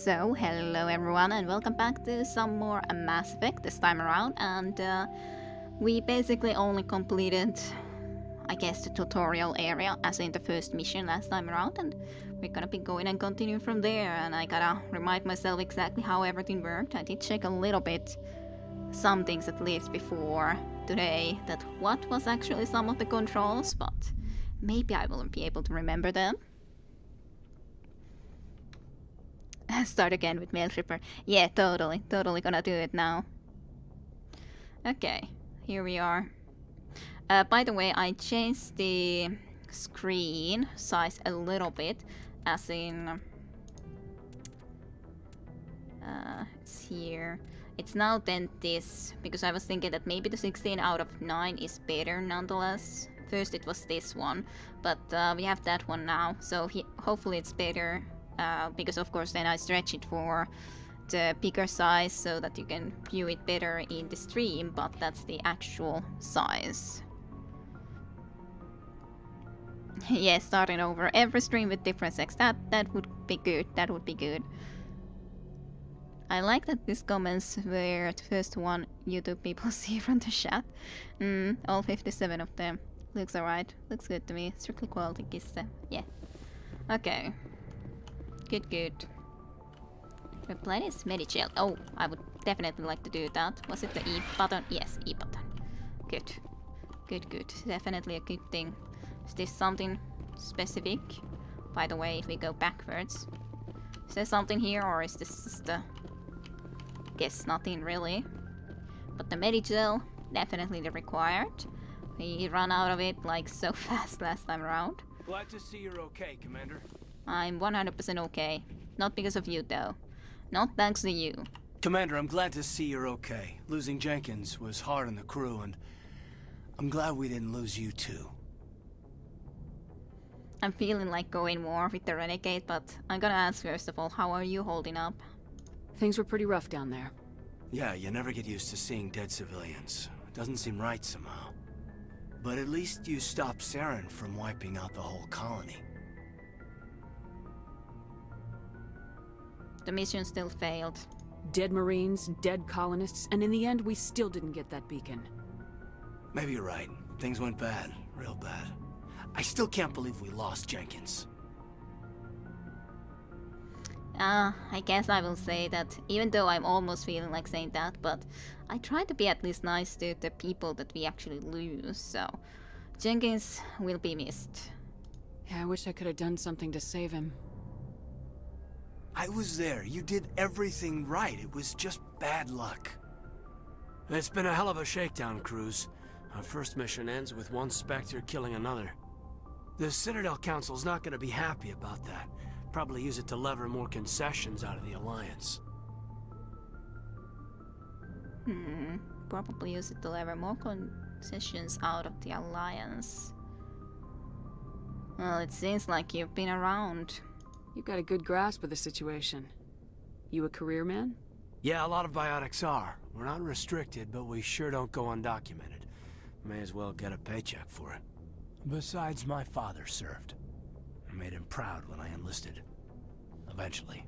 So, hello everyone and welcome back to some more Mass Effect this time around, and we basically only completed, I guess, the tutorial area as in the first mission last time around, and we're gonna be going and continue from there, and I gotta remind myself exactly how everything worked. I did check a little bit, some things at least before today, that what was actually some of the controls, but maybe I won't be able to remember them. Start again with mail shipper. Yeah, totally gonna do it now. Okay, here we are. By the way, I changed the screen size a little bit, as in... it's here. It's now then this, because I was thinking that maybe the 16 out of 9 is better nonetheless. First it was this one, but we have that one now, so hopefully it's better. Because of course then I stretch it for the bigger size so that you can view it better in the stream, but that's the actual size. Yeah, starting over every stream with different sex. That would be good. That would be good. I like that these comments were the first one YouTube people see from the chat. All 57 of them. Looks alright. Looks good to me. Strictly quality kisse. Yeah. Okay. Good. Reply this Medichel. Oh, I would definitely like to do that. Was it the E button? Yes, E button. Good. Definitely a good thing. Is this something specific? By the way, if we go backwards. Is there something here, or is this just a... Guess nothing really. But the Medichel, definitely the required. We ran out of it like so fast last time around. Glad to see you're okay, Commander. I'm 100% okay. Not because of you, though. Not thanks to you. Commander, I'm glad to see you're okay. Losing Jenkins was hard on the crew, and I'm glad we didn't lose you too. I'm feeling like going more with the Renegade, but I'm gonna ask first of all, how are you holding up? Things were pretty rough down there. Yeah, you never get used to seeing dead civilians. It doesn't seem right somehow. But at least you stopped Saren from wiping out the whole colony. The mission still failed. Dead Marines, dead colonists, and in the end we still didn't get that beacon. Maybe you're right. Things went bad. Real bad. I still can't believe we lost Jenkins. I guess I will say that, even though I'm almost feeling like saying that, but I try to be at least nice to the people that we actually lose, so... Jenkins will be missed. Yeah, I wish I could have done something to save him. I was there. You did everything right. It was just bad luck. It's been a hell of a shakedown, Cruz. Our first mission ends with one Spectre killing another. The Citadel Council's not going to be happy about that. Probably use it to lever more concessions out of the Alliance. Probably use it to lever more concessions out of the Alliance. Well, it seems like you've been around. You've got a good grasp of the situation. You a career man? Yeah, a lot of biotics are. We're not restricted, but we sure don't go undocumented. May as well get a paycheck for it. Besides, my father served. I made him proud when I enlisted. Eventually.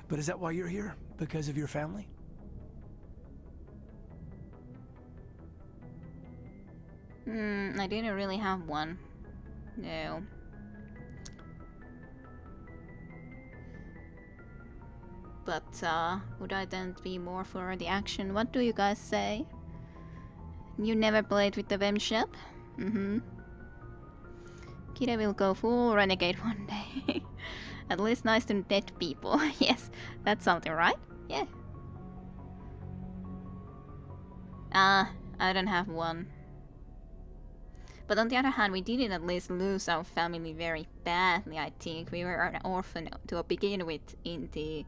But is that why you're here? Because of your family? I didn't really have one. No. But, would I then be more for the action? What do you guys say? You never played with the Vem ship? Kira will go full renegade one day. At least nice to dead people. Yes, that's something, right? Yeah. I don't have one. But on the other hand, we didn't at least lose our family very badly, I think. We were an orphan to begin with in the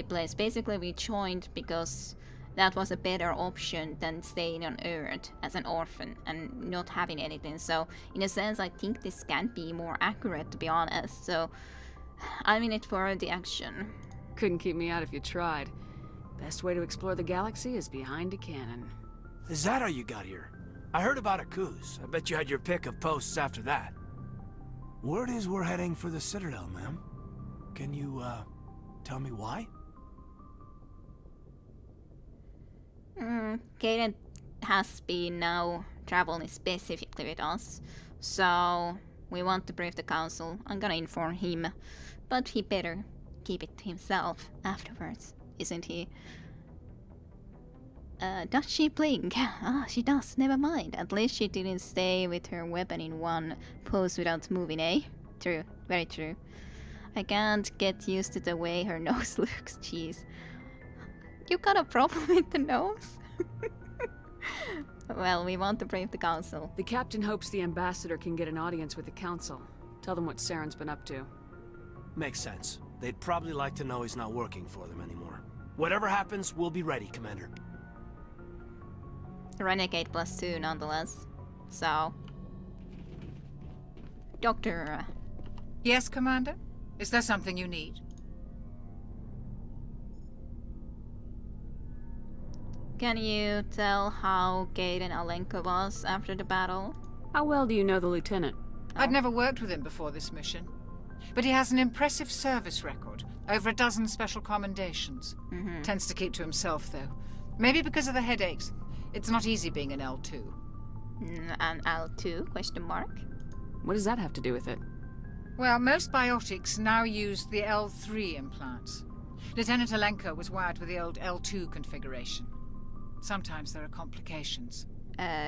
place. Basically, we joined because that was a better option than staying on Earth as an orphan and not having anything. So, in a sense, I think this can be more accurate, to be honest. So, I'm in it for the action. Couldn't keep me out if you tried. Best way to explore the galaxy is behind a cannon. Is that how you got here? I heard about Akuz. I bet you had your pick of posts after that. Word is we're heading for the Citadel, ma'am. Can you, tell me why? Kaden has been now traveling specifically with us, so we want to brief the council. I'm gonna inform him, but he better keep it to himself afterwards, isn't he? Does she blink? Ah, she does, never mind. At least she didn't stay with her weapon in one pose without moving, eh? True, very true. I can't get used to the way her nose looks, jeez. You got a problem with the nose? Well, we want to brief the council. The captain hopes the ambassador can get an audience with the council. Tell them what Saren's been up to. Makes sense. They'd probably like to know he's not working for them anymore. Whatever happens, we'll be ready, Commander. Renegade +2 nonetheless. So... Doctor... Yes, Commander? Is there something you need? Can you tell how Gaiden Alenko was after the battle? How well do you know the lieutenant? I'd never worked with him before this mission. But he has an impressive service record. Over a dozen special commendations. Tends to keep to himself, though. Maybe because of the headaches. It's not easy being an L2. An L2? Question mark? What does that have to do with it? Well, most biotics now use the L3 implants. Lieutenant Alenko was wired with the old L2 configuration. Sometimes there are complications.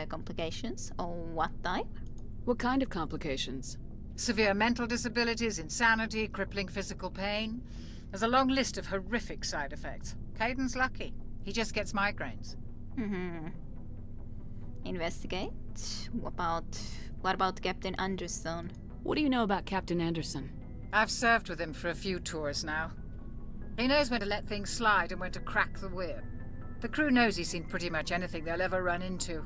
Complications? Oh, what type? What kind of complications? Severe mental disabilities, insanity, crippling physical pain. There's a long list of horrific side effects. Kaiden's lucky. He just gets migraines. Investigate. What about Captain Anderson? What do you know about Captain Anderson? I've served with him for a few tours now. He knows when to let things slide and when to crack the whip. The crew knows he's seen pretty much anything they'll ever run into.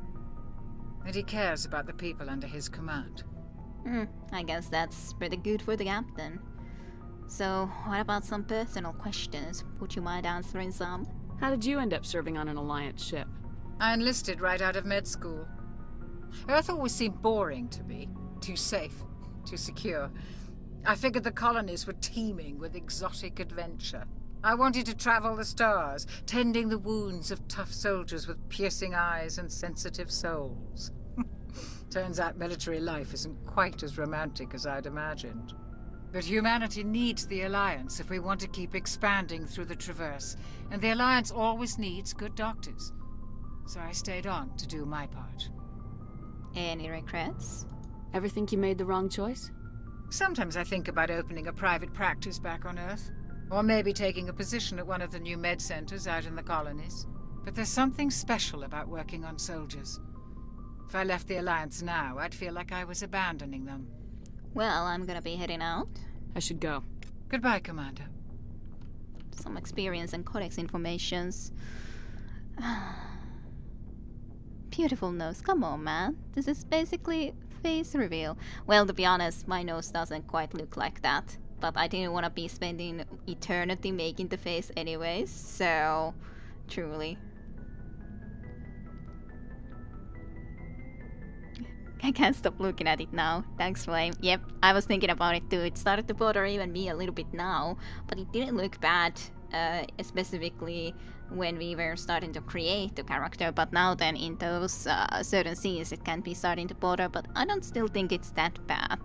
And he cares about the people under his command. I guess that's pretty good for the captain. So, what about some personal questions? Would you mind answering some? How did you end up serving on an Alliance ship? I enlisted right out of med school. Earth always seemed boring to me. Too safe, too secure. I figured the colonies were teeming with exotic adventure. I wanted to travel the stars, tending the wounds of tough soldiers with piercing eyes and sensitive souls. Turns out military life isn't quite as romantic as I'd imagined. But humanity needs the Alliance if we want to keep expanding through the Traverse, and the Alliance always needs good doctors. So I stayed on to do my part. Any regrets? Ever think you made the wrong choice? Sometimes I think about opening a private practice back on Earth. Or maybe taking a position at one of the new med centers out in the colonies. But there's something special about working on soldiers. If I left the Alliance now, I'd feel like I was abandoning them. Well, I'm gonna be heading out. I should go. Goodbye, Commander. Some experience and codex informations. Beautiful nose, come on, man. This is basically face reveal. Well, to be honest, my nose doesn't quite look like that. But I didn't want to be spending eternity making the face anyways, so... Truly. I can't stop looking at it now. Thanks, Flame. Yep, I was thinking about it too. It started to bother even me a little bit now, but it didn't look bad, specifically when we were starting to create the character. But now then, in those certain scenes, it can be starting to bother, but I don't still think it's that bad.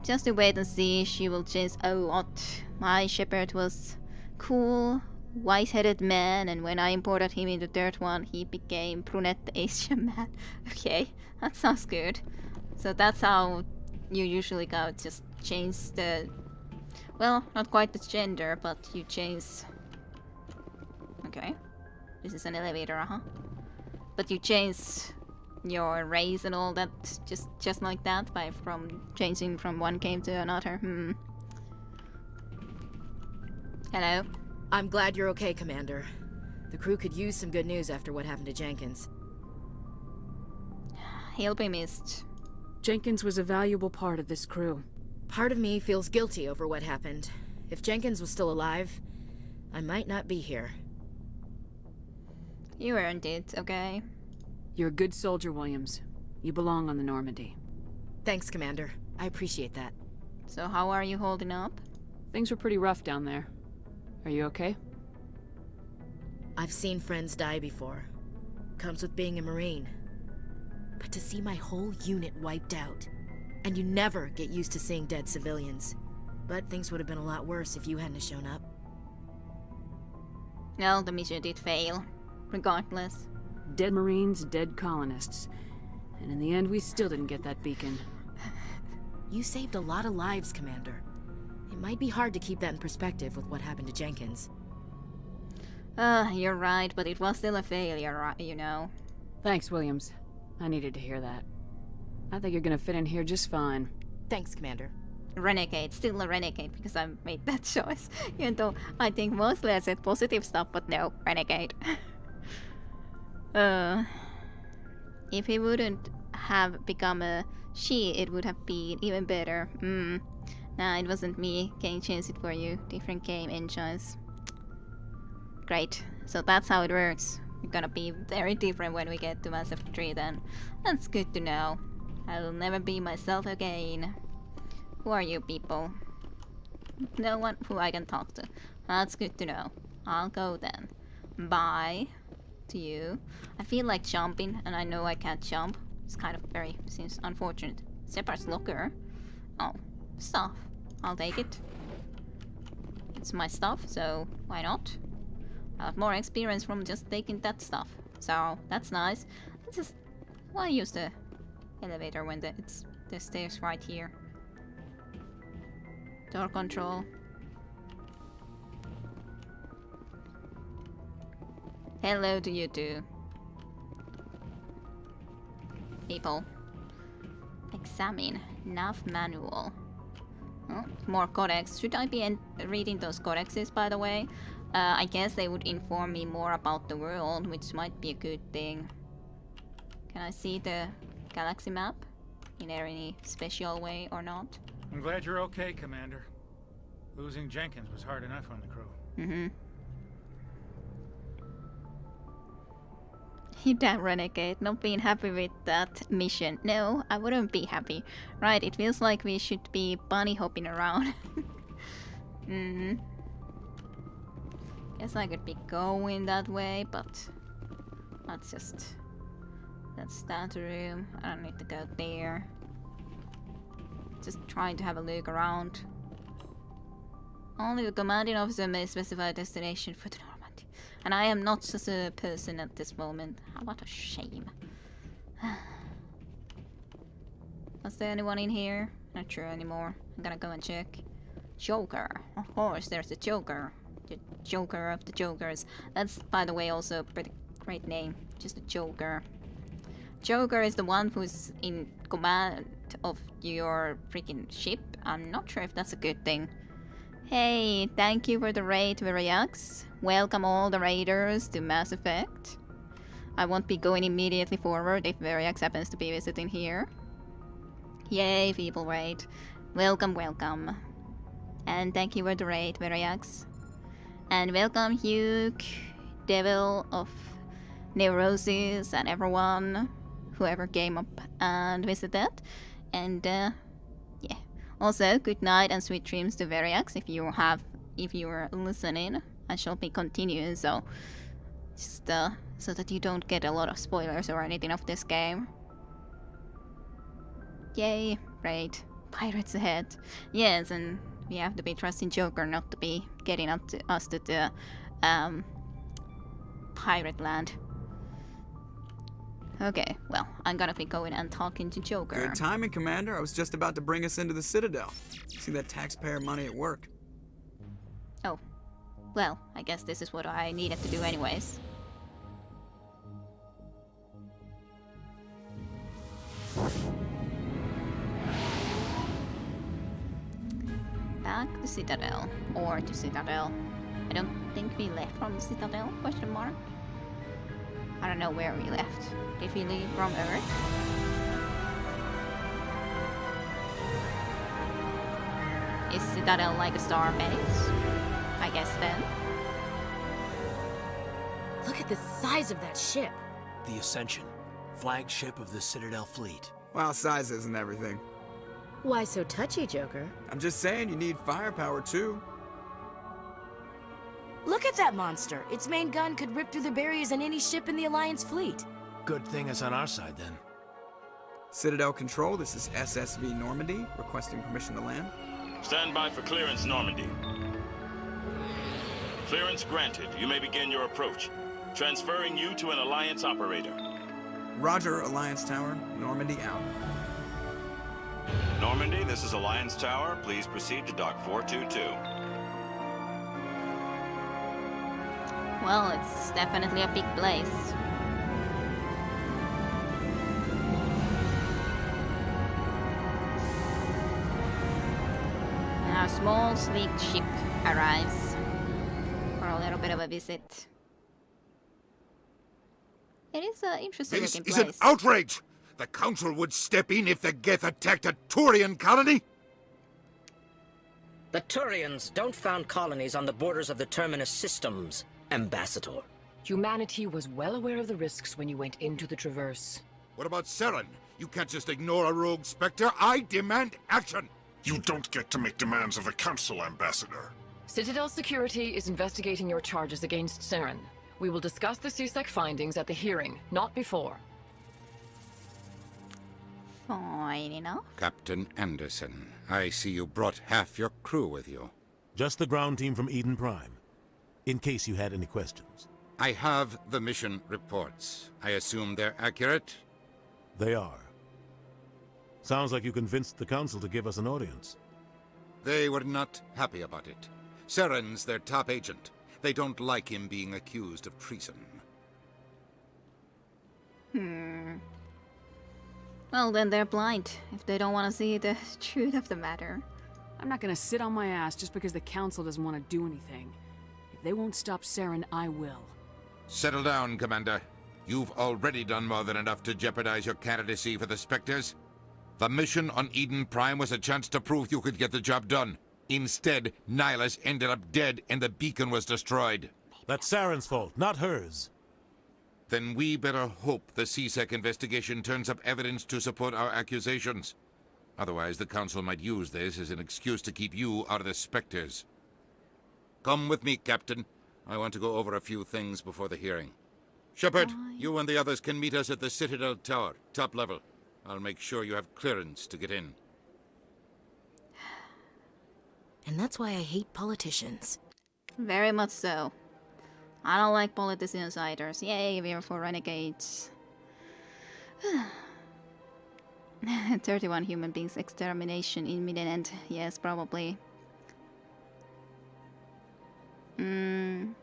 Just to wait and see, she will change a lot. My shepherd was cool, white-headed man, and when I imported him in the third one, he became brunette Asian man. Okay, that sounds good. So that's how you usually go, just change the... Well, not quite the gender, but you change... Okay. This is an elevator, But you change your race and all that just like that by changing from one game to another. Hello. I'm glad you're okay, Commander. The crew could use some good news after what happened to Jenkins. He'll be missed. Jenkins was a valuable part of this crew. Part of me feels guilty over what happened. If Jenkins was still alive, I might not be here. You earned it, okay? You're a good soldier, Williams. You belong on the Normandy. Thanks, Commander. I appreciate that. So how are you holding up? Things were pretty rough down there. Are you okay? I've seen friends die before. Comes with being a Marine. But to see my whole unit wiped out, and you never get used to seeing dead civilians. But things would have been a lot worse if you hadn't shown up. Well, the mission did fail, regardless. Dead Marines, dead colonists. And in the end, we still didn't get that beacon. You saved a lot of lives, Commander. It might be hard to keep that in perspective with what happened to Jenkins. You're right, but it was still a failure, you know. Thanks, Williams. I needed to hear that. I think you're gonna fit in here just fine. Thanks, Commander. Renegade, still a renegade because I made that choice. Even though I think mostly I said positive stuff, but no, renegade. If he wouldn't have become a she, it would have been even better. Nah, it wasn't me. Can change it for you. Different game engines. Great. So that's how it works. We're gonna be very different when we get to Mass Effect 3 then. That's good to know. I will never be myself again. Who are you people? No one who I can talk to. That's good to know. I'll go then. Bye to you. I feel like jumping and I know I can't jump. It's kind of seems unfortunate. Shepard's locker. Oh, stuff. I'll take it. It's my stuff, so why not? I have more experience from just taking that stuff. So that's nice. Why use the elevator when the stairs right here? Door control. Hello to you two. People. Examine. Nav manual. Oh, more codex. Should I be reading those codexes, by the way? I guess they would inform me more about the world, which might be a good thing. Can I see the galaxy map? In any special way or not? I'm glad you're okay, Commander. Losing Jenkins was hard enough on the crew. You damn renegade, not being happy with that mission. No, I wouldn't be happy. Right, it feels like we should be bunny hopping around. Guess I could be going that way, but that's that room. I don't need to go there. Just trying to have a look around. Only the commanding officer may specify a destination for the Normandy. And I am not just a person at this moment. What a shame. Was there anyone in here? Not sure anymore. I'm gonna go and check. Joker. Of course, there's the Joker. The Joker of the Jokers. That's, by the way, also a pretty great name. Just a Joker. Joker is the one who's in command of your freaking ship. I'm not sure if that's a good thing. Hey, thank you for the raid, Veriax. Welcome all the raiders to Mass Effect. I won't be going immediately forward if Veriax happens to be visiting here. Yay, people raid. Welcome, welcome. And thank you for the raid, Veriax. And welcome, Hugh, Devil of Neurosis, and everyone who ever came up and visited. And yeah. Also, good night and sweet dreams to Veriax if you were listening. I shall be continuing, so just so that you don't get a lot of spoilers or anything of this game. Yay, great. Pirates ahead. Yes, and we have to be trusting Joker not to be getting us to the pirate land. Okay, well, I'm gonna be going and talking to Joker. Good timing, Commander. I was just about to bring us into the Citadel. See that taxpayer money at work. Oh. Well, I guess this is what I needed to do anyways. Back to Citadel. Or to Citadel. I don't think we left from Citadel? Question mark. I don't know where we left. Did we leave from Earth? Is Citadel like a star base? I guess then. Look at the size of that ship. The Ascension, flagship of the Citadel fleet. Well, size isn't everything. Why so touchy, Joker? I'm just saying you need firepower too. Look at that monster. Its main gun could rip through the barriers in any ship in the Alliance fleet. Good thing it's on our side, then. Citadel Control, this is SSV Normandy, requesting permission to land. Stand by for clearance, Normandy. Clearance granted. You may begin your approach. Transferring you to an Alliance operator. Roger, Alliance Tower, Normandy out. Normandy, this is Alliance Tower. Please proceed to Dock 422. Well, it's definitely a big place. And our small, sleek ship arrives for a little bit of a visit. It is an interesting This looking is an place. outrage! The Council would step in if the Geth attacked a Turian colony? The Turians don't found colonies on the borders of the Terminus systems, Ambassador. Humanity was well aware of the risks when you went into the Traverse. What about Saren? You can't just ignore a rogue Spectre. I demand action! You don't get to make demands of the Council, Ambassador. Citadel Security is investigating your charges against Saren. We will discuss the CSEC findings at the hearing, not before. Fine enough. Captain Anderson, I see you brought half your crew with you. Just the ground team from Eden Prime, in case you had any questions. I have the mission reports. I assume they're accurate? They are. Sounds like you convinced the Council to give us an audience. They were not happy about it. Saren's their top agent. They don't like him being accused of treason. Well, then they're blind if they don't want to see the truth of the matter. I'm not gonna sit on my ass just because the Council doesn't want to do anything. If they won't stop Saren, I will. Settle down, Commander. You've already done more than enough to jeopardize your candidacy for the Spectres. The mission on Eden Prime was a chance to prove you could get the job done. Instead, Nihilus ended up dead and the beacon was destroyed. That's Saren's fault, not hers. Then we better hope the CSEC investigation turns up evidence to support our accusations. Otherwise, the Council might use this as an excuse to keep you out of the Spectres. Come with me, Captain. I want to go over a few things before the hearing. Shepard, you and the others can meet us at the Citadel Tower, top level. I'll make sure you have clearance to get in. And that's why I hate politicians. Very much so. I don't like politician insiders. Yay, we're for renegades. 31 human beings extermination imminent. Yes, probably. And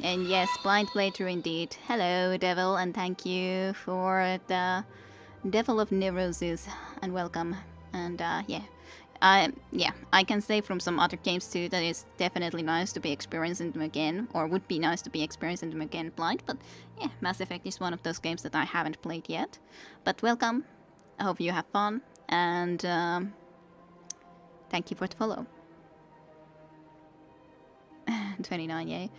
yes, blind playthrough indeed. Hello, Devil, and thank you for the Devil of Neurosis, and welcome. And yeah. I can say from some other games too that it's definitely nice to be experiencing them again, or would be nice to be experiencing them again blind, but yeah, Mass Effect is one of those games that I haven't played yet. But welcome, I hope you have fun, and thank you for the follow. 29, yay.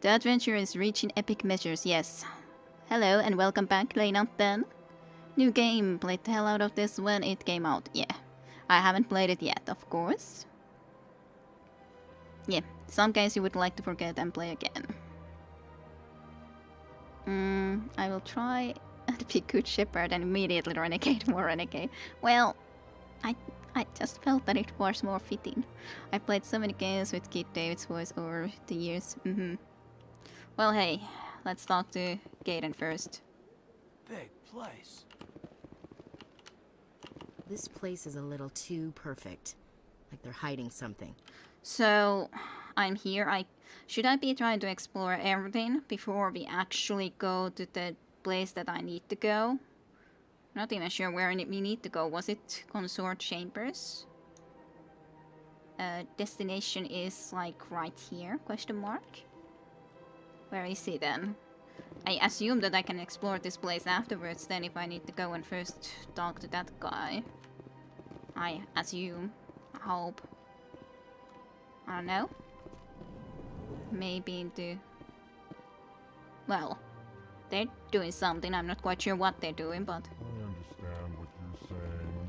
The adventure is reaching epic measures, yes. Hello and welcome back, Lena then. New game, played the hell out of this when it came out, yeah. I haven't played it yet, of course. Yeah, some games you would like to forget and play again. I will try to be good shepherd and immediately renegade, more renegade. Well, I just felt that it was more fitting. I played so many games with Keith David's voice over the years. Well, hey, let's talk to Gaiden first. Big place. This place is a little too perfect. Like they're hiding something. So, I'm here. Should I be trying to explore everything before we actually go to the place that I need to go? Not even sure where we need to go. Was it Consort Chambers? Destination is like right here, question mark? Where is he then? I assume that I can explore this place afterwards then if I need to go and first talk to that guy. I assume. I hope. I don't know. Maybe into... Well, they're doing something. I'm not quite sure what they're doing, but... I understand what you're saying,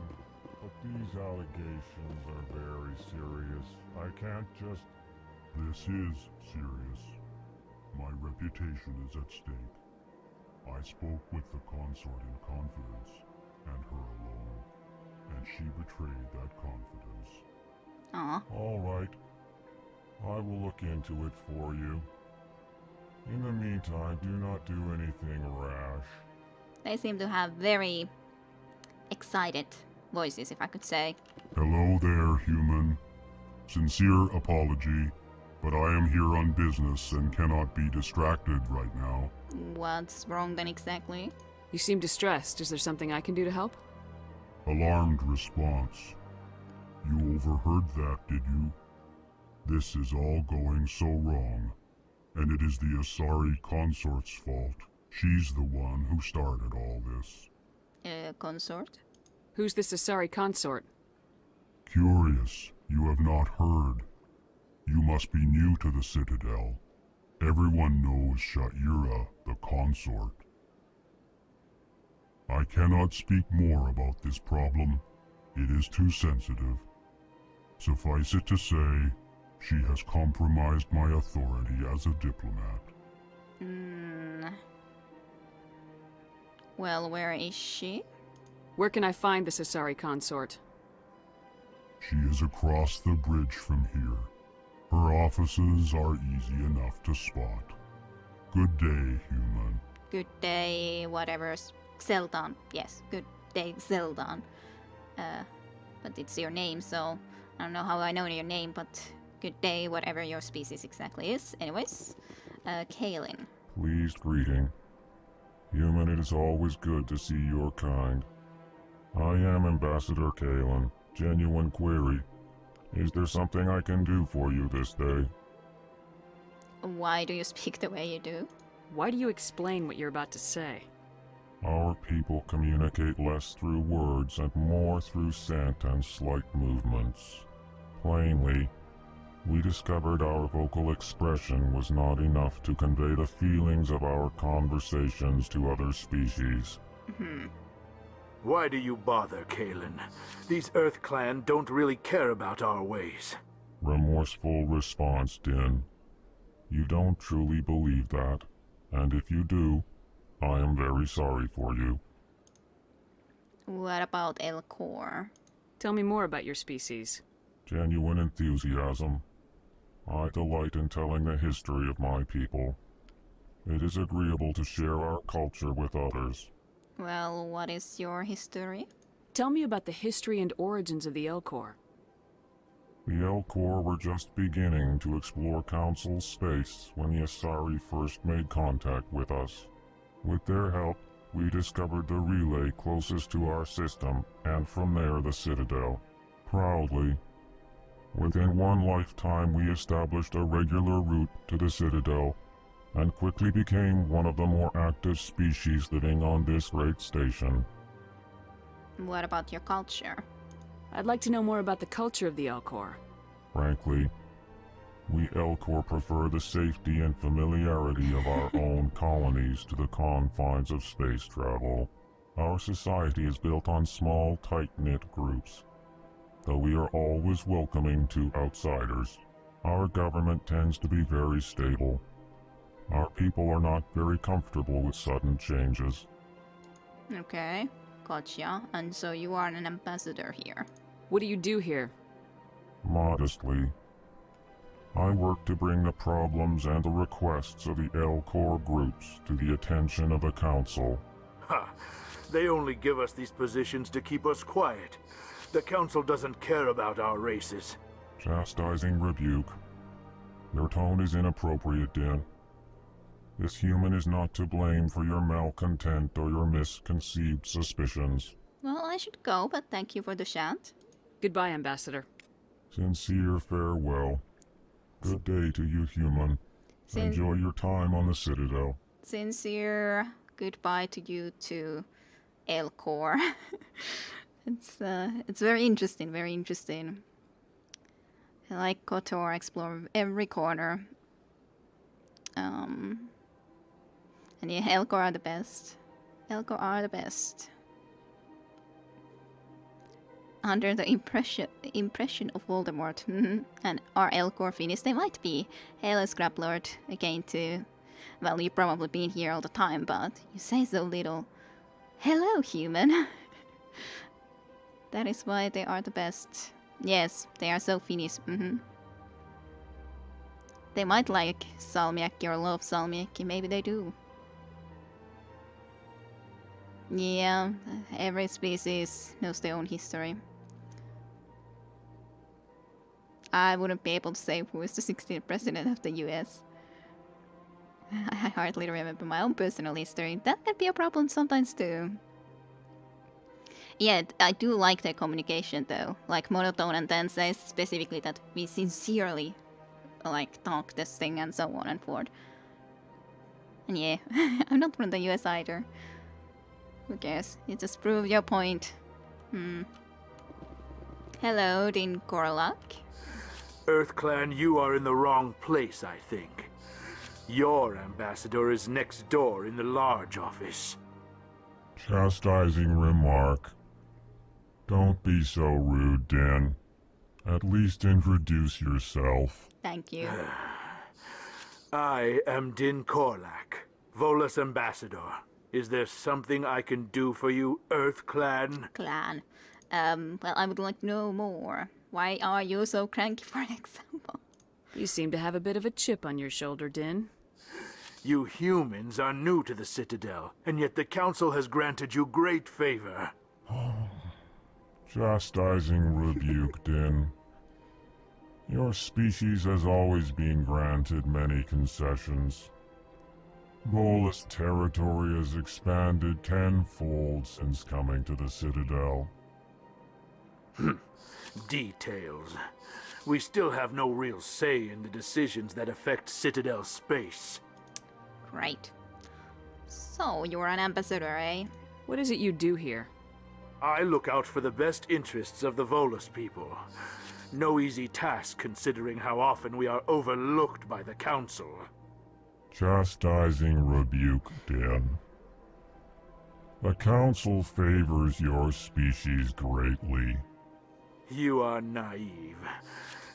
but these allegations are very serious. I can't just This is serious. My reputation is at stake. I spoke with the consort in confidence, and her alone, and she betrayed that confidence. Aw. All right. I will look into it for you. In the meantime, do not do anything rash. They seem to have very excited voices, if I could say. Hello there, human. Sincere apology, but I am here on business and cannot be distracted right now. What's wrong then exactly? You seem distressed. Is there something I can do to help? Alarmed response. You overheard that, did you? This is all going so wrong, and it is the Asari consort's fault. She's the one who started all this. Consort? Who's this Asari consort? Curious, you have not heard. You must be new to the Citadel. Everyone knows Sha'ira, the consort. I cannot speak more about this problem. It is too sensitive. Suffice it to say, she has compromised my authority as a diplomat. Well, where is she? Where can I find this Asari consort? She is across the bridge from here. Her offices are easy enough to spot. Good day, human. Good day, whatever. Zeldon. Yes, good day, Zeldon. But it's your name, so I don't know how I know your name, but good day, whatever your species exactly is. Anyways, Kaelin. Pleased greeting. Human, it is always good to see your kind. I am Ambassador Kaelin. Genuine query. Is there something I can do for you this day? Why do you speak the way you do? Why do you explain what you're about to say? Our people communicate less through words and more through scent and slight movements. Plainly, we discovered our vocal expression was not enough to convey the feelings of our conversations to other species. Why do you bother, Kaelin? These Earth Clan don't really care about our ways. Remorseful response, Din. You don't truly believe that, and if you do, I am very sorry for you. What about Elcor? Tell me more about your species. Genuine enthusiasm. I delight in telling the history of my people. It is agreeable to share our culture with others. Well, what is your history? Tell me about the history and origins of the Elcor. The Elcor were just beginning to explore Council space when the Asari first made contact with us. With their help, we discovered the relay closest to our system, and from there the Citadel. Proudly, within one lifetime we established a regular route to the Citadel, and quickly became one of the more active species living on this great station. What about your culture? I'd like to know more about the culture of the Elcor. Frankly, we Elcor prefer the safety and familiarity of our own colonies to the confines of space travel. Our society is built on small, tight-knit groups, though we are always welcoming to outsiders. Our government tends to be very stable. Our people are not very comfortable with sudden changes. Okay, gotcha. And so you are an ambassador here. What do you do here? Modestly, I work to bring the problems and the requests of the Elcor groups to the attention of the Council. Ha! They only give us these positions to keep us quiet. The Council doesn't care about our races. Chastising rebuke. Your tone is inappropriate, Din. This human is not to blame for your malcontent or your misconceived suspicions. Well, I should go, but thank you for the chant. Goodbye, Ambassador. Sincere farewell. Good day to you, human. Enjoy your time on the Citadel. Sincere goodbye to you too, Elcor. It's very interesting, very interesting. I like KOTOR, explore every corner. And yeah, Elcor are the best. Elcor are the best. under the impression of Voldemort. And are Elcor finished? They might be. Hello, Scraplord, again too. Well, you've probably been here all the time, but you say so little. Hello, human. That is why they are the best. Yes, they are so Finnish. They might like salmiakki or love salmiakki. Maybe they do. Yeah, every species knows their own history. I wouldn't be able to say who is the 16th president of the US. I hardly remember my own personal history. That can be a problem sometimes too. Yeah, I do like their communication though. Like Monotone and then says specifically that we sincerely like talk this thing and so on and forth. And yeah, I'm not from the US either. Who cares? You just prove your point. Hello, Din Korlak. EarthClan, you are in the wrong place, I think. Your ambassador is next door in the large office. Chastising remark. Don't be so rude, Din. At least introduce yourself. Thank you. I am Din Korlak, Volus ambassador. Is there something I can do for you, EarthClan? Clan. Well, I would like to know more. Why are you so cranky, for example? You seem to have a bit of a chip on your shoulder, Din. You humans are new to the Citadel, and yet the Council has granted you great favor. Chastising rebuke, Din. Your species has always been granted many concessions. Volus territory has expanded tenfold since coming to the Citadel. Details. We still have no real say in the decisions that affect Citadel space. Great. So, you're an ambassador, eh? What is it you do here? I look out for the best interests of the Volus people. No easy task considering how often we are overlooked by the Council. Chastising rebuke, Din. The Council favors your species greatly. You are naive.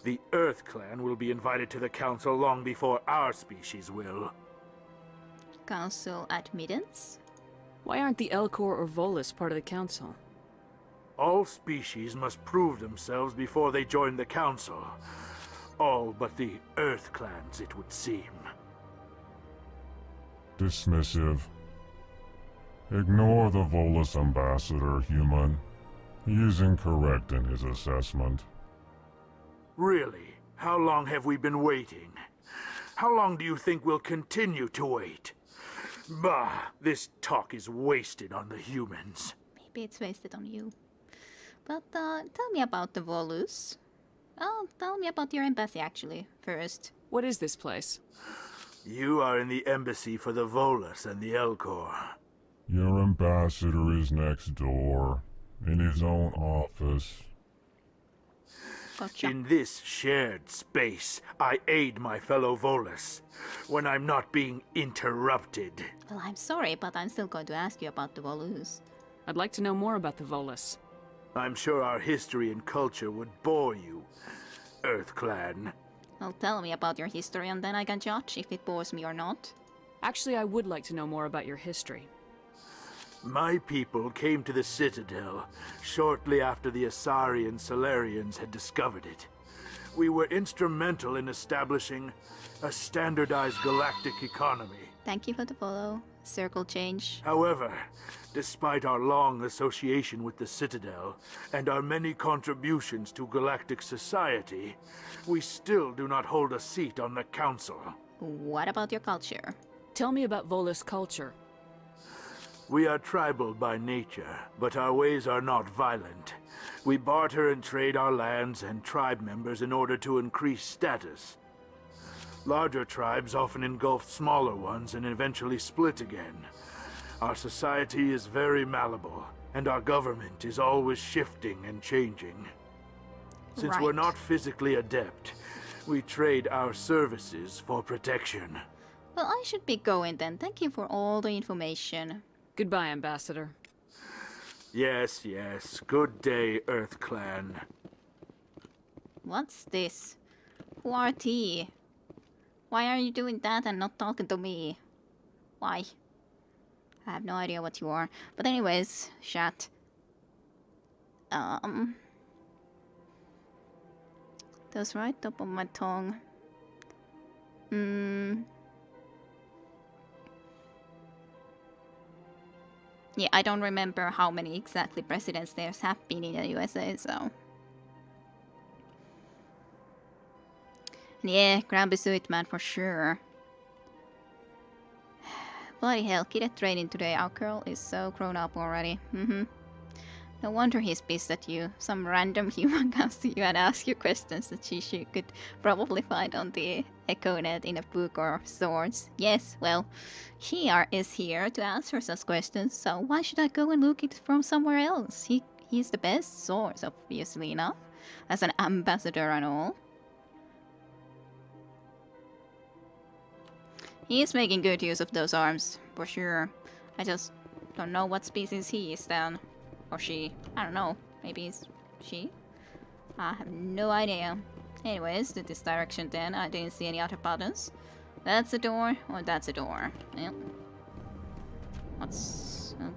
The EarthClan will be invited to the Council long before our species will. Council admittance? Why aren't the Elcor or Volus part of the Council? All species must prove themselves before they join the Council. All but the EarthClans, it would seem. Dismissive. Ignore the Volus ambassador, human. He is incorrect in his assessment. Really? How long have we been waiting? How long do you think we'll continue to wait? Bah, this talk is wasted on the humans. Maybe it's wasted on you. But tell me about the Volus. Oh, tell me about your embassy actually, first. What is this place? You are in the embassy for the Volus and the Elcor. Your ambassador is next door, in his own office. Gotcha. In this shared space, I aid my fellow Volus when I'm not being interrupted. Well, I'm sorry, but I'm still going to ask you about the Volus. I'd like to know more about the Volus. I'm sure our history and culture would bore you, EarthClan. Well, tell me about your history and then I can judge if it bores me or not. Actually, I would like to know more about your history. My people came to the Citadel shortly after the Asari and Solarians had discovered it. We were instrumental in establishing a standardized galactic economy. Thank you for the follow. Circle change. However, despite our long association with the Citadel and our many contributions to galactic society, we still do not hold a seat on the Council. What about your culture? Tell me about Volus culture. We are tribal by nature, but our ways are not violent. We barter and trade our lands and tribe members in order to increase status. Larger tribes often engulf smaller ones and eventually split again. Our society is very malleable, and our government is always shifting and changing. Since we're not physically adept, we trade our services for protection. Well, I should be going then. Thank you for all the information. Goodbye, Ambassador. Yes, yes. Good day, Earth Clan. What's this? Who are T? Why are you doing that and not talking to me? Why? I have no idea what you are. But anyways, chat. That's right top of my tongue. Yeah, I don't remember how many exactly presidents there have been in the USA, so... Yeah, Grumpy Suit Man for sure. Bloody hell, kid at training today. Our girl is so grown up already. No wonder he's pissed at you. Some random human comes to you and asks you questions that she could probably find on the EchoNet in a book or sorts. Yes, well, is here to answer such questions, so why should I go and look it from somewhere else? He's the best source, obviously enough, as an ambassador and all. He is making good use of those arms, for sure. I just don't know what species he is then. Or she. I don't know. Maybe it's she? I have no idea. Anyways, to this direction then. I didn't see any other buttons. That's a door, or that's a door. Yep.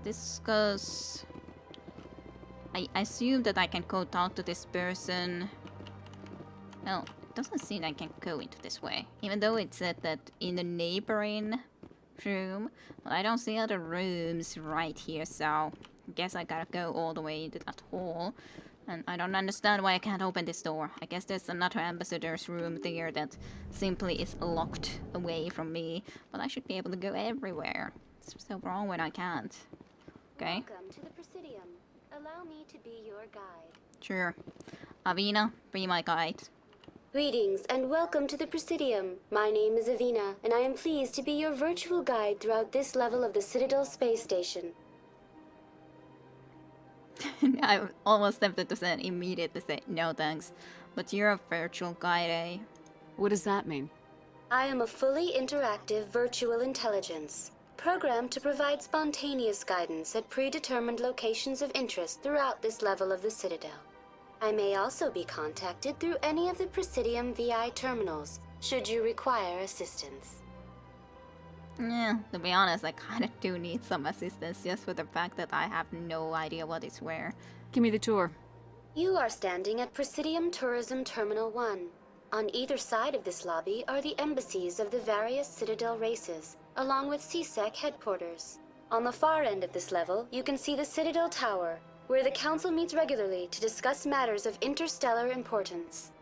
This goes... I assume that I can go talk to this person. Well, it doesn't seem I can go into this way. Even though it said that in the neighboring room. But I don't see other rooms right here, so... Guess I gotta go all the way into that hall. And I don't understand why I can't open this door. I guess there's another ambassador's room there that simply is locked away from me. But I should be able to go everywhere. It's so wrong when I can't. Okay. Welcome to the Presidium. Allow me to be your guide. Sure. Avina, be my guide. Greetings and welcome to the Presidium. My name is Avina, and I am pleased to be your virtual guide throughout this level of the Citadel space station. I'm almost tempted to say immediately say no thanks, but you're a virtual guide, eh? What does that mean? I am a fully interactive virtual intelligence, programmed to provide spontaneous guidance at predetermined locations of interest throughout this level of the Citadel. I may also be contacted through any of the Presidium VI terminals, should you require assistance. Yeah, to be honest, I kinda do need some assistance just for the fact that I have no idea what is where. Give me the tour. You are standing at Presidium Tourism Terminal 1. On either side of this lobby are the embassies of the various Citadel races, along with CSEC headquarters. On the far end of this level, you can see the Citadel Tower, where the Council meets regularly to discuss matters of interstellar importance.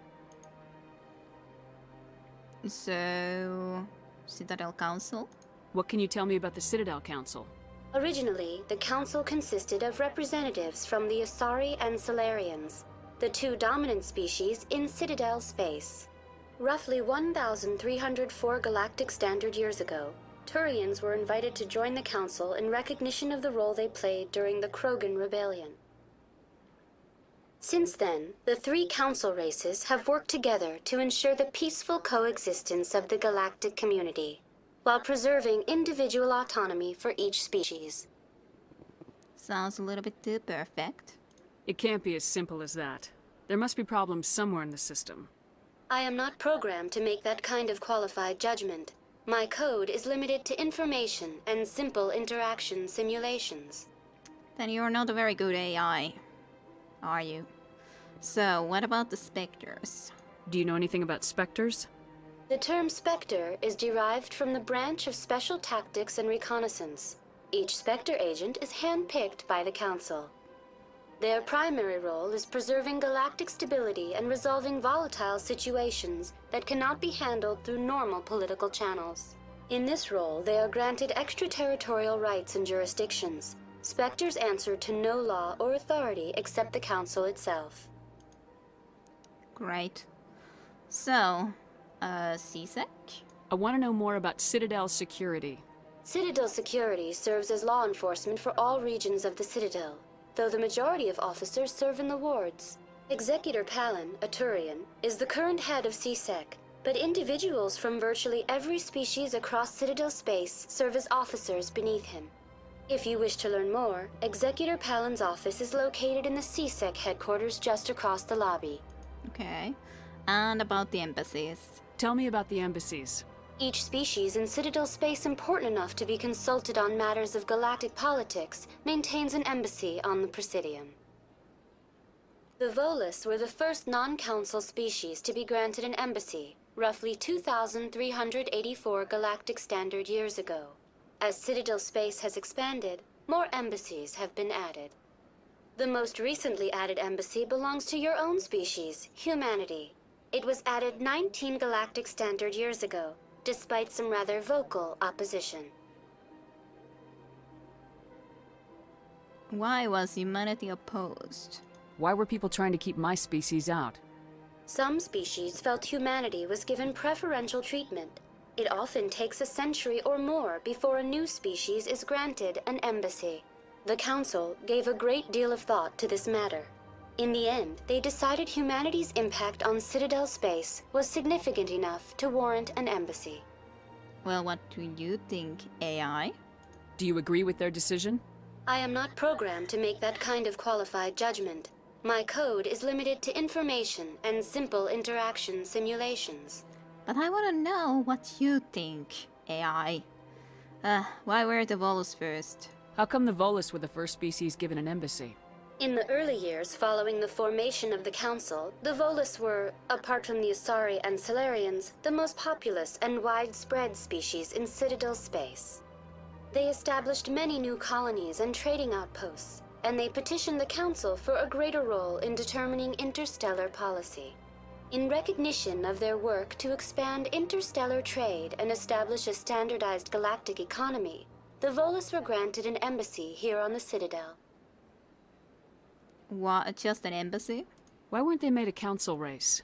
So... Citadel Council? What can you tell me about the Citadel Council? Originally, the Council consisted of representatives from the Asari and Solarians, the two dominant species in Citadel space. Roughly 1,304 galactic standard years ago, Turians were invited to join the Council in recognition of the role they played during the Krogan Rebellion. Since then, the three Council races have worked together to ensure the peaceful coexistence of the galactic community, while preserving individual autonomy for each species. Sounds a little bit too perfect. It can't be as simple as that. There must be problems somewhere in the system. I am not programmed to make that kind of qualified judgment. My code is limited to information and simple interaction simulations. Then you're not a very good AI, are you? So, what about the Spectres? Do you know anything about Spectres? The term Spectre is derived from the branch of Special Tactics and Reconnaissance. Each Spectre agent is handpicked by the Council. Their primary role is preserving galactic stability and resolving volatile situations that cannot be handled through normal political channels. In this role, they are granted extraterritorial rights and jurisdictions. Spectres answer to no law or authority except the Council itself. Great. So, CSEC? I want to know more about Citadel security. Citadel security serves as law enforcement for all regions of the Citadel, though the majority of officers serve in the wards. Executor Palin, a Turian, is the current head of CSEC, but individuals from virtually every species across Citadel space serve as officers beneath him. If you wish to learn more, Executor Palin's office is located in the CSEC headquarters just across the lobby. Okay. And about the embassies. Tell me about the embassies. Each species in Citadel space important enough to be consulted on matters of galactic politics maintains an embassy on the Presidium. The Volus were the first non-council species to be granted an embassy, roughly 2,384 galactic standard years ago. As Citadel space has expanded, more embassies have been added. The most recently added embassy belongs to your own species, humanity. It was added 19 galactic standard years ago, despite some rather vocal opposition. Why was humanity opposed? Why were people trying to keep my species out? Some species felt humanity was given preferential treatment. It often takes a century or more before a new species is granted an embassy. The Council gave a great deal of thought to this matter. In the end, they decided humanity's impact on Citadel space was significant enough to warrant an embassy. Well, what do you think, AI? Do you agree with their decision? I am not programmed to make that kind of qualified judgment. My code is limited to information and simple interaction simulations. But I want to know what you think, AI. Why were the Volus first? How come the Volus were the first species given an embassy? In the early years following the formation of the Council, the Volus were, apart from the Asari and Solarians, the most populous and widespread species in Citadel space. They established many new colonies and trading outposts, and they petitioned the Council for a greater role in determining interstellar policy. In recognition of their work to expand interstellar trade and establish a standardized galactic economy, the Volus were granted an embassy here on the Citadel. What, just an embassy? Why weren't they made a council race?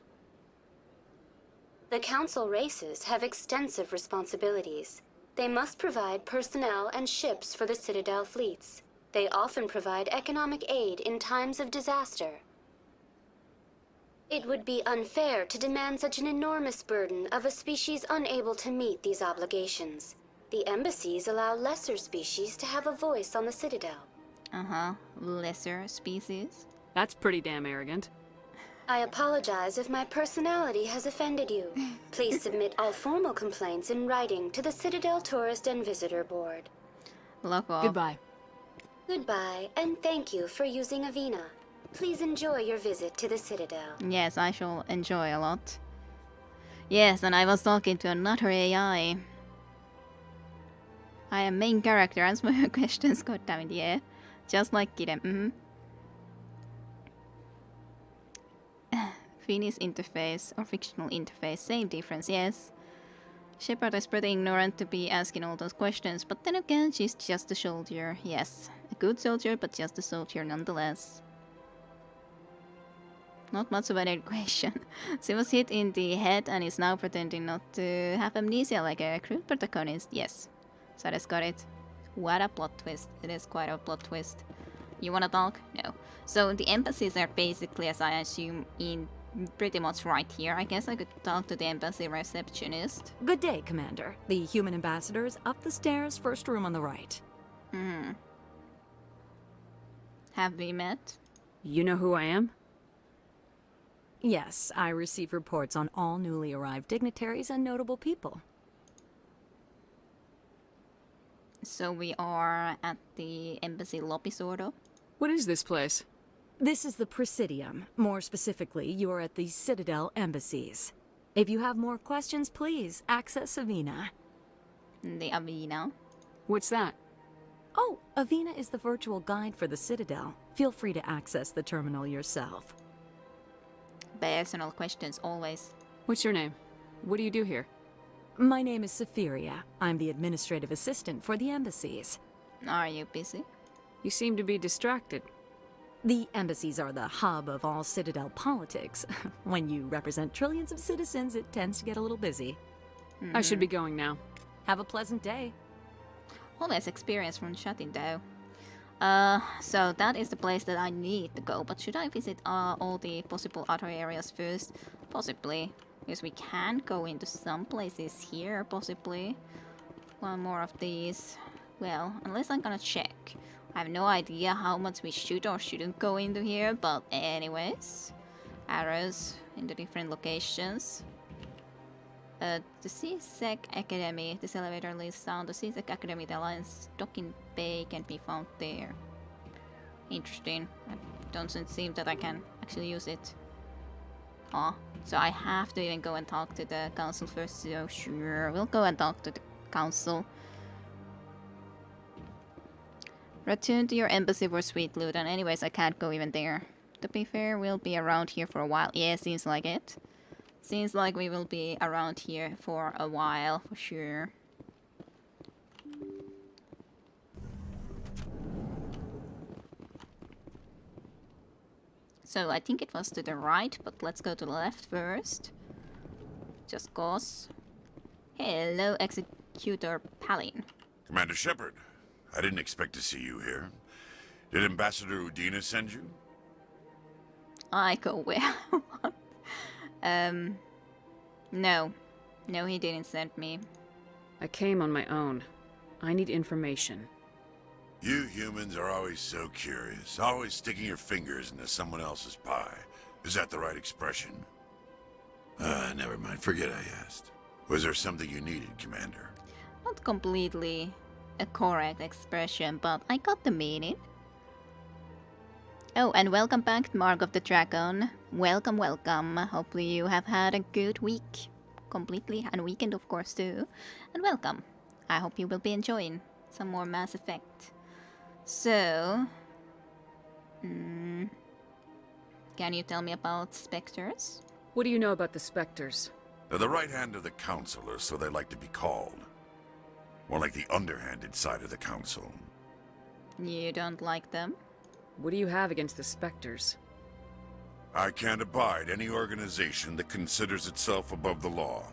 The Council races have extensive responsibilities. They must provide personnel and ships for the Citadel fleets. They often provide economic aid in times of disaster. It would be unfair to demand such an enormous burden of a species unable to meet these obligations. The embassies allow lesser species to have a voice on the Citadel. Lesser species? That's pretty damn arrogant. I apologize if my personality has offended you. Please submit all formal complaints in writing to the Citadel Tourist and Visitor Board. Look off. Goodbye. Goodbye, and thank you for using Avina. Please enjoy your visit to the Citadel. Yes, I shall enjoy a lot. Yes, and I was talking to another AI. I am main character, answer my questions, goddammit, yeah. Just like Kidem, Finnish interface or fictional interface, same difference, yes. Shepard is pretty ignorant to be asking all those questions, but then again, she's just a soldier, yes. A good soldier, but just a soldier nonetheless. Not much of an education. She was hit in the head and is now pretending not to have amnesia like a crude protagonist, yes. So that's got it. What a plot twist. It is quite a plot twist. You wanna talk? No. So the embassies are basically, as I assume, in pretty much right here. I guess I could talk to the embassy receptionist. Good day, Commander. The human ambassador is up the stairs, first room on the right. Have we met? You know who I am? Yes, I receive reports on all newly arrived dignitaries and notable people. So we are at the embassy lobby, sort of? What is this place? This is the Presidium. More specifically, you are at the Citadel embassies. If you have more questions, please access Avina. The Avina? What's that? Oh, Avina is the virtual guide for the Citadel. Feel free to access the terminal yourself. Personal questions, always. What's your name? What do you do here? My name is Saphiria. I'm the administrative assistant for the embassies. Are you busy? You seem to be distracted. The embassies are the hub of all Citadel politics. When you represent trillions of citizens, it tends to get a little busy. I should be going now. Have a pleasant day. All this experience from shutting down. So that is the place that I need to go, but should I visit all the possible other areas first? Possibly, because we can go into some places here, possibly. One more of these. Well, unless I'm gonna check. I have no idea how much we should or shouldn't go into here, but anyways. Arrows in the different locations. The CSEC Academy. This elevator leads down the CSEC Academy. The Alliance docking bay can be found there. Interesting. It doesn't seem that I can actually use it. Oh, so I have to even go and talk to the council first. So sure, we'll go and talk to the council. Return to your embassy for sweet loot, and anyways, I can't go even there. To be fair, we'll be around here for a while. Yeah, seems like it. Seems like we will be around here for a while, for sure. So I think it was to the right, but let's go to the left first. Just cause. Hello, Executor Palin. Commander Shepard, I didn't expect to see you here. Did Ambassador Udina send you? I go where? No. No, he didn't send me. I came on my own. I need information. You humans are always so curious, always sticking your fingers into someone else's pie. Is that the right expression? Never mind, forget I asked. Was there something you needed, Commander? Not completely a correct expression, but I got the meaning. Oh, and welcome back, Mark of the Dragon. Welcome, welcome. Hopefully you have had a good week. Completely, and weekend of course too. And welcome. I hope you will be enjoying some more Mass Effect. So... can you tell me about Spectres? What do you know about the Spectres? They're the right hand of the Council, or so they like to be called. More like the underhanded side of the Council. You don't like them? What do you have against the Spectres? I can't abide any organization that considers itself above the law.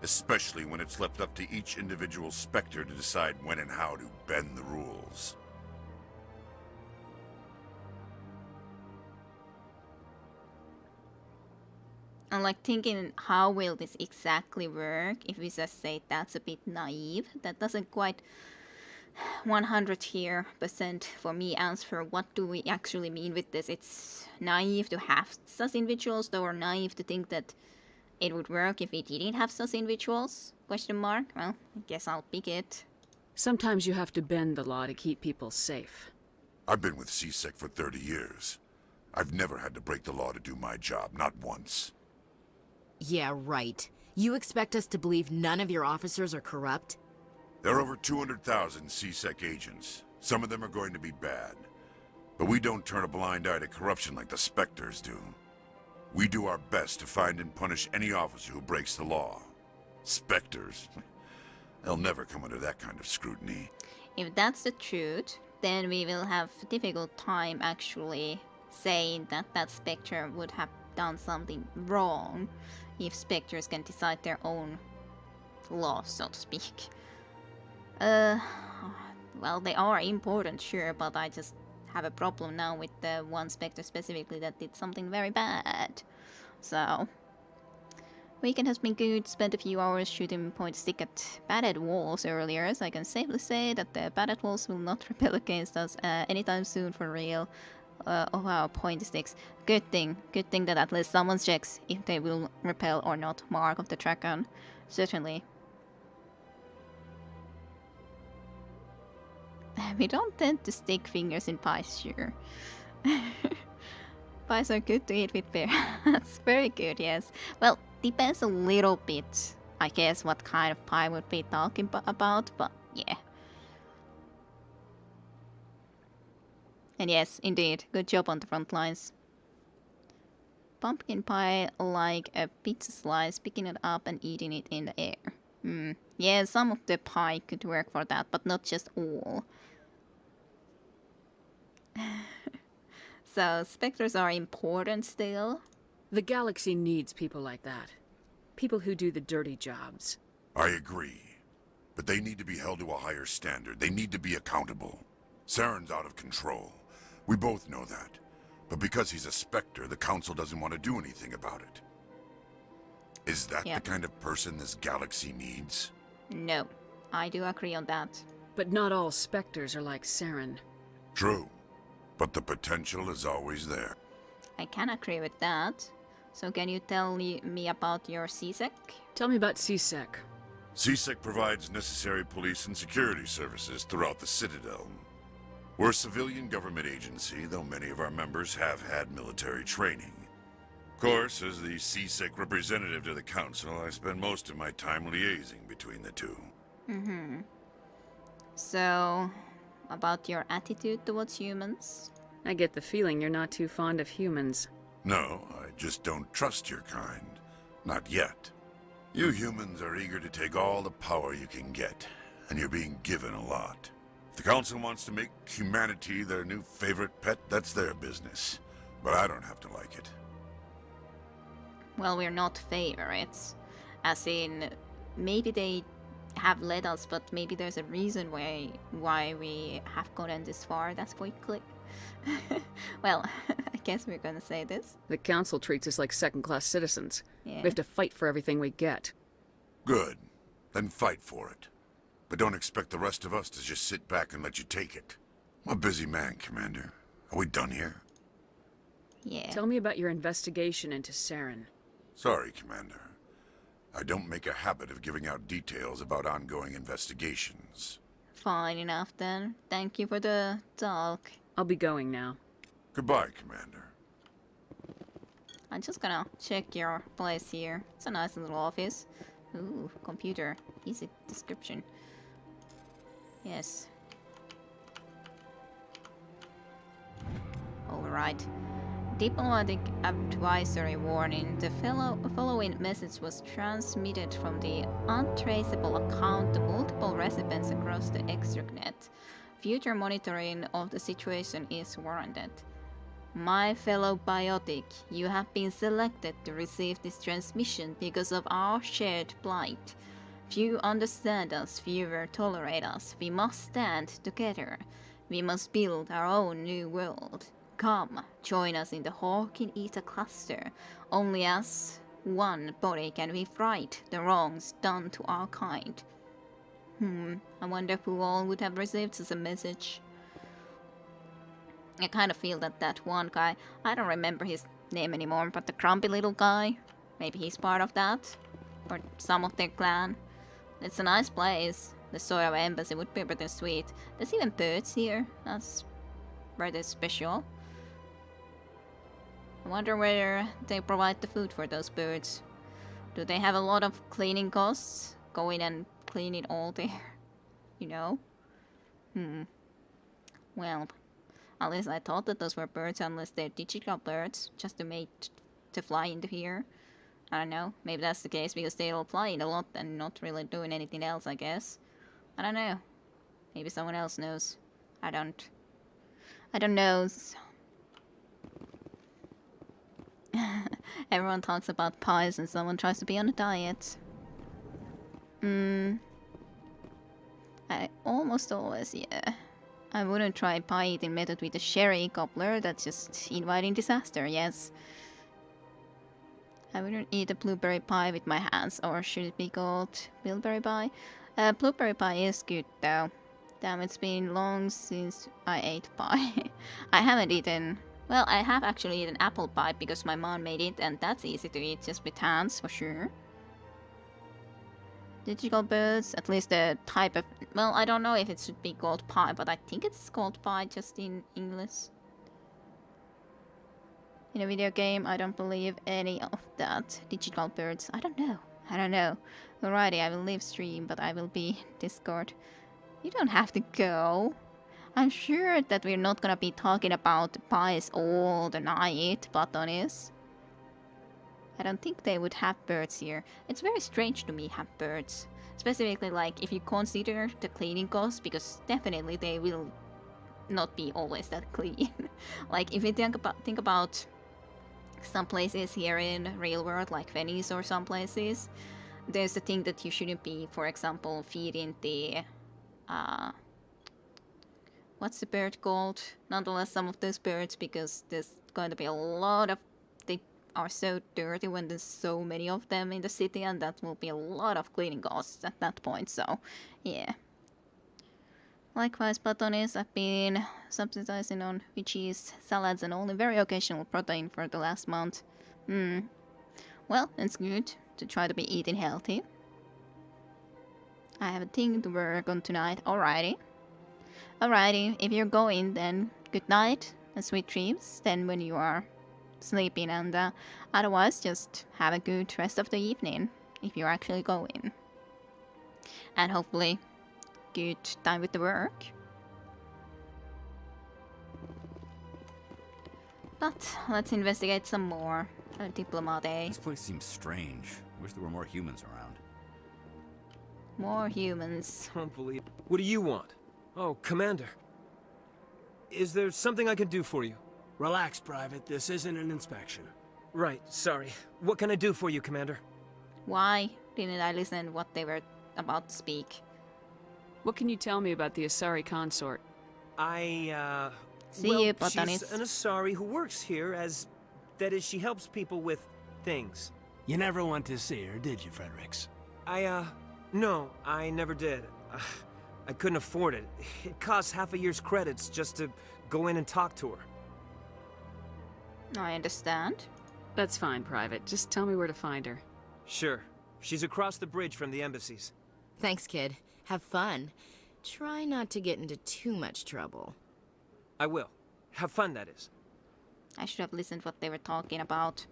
Especially when it's left up to each individual Spectre to decide when and how to bend the rules. I'm like thinking, how will this exactly work? If we just say that's a bit naive, that doesn't quite 100% for me answer what do we actually mean with this. It's naive to have sus individuals, though, or naive to think that it would work if we didn't have sus individuals? Question mark? Well, I guess I'll pick it. Sometimes you have to bend the law to keep people safe. I've been with CSEC for 30 years. I've never had to break the law to do my job, not once. Yeah, right. You expect us to believe none of your officers are corrupt? There are over 200,000 CSEC agents. Some of them are going to be bad. But we don't turn a blind eye to corruption like the Spectres do. We do our best to find and punish any officer who breaks the law. Spectres? They'll never come under that kind of scrutiny. If that's the truth, then we will have a difficult time actually saying that that Spectre would have done something wrong if Spectres can decide their own law, so to speak. Well, they are important, sure, but I just have a problem now with the one Spectre specifically that did something very bad. So, weekend has been good. Spent a few hours shooting point stick at battered walls earlier, so I can safely say that the battered walls will not repel against us anytime soon for real. Of our point sticks. Good thing that at least someone checks if they will repel or not. Mark of the Dragon. Certainly. We don't tend to stick fingers in pies, sure. Pies are good to eat with beer. That's very good, yes. Well, depends a little bit, I guess, what kind of pie would be talking about, but yeah. And yes, indeed, good job on the front lines. Pumpkin pie like a pizza slice, picking it up and eating it in the air. Yeah, some of the pie could work for that, but not just all. So, Spectres are important still? The galaxy needs people like that. People who do the dirty jobs. I agree. But they need to be held to a higher standard. They need to be accountable. Saren's out of control. We both know that. But because he's a Spectre, the Council doesn't want to do anything about it. Is that the kind of person this galaxy needs? No, I do agree on that. But not all Spectres are like Saren. True, but the potential is always there. I can agree with that. So can you tell me about your CSEC? Tell me about CSEC. CSEC provides necessary police and security services throughout the Citadel. We're a civilian government agency, though many of our members have had military training. Of course, as the CSEC representative to the Council, I spend most of my time liaising between the two. Mm-hmm. So, about your attitude towards humans? I get the feeling you're not too fond of humans. No, I just don't trust your kind. Not yet. You humans are eager to take all the power you can get, and you're being given a lot. If the Council wants to make humanity their new favorite pet, that's their business. But I don't have to like it. Well, we're not favorites. As in, maybe they have led us, but maybe there's a reason why we have gotten this far that quickly. Well, I guess we're gonna say this. The Council treats us like second-class citizens. Yeah. We have to fight for everything we get. Good. Then fight for it. But don't expect the rest of us to just sit back and let you take it. I'm a busy man, Commander. Are we done here? Yeah. Tell me about your investigation into Saren. Sorry, Commander. I don't make a habit of giving out details about ongoing investigations. Fine enough then. Thank you for the talk. I'll be going now. Goodbye, Commander. I'm just gonna check your place here. It's a nice little office. Ooh, computer. Easy description. Yes. Override. Diplomatic advisory warning. The following message was transmitted from the untraceable account to multiple recipients across the extranet. Future monitoring of the situation is warranted. My fellow biotic, you have been selected to receive this transmission because of our shared plight. Few understand us, fewer tolerate us. We must stand together. We must build our own new world. Come, join us in the Hawking Eta cluster. Only as one body can we right the wrongs done to our kind. I wonder who all would have received such a message. I kind of feel that one guy, I don't remember his name anymore, but the grumpy little guy, maybe he's part of that, or some of their clan. It's a nice place. The sort of embassy would be pretty sweet. There's even birds here. That's rather special. I wonder where they provide the food for those birds. Do they have a lot of cleaning costs? Go in and clean it all there, you know? Well, at least I thought that those were birds, unless they're digital birds, just to fly into here. I don't know, maybe that's the case because they'll fly in a lot and not really doing anything else, I guess. I don't know. Maybe someone else knows. I don't know. Everyone talks about pies and someone tries to be on a diet. I almost always, yeah. I wouldn't try pie eating method with a sherry cobbler, that's just inviting disaster, yes. I wouldn't eat a blueberry pie with my hands, or should it be called bilberry pie? Blueberry pie is good though. Damn, it's been long since I ate pie. I haven't eaten... Well, I have actually eaten apple pie because my mom made it, and that's easy to eat just with hands, for sure. Digital birds, at least the type of... Well, I don't know if it should be called pie, but I think it's called pie just in English. In a video game, I don't believe any of that. Digital birds, I don't know. Alrighty, I will leave stream, but I will be Discord. You don't have to go. I'm sure that we're not gonna be talking about pies all the night, Button is. I don't think they would have birds here. It's very strange to me have birds. Specifically, like, if you consider the cleaning costs, because definitely they will not be always that clean. Like, if you think about some places here in real world, like Venice or some places, there's the thing that you shouldn't be, for example, feeding the... what's the bird called? Nonetheless, some of those birds, because there's going to be a lot of... They are so dirty when there's so many of them in the city, and that will be a lot of cleaning costs at that point, so, yeah. Likewise, Platonis, I've been subsidizing on veggies, salads, and only very occasional protein for the last month. Well, it's good to try to be eating healthy. I have a thing to work on tonight. Alrighty. Alrighty, if you're going, then good night and sweet dreams. Then when you are sleeping, and otherwise, just have a good rest of the evening if you're actually going. And hopefully, good time with the work. But let's investigate some more. Diplomate. This place seems strange. Wish there were more humans around. More humans. Don't believe. What do you want? Oh, Commander. Is there something I can do for you? Relax, Private. This isn't an inspection. Right, sorry. What can I do for you, Commander? Why didn't I listen to what they were about to speak? What can you tell me about the Asari consort? See you, she's an Asari who works here as... That is, she helps people with things. You never went to see her, did you, Fredericks? No, I never did. I couldn't afford it. It costs half a year's credits just to go in and talk to her. I understand. That's fine, Private. Just tell me where to find her. Sure. She's across the bridge from the embassies. Thanks, kid. Have fun. Try not to get into too much trouble. I will. Have fun, that is. I should have listened what they were talking about.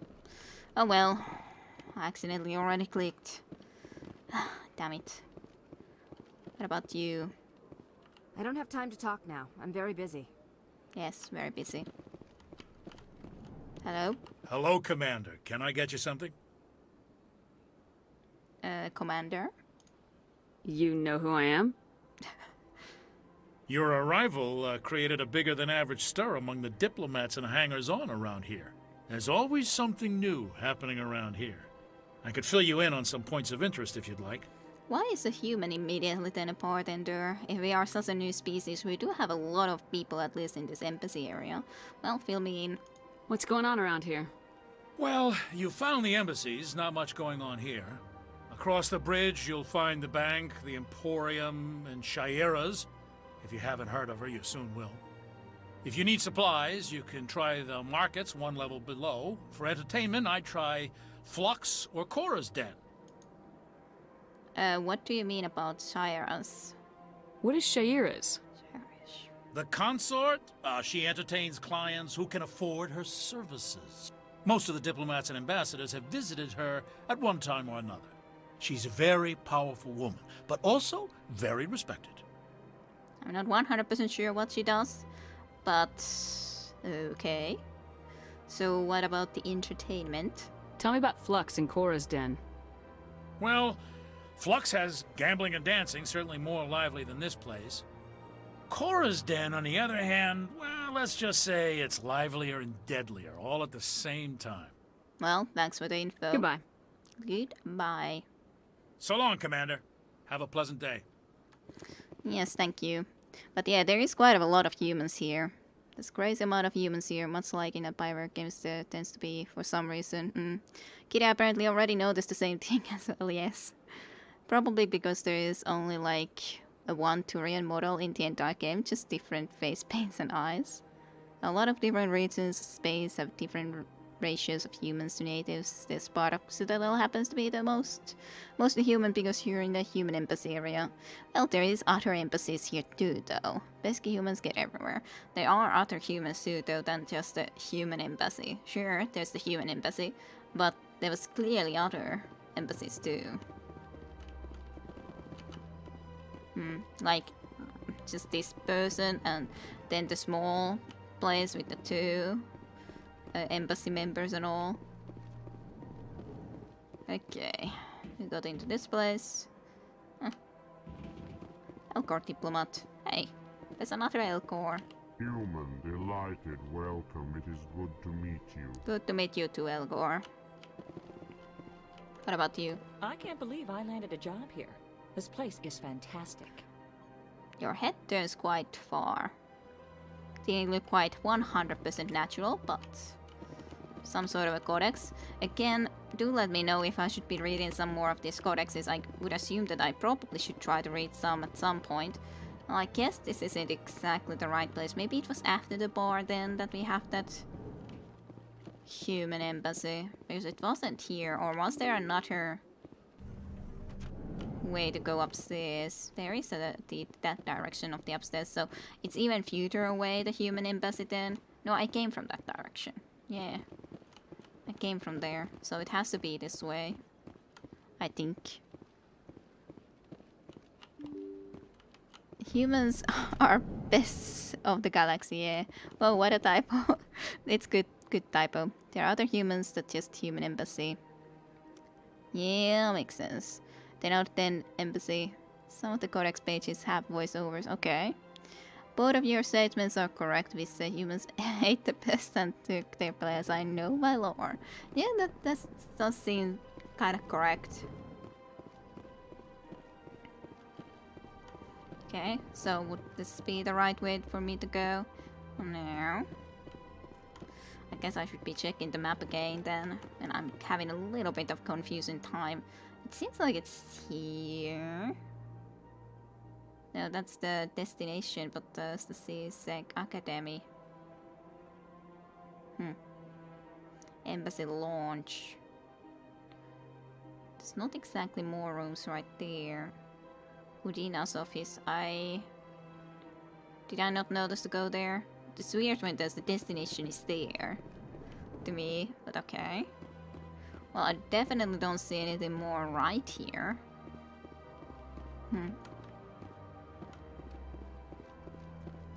Oh well. I accidentally already clicked. Damn it. What about you? I don't have time to talk now. I'm very busy. Yes, very busy. Hello? Hello, Commander. Can I get you something? Commander? You know who I am? Your arrival created a bigger-than-average stir among the diplomats and hangers-on around here. There's always something new happening around here. I could fill you in on some points of interest if you'd like. Why is a human immediately then apart, Ender? If we are such a new species, we do have a lot of people, at least in this embassy area. Well, fill me in. What's going on around here? Well, you found the embassies, not much going on here. Across the bridge, you'll find the bank, the Emporium, and Shaira's. If you haven't heard of her, you soon will. If you need supplies, you can try the markets one level below. For entertainment, I'd try Flux or Cora's Den. What do you mean about Shaira's? What is Shaira's? The consort? She entertains clients who can afford her services. Most of the diplomats and ambassadors have visited her at one time or another. She's a very powerful woman, but also very respected. I'm not 100% sure what she does, but okay. So what about the entertainment? Tell me about Flux and Cora's Den. Well, Flux has gambling and dancing, certainly more lively than this place. Cora's Den, on the other hand, well, let's just say it's livelier and deadlier, all at the same time. Well, thanks for the info. Goodbye. Goodbye. So long, Commander. Have a pleasant day. Yes, thank you. But yeah, there is quite a lot of humans here. There's crazy amount of humans here, much like in the Bioware games there tends to be for some reason. Kitty apparently already noticed the same thing as well, yes. Probably because there is only like a one Turian model in the entire game, just different face paints and eyes. A lot of different regions of space have different ratios of humans to natives. This part of Citadel happens to be the mostly human because you're in the human embassy area. Well, there is other embassies here too, though. Basically, humans get everywhere. There are other humans too, though, than just the human embassy. Sure, there's the human embassy, but there was clearly other embassies too. Like, just this person and then the small place with the two embassy members and all. Okay, we got into this place. Elcor diplomat. Hey, there's another Elcor. Human, delighted, welcome. It is good to meet you. Good to meet you too, Elcor. What about you? I can't believe I landed a job here. This place is fantastic. Your head turns quite far. Didn't look quite 100% natural, but some sort of a codex. Again, do let me know if I should be reading some more of these codexes. I would assume that I probably should try to read some at some point. Well, I guess this isn't exactly the right place. Maybe it was after the bar then that we have that human embassy. Because it wasn't here. Or was there another way to go upstairs? There is that direction of the upstairs. So it's even further away, the human embassy then. No, I came from that direction. Yeah. I came from there. So it has to be this way. I think. Humans are best of the galaxy, yeah. Well, what a typo. It's good typo. There are other humans, that's just human embassy. Yeah, makes sense. 10 out of 10 embassy. Some of the codex pages have voiceovers, okay. Both of your statements are correct. We say humans ate the best and took their place. I know my lore. Yeah, that does seem kind of correct. Okay, so would this be the right way for me to go? No. I guess I should be checking the map again then. And I'm having a little bit of confusing time. It seems like it's here. No, that's the destination, but that's the CSEC Academy. Embassy launch. There's not exactly more rooms right there. Udina's office. Did I not notice to go there? It's weird when the destination is there. To me, but okay. Well, I definitely don't see anything more right here.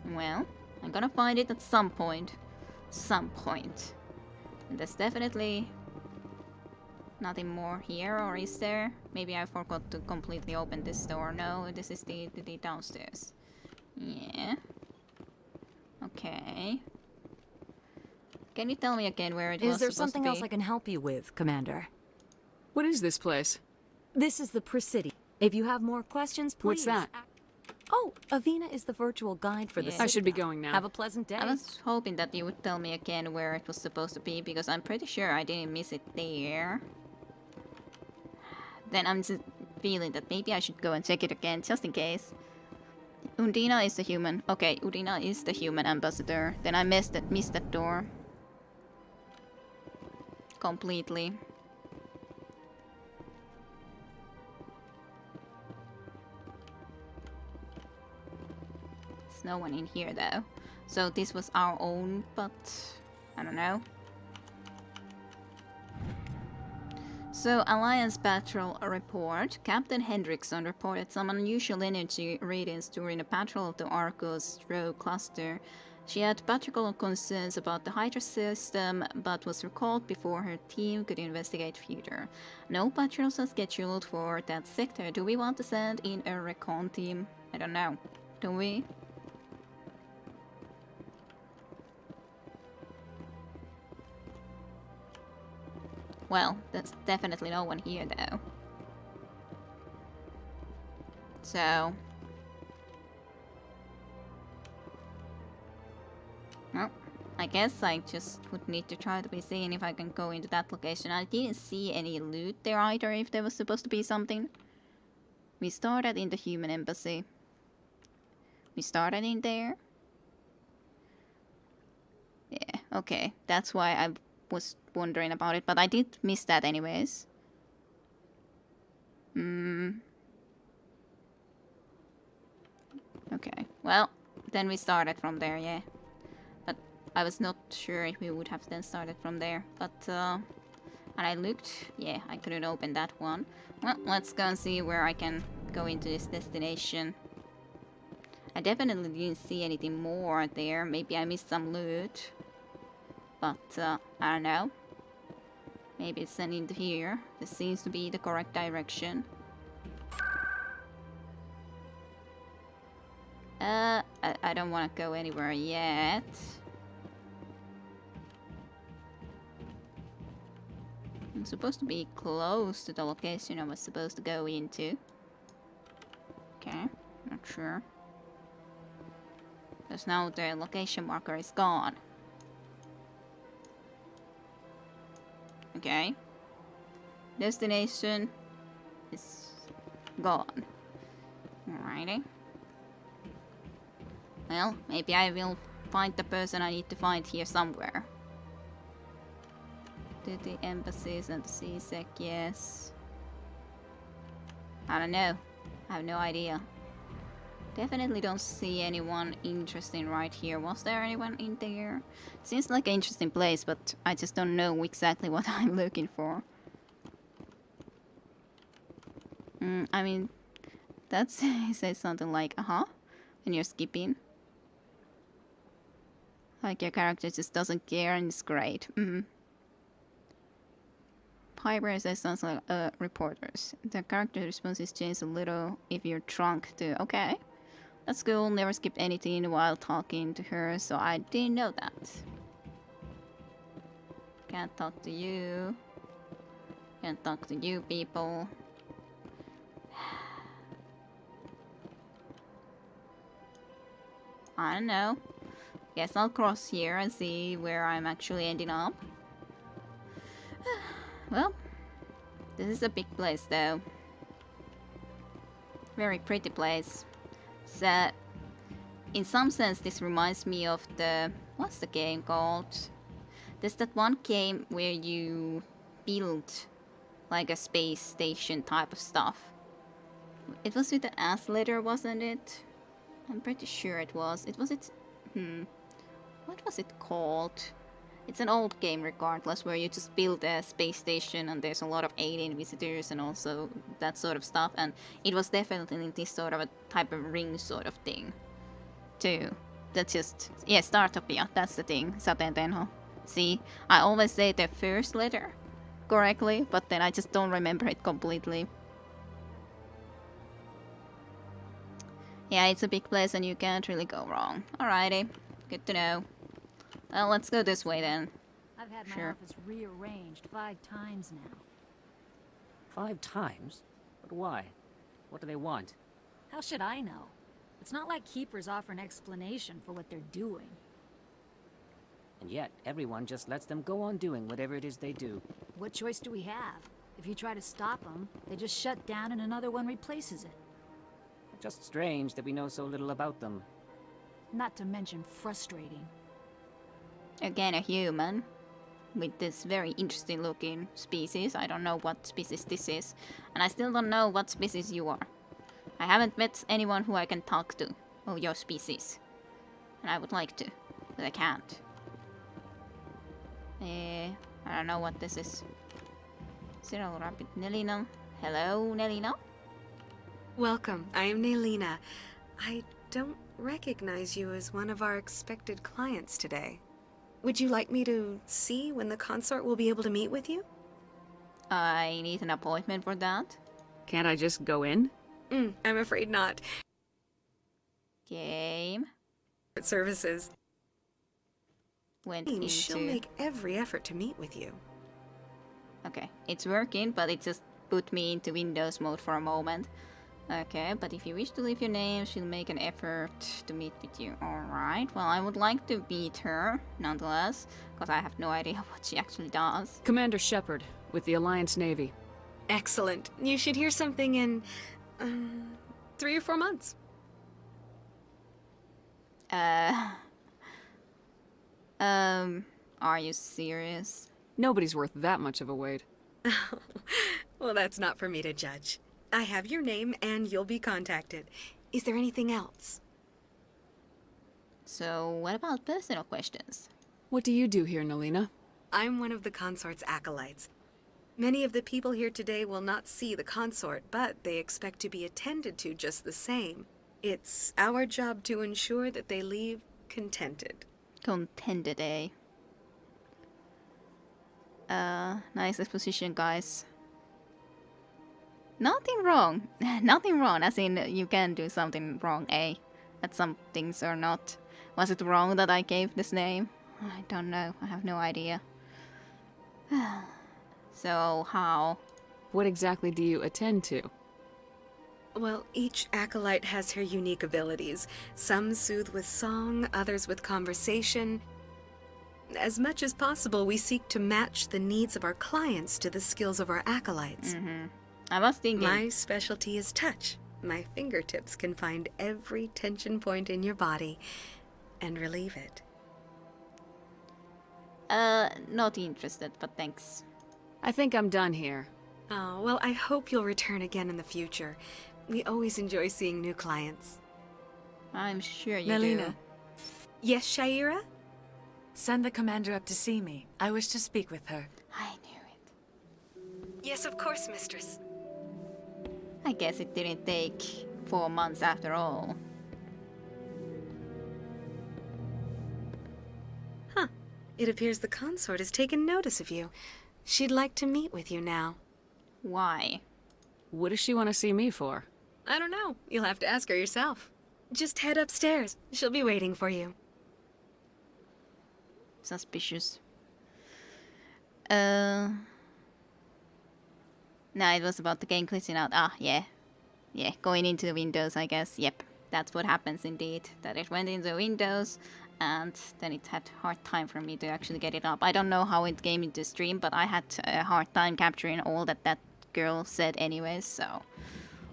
Well, I'm gonna find it at some point. And there's definitely nothing more here, or is there? Maybe I forgot to completely open this door. No, this is the downstairs. Yeah. Okay. Can you tell me again where it was Is there supposed something to be? else I can help you with, Commander? What is this place? This is the Presidium. If you have more questions, please... What's that? Oh, Avina is the virtual guide for the I should be going now. Have a pleasant day. I was hoping that you would tell me again where it was supposed to be, because I'm pretty sure I didn't miss it there. Then I'm just feeling that maybe I should go and check it again, just in case. Undina is the human. Okay, Undina is the human ambassador. Then I missed that door. Completely. There's no one in here though. So this was our own, but I don't know. So, Alliance Patrol report. Captain Hendrickson reported some unusual energy readings during a patrol of the Arcos Row cluster. She had practical concerns about the Hydra system, but was recalled before her team could investigate further. No patrols are scheduled for that sector. Do we want to send in a recon team? I don't know. Do we? Well, there's definitely no one here though. So... well, I guess I just would need to try to be seeing if I can go into that location. I didn't see any loot there either, if there was supposed to be something. We started in the human embassy. We started in there. Yeah, okay. That's why I was wondering about it, but I did miss that anyways. Okay, well, then we started from there, yeah. But I was not sure if we would have then started from there. But, and I looked, yeah, I couldn't open that one. Well, let's go and see where I can go into this destination. I definitely didn't see anything more there. Maybe I missed some loot. But, I don't know. Maybe it's sent into here. This seems to be the correct direction. I don't want to go anywhere yet. I'm supposed to be close to the location I was supposed to go into. Okay, not sure. Because now the location marker is gone. Okay. Destination is gone. Alrighty. Well, maybe I will find the person I need to find here somewhere. To the embassies and the CSEC, yes. I don't know. I have no idea. Definitely don't see anyone interesting right here. Was there anyone in there? Seems like an interesting place, but I just don't know exactly what I'm looking for. I mean, that's he says something like, when you're skipping. Like your character just doesn't care and it's great. Piper says something like, reporters. The character responses change a little if you're drunk too. Okay. That's cool. Never skipped anything while talking to her, so I didn't know that. Can't talk to you. Can't talk to you people. I don't know. Guess I'll cross here and see where I'm actually ending up. Well, this is a big place though. Very pretty place. So, in some sense this reminds me of the... what's the game called? There's that one game where you build like a space station type of stuff. It was with the S letter, wasn't it? I'm pretty sure it was. What was it called? It's an old game regardless, where you just build a space station and there's a lot of alien visitors and also that sort of stuff. And it was definitely this sort of a type of ring sort of thing too. That's just... yeah, Startopia, that's the thing. Satentenho. See, I always say the first letter correctly, but then I just don't remember it completely. Yeah, it's a big place and you can't really go wrong. Alrighty, good to know. Well, let's go this way then. I've had my office rearranged 5 times now. 5 times? But why? What do they want? How should I know? It's not like Keepers offer an explanation for what they're doing. And yet, everyone just lets them go on doing whatever it is they do. What choice do we have? If you try to stop them, they just shut down and another one replaces it. Just strange that we know so little about them. Not to mention frustrating. Again, a human with this very interesting looking species. I don't know what species this is, and I still don't know what species you are. I haven't met anyone who I can talk to of your species, and I would like to, but I can't. I don't know what this is. Cyril Rapid Nelina. Hello, Nelina. Welcome, I am Nelina. I don't recognize you as one of our expected clients today. Would you like me to see when the consort will be able to meet with you? I need an appointment for that. Can't I just go in? I'm afraid not. Game. Services. Went into... she'll make every effort to meet with you. Okay, it's working, but it just put me into Windows mode for a moment. Okay, but if you wish to leave your name, she'll make an effort to meet with you. Alright, well, I would like to meet her, nonetheless, because I have no idea what she actually does. Commander Shepard, with the Alliance Navy. Excellent. You should hear something in... 3 or 4 months. Are you serious? Nobody's worth that much of a wait. Well, that's not for me to judge. I have your name and you'll be contacted. Is there anything else? So, what about personal questions? What do you do here, Nelina? I'm one of the consort's acolytes. Many of the people here today will not see the consort, but they expect to be attended to just the same. It's our job to ensure that they leave contented. Contented, eh? Nice exposition, guys. Nothing wrong. Nothing wrong, as in you can do something wrong, eh? That some things are not. Was it wrong that I gave this name? I don't know. I have no idea. So, how? What exactly do you attend to? Well, each acolyte has her unique abilities. Some soothe with song, others with conversation. As much as possible, we seek to match the needs of our clients to the skills of our acolytes. I was thinking... My specialty is touch. My fingertips can find every tension point in your body and relieve it. Not interested, but thanks. I think I'm done here. Oh, well, I hope you'll return again in the future. We always enjoy seeing new clients. I'm sure you Melina. do. Yes, Shaira? Send the commander up to see me. I wish to speak with her. I knew it. Yes, of course, mistress. I guess it didn't take 4 months after all. Huh. It appears the consort has taken notice of you. She'd like to meet with you now. Why? What does she want to see me for? I don't know. You'll have to ask her yourself. Just head upstairs. She'll be waiting for you. Suspicious. No, it was about the game glitching out. Ah, yeah. Yeah, going into the windows, I guess. Yep, that's what happens indeed. That it went into windows, and then it had a hard time for me to actually get it up. I don't know how it came into stream, but I had a hard time capturing all that that girl said anyways, so...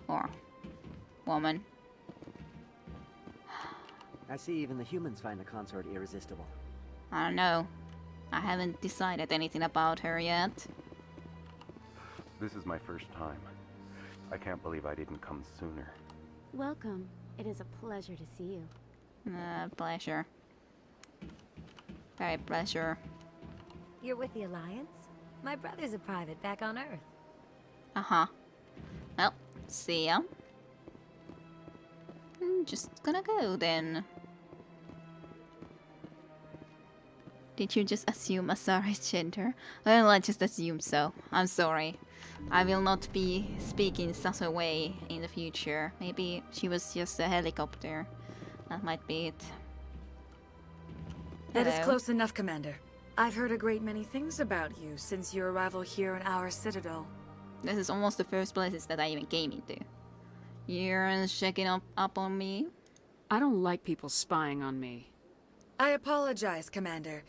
Or... woman. I see even the humans find the consort irresistible. I don't know. I haven't decided anything about her yet. This is my first time. I can't believe I didn't come sooner. Welcome. It is a pleasure to see you. Pleasure. Very pleasure. You're with the Alliance? My brother's a private back on Earth. Uh-huh. Well, see ya. Just gonna go then. Did you just assume Asari's gender? Well, I just assumed so. I'm sorry. I will not be speaking such a way in the future. Maybe she was just a helicopter. That might be it. That is Hello. close enough, Commander. I've heard a great many things about you since your arrival here in our Citadel. This is almost the first places that I even came into. You're checking up on me? I don't like people spying on me. I apologize, Commander.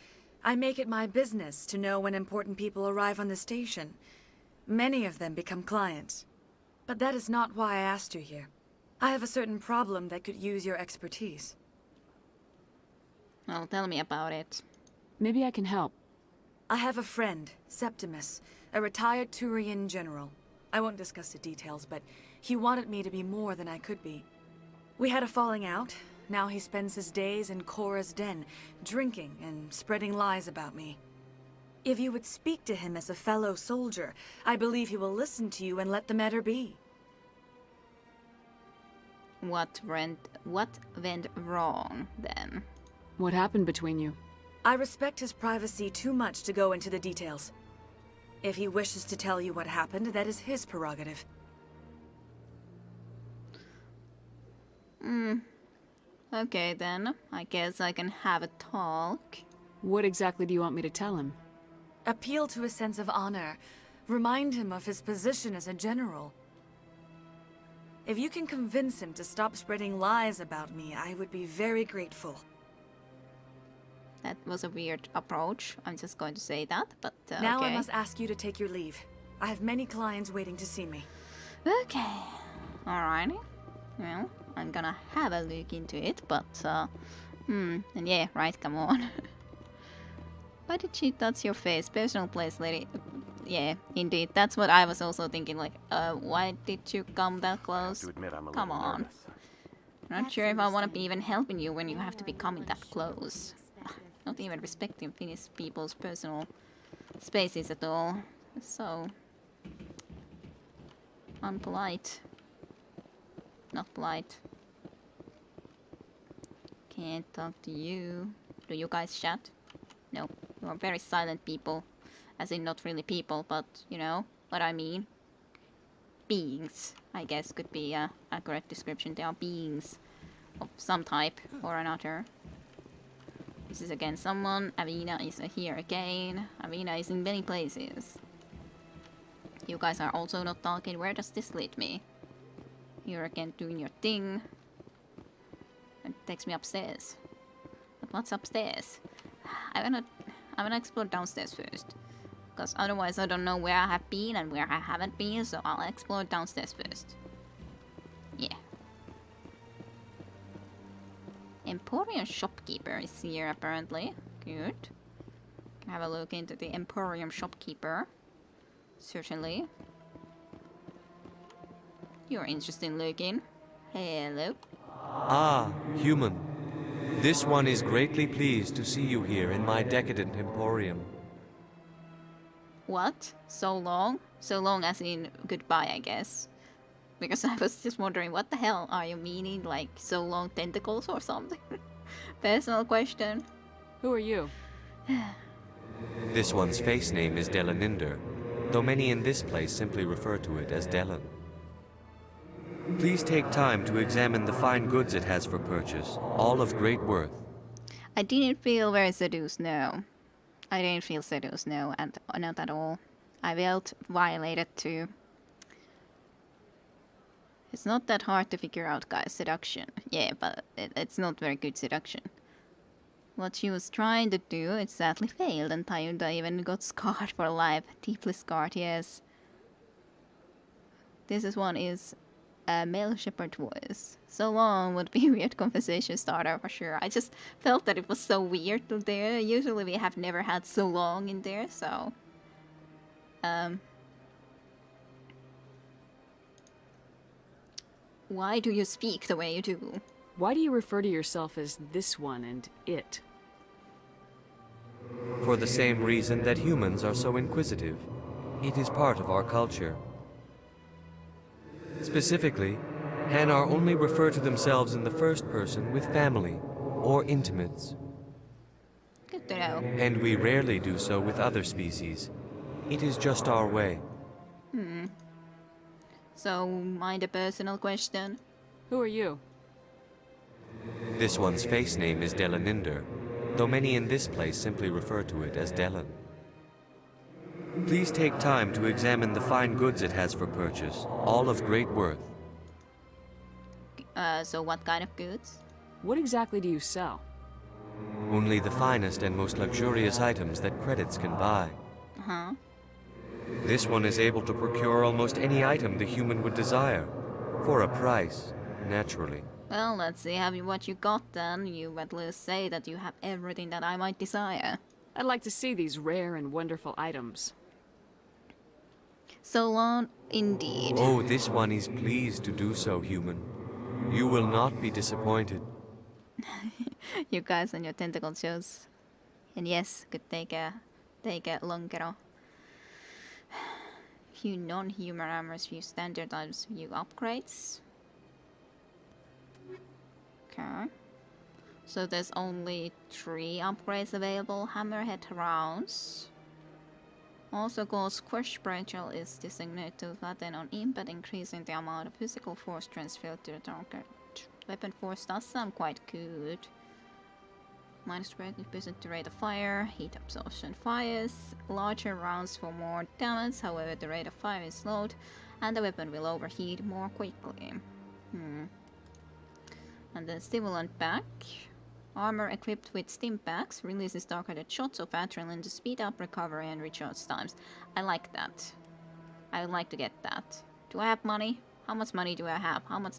I make it my business to know when important people arrive on the station. Many of them become clients. But that is not why I asked you here. I have a certain problem that could use your expertise. Well, tell me about it. Maybe I can help. I have a friend, Septimus, a retired Turian general. I won't discuss the details, but he wanted me to be more than I could be. We had a falling out. Now he spends his days in Korra's den, drinking and spreading lies about me. If you would speak to him as a fellow soldier, I believe he will listen to you and let the matter be. What went wrong, then? What happened between you? I respect his privacy too much to go into the details. If he wishes to tell you what happened, that is his prerogative. Okay then, I guess I can have a talk. What exactly do you want me to tell him? Appeal to his sense of honor. Remind him of his position as a general. If you can convince him to stop spreading lies about me, I would be very grateful. That was a weird approach. I'm just going to say that, but Now okay. I must ask you to take your leave. I have many clients waiting to see me. Okay. Alrighty. Well, I'm gonna have a look into it, but and yeah, right, come on. Why did she touch your face? Personal place, lady. Yeah, indeed. That's what I was also thinking, like, why did you come that close? To admit, I'm a Come little on. nervous. I'm not sure if I want to be even helping you when you have to be coming that close. Not even respecting Finnish people's personal spaces at all. So unpolite. Not polite. Can't talk to you. Do you guys chat? No. You are very silent people. As in not really people, but you know what I mean. Beings, I guess, could be an accurate description. They are beings of some type or another. This is again someone. Avina is here again. Avina is in many places. You guys are also not talking. Where does this lead me? You're again doing your thing. It takes me upstairs. But what's upstairs? I wanna explore downstairs first. Because otherwise I don't know where I have been and where I haven't been, so I'll explore downstairs first. Yeah. Emporium shopkeeper is here apparently. Good. Can have a look into the Emporium shopkeeper. Certainly. You're interesting looking. Hello. Ah, human. This one is greatly pleased to see you here in my decadent emporium. What? So long? So long as in goodbye, I guess. Because I was just wondering, what the hell are you meaning? Like, so long tentacles or something? Personal question. Who are you? This one's face name is Delaninder, though many in this place simply refer to it as Delan. Please take time to examine the fine goods it has for purchase, all of great worth. I didn't feel very seduced, no. I didn't feel seduced, no, and not at all. I felt violated too. It's not that hard to figure out, guys. Seduction. Yeah, but it's not very good seduction. What she was trying to do, it sadly failed, and Tayunda even got scarred for life. Deeply scarred, yes. This one is a male shepherd voice. So long would be a weird conversation starter for sure. I just felt that it was so weird there. Usually we have never had so long in there, so... Why do you speak the way you do? Why do you refer to yourself as this one and it? For the same reason that humans are so inquisitive. It is part of our culture. Specifically, Hanar only refer to themselves in the first person with family or intimates. Good to know. And we rarely do so with other species. It is just our way. So, mind a personal question? Who are you? This one's face name is Delaninder, though many in this place simply refer to it as Delan. Please take time to examine the fine goods it has for purchase, all of great worth. So what kind of goods? What exactly do you sell? Only the finest and most luxurious items that credits can buy. Uh-huh. This one is able to procure almost any item the human would desire, for a price, naturally. Well, let's see what you got then. You at least say that you have everything that I might desire. I'd like to see these rare and wonderful items. So long, indeed. Oh, this one is pleased to do so, human. You will not be disappointed. You guys and your tentacle shows. And yes, could take a longer. Few non-human armors, few standard items, few upgrades. Okay. So there's only 3 upgrades available. Hammerhead rounds. Also called Squash Bridgel is designated to flatten on impact, increasing the amount of physical force transferred to the target. Weapon force does sound quite good. Minus 20% to rate of fire, heat absorption fires, larger rounds for more damage, however the rate of fire is slowed, and the weapon will overheat more quickly. And then stimulant pack. Armor equipped with stim packs releases targeted shots of adrenaline to speed up recovery and recharge times. I like that. I would like to get that. Do I have money? How much money do I have? How much?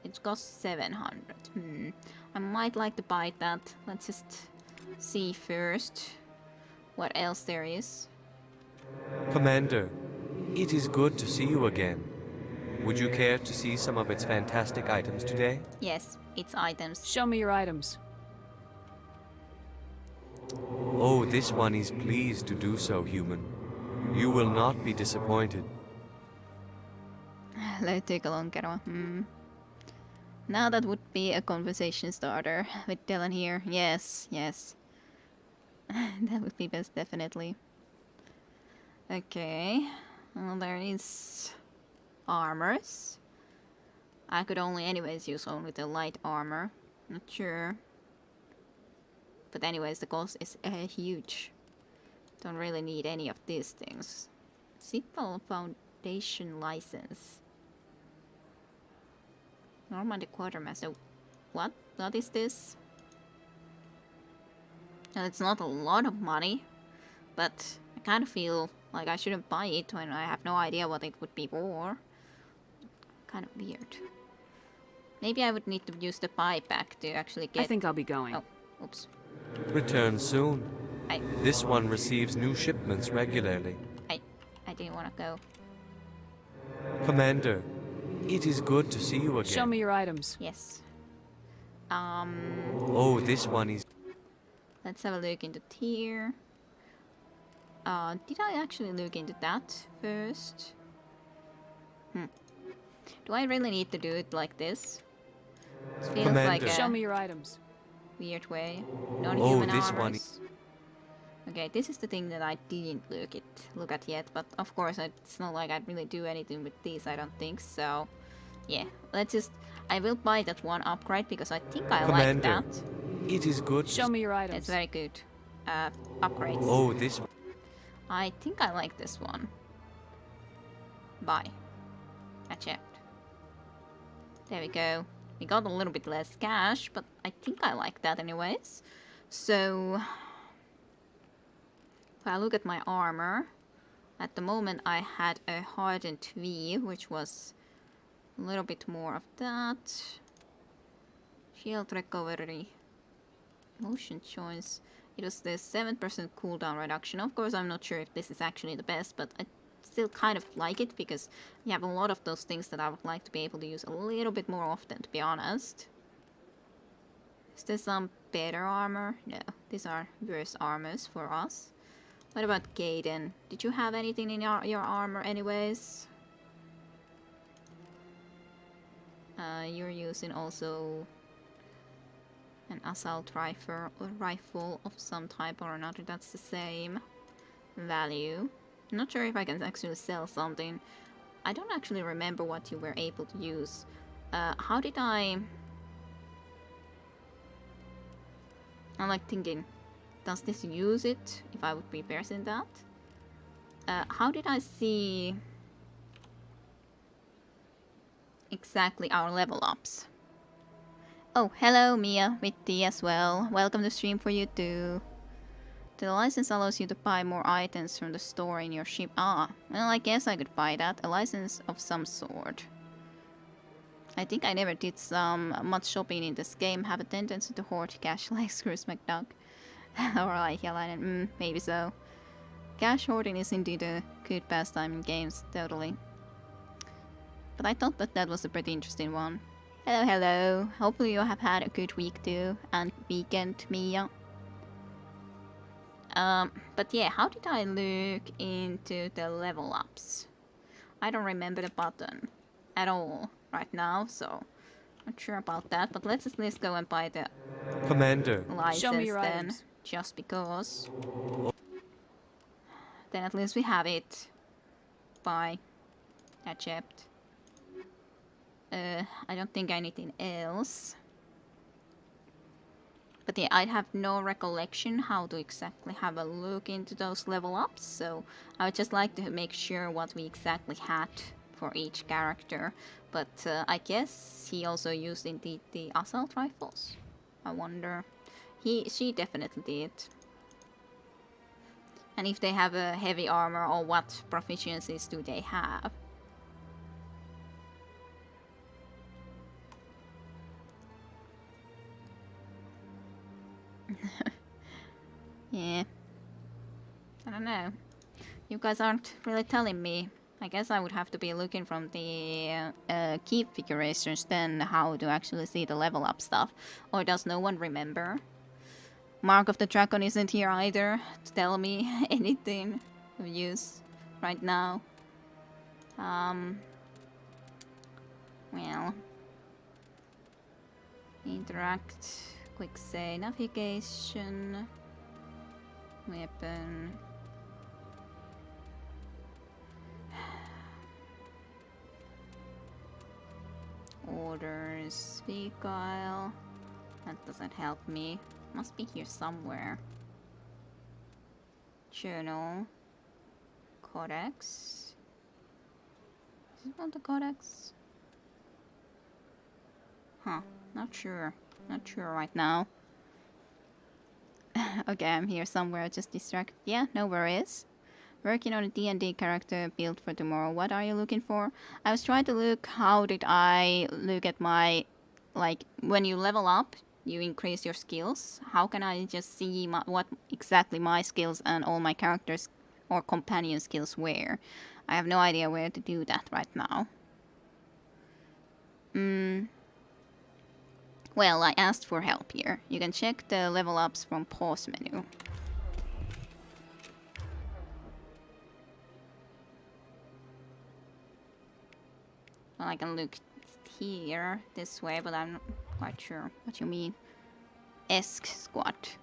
It costs 700. I might like to buy that. Let's just see first what else there is. Commander, it is good to see you again. Would you care to see some of its fantastic items today? Yes, its items. Show me your items. Oh, this one is pleased to do so, human. You will not be disappointed. Let's take a longer one. Now that would be a conversation starter with Dylan here. Yes, yes. That would be best, definitely. Okay. Well, there is armors. I could only anyways use only the light armor. Not sure. But anyways, the cost is huge. Don't really need any of these things. Simple Foundation license. Normandy Quartermaster. What? What is this? Well, it's not a lot of money, but I kind of feel like I shouldn't buy it when I have no idea what it would be for. Kind of weird. Maybe I would need to use the buyback to actually get... I think I'll be going. Oh, oops. Return soon. I... This one receives new shipments regularly. I didn't want to go. Commander, it is good to see you again. Show me your items. Yes. Oh, this one is... Let's have a look into tier. Did I actually look into that first? Do I really need to do it like this? It feels Commander. like a Show me your items. weird way. Non-human this armors. one. Okay, this is the thing that I didn't look at yet, but of course it's not like I'd really do anything with these, I don't think, so yeah, let's just... I will buy that one upgrade because I think I like Commander, that. it is good. Show me your items. It's very good. Upgrades. Oh, this one. I think I like this one. Buy. Accept. There we go. We got a little bit less cash, but I think I like that anyways. So... if I look at my armor, at the moment I had a hardened V, which was a little bit more of that. Shield recovery. Motion choice. It was the 7% cooldown reduction. Of course, I'm not sure if this is actually the best, but I still kind of like it because you have a lot of those things that I would like to be able to use a little bit more often, to be honest. Is there some better armor? No, these are worse armors for us. What about Gaiden? Did you have anything in your armor anyways? You're using also an assault rifle of some type or another. That's the same value. I'm not sure if I can actually sell something. I don't actually remember what you were able to use. How did I'm like thinking, does this use it if I would be pressing that? How did I see exactly our level ups? Oh, hello Mia with T as well. Welcome to stream for you too. The license allows you to buy more items from the store in your ship. Ah, well I guess I could buy that. A license of some sort. I think I never did much shopping in this game. Have a tendency to hoard cash like Scrooge McDuck. Or like Jalainen, maybe so. Cash hoarding is indeed a good pastime in games, totally. But I thought that was a pretty interesting one. Hello, hello. Hopefully you have had a good week too, and weekend, Mia. But yeah, how did I look into the level ups? I don't remember the button at all right now, so not sure about that. But let's at least go and buy the Commander. license Show me your then, items. just because. Then at least we have it. Buy. Accept. I don't think anything else. But yeah, I have no recollection how to exactly have a look into those level ups, so I would just like to make sure what we exactly had for each character. But I guess he also used indeed the assault rifles. I wonder. She definitely did. And if they have a heavy armor, or what proficiencies do they have? Yeah. I don't know. You guys aren't really telling me. I guess I would have to be looking from the key configurations then how to actually see the level up stuff. Or does no one remember? Mark of the Dragon isn't here either to tell me anything of use right now. Well. Interact. Quick say navigation. Weapon. Orders. Vehicle. That doesn't help me. Must be here somewhere. Journal. Codex. Is it one the codex? Huh. Not sure. Not sure right now. Okay, I'm here somewhere, just distracted. Yeah, no worries. Working on a D&D character build for tomorrow. What are you looking for? I was trying to look, how did I look at my like, when you level up, you increase your skills. How can I just see what exactly my skills and all my characters or companion skills were? I have no idea where to do that right now. Well, I asked for help here. You can check the level ups from pause menu. Well, I can look here, this way, but I'm not quite sure what you mean. Esc squat.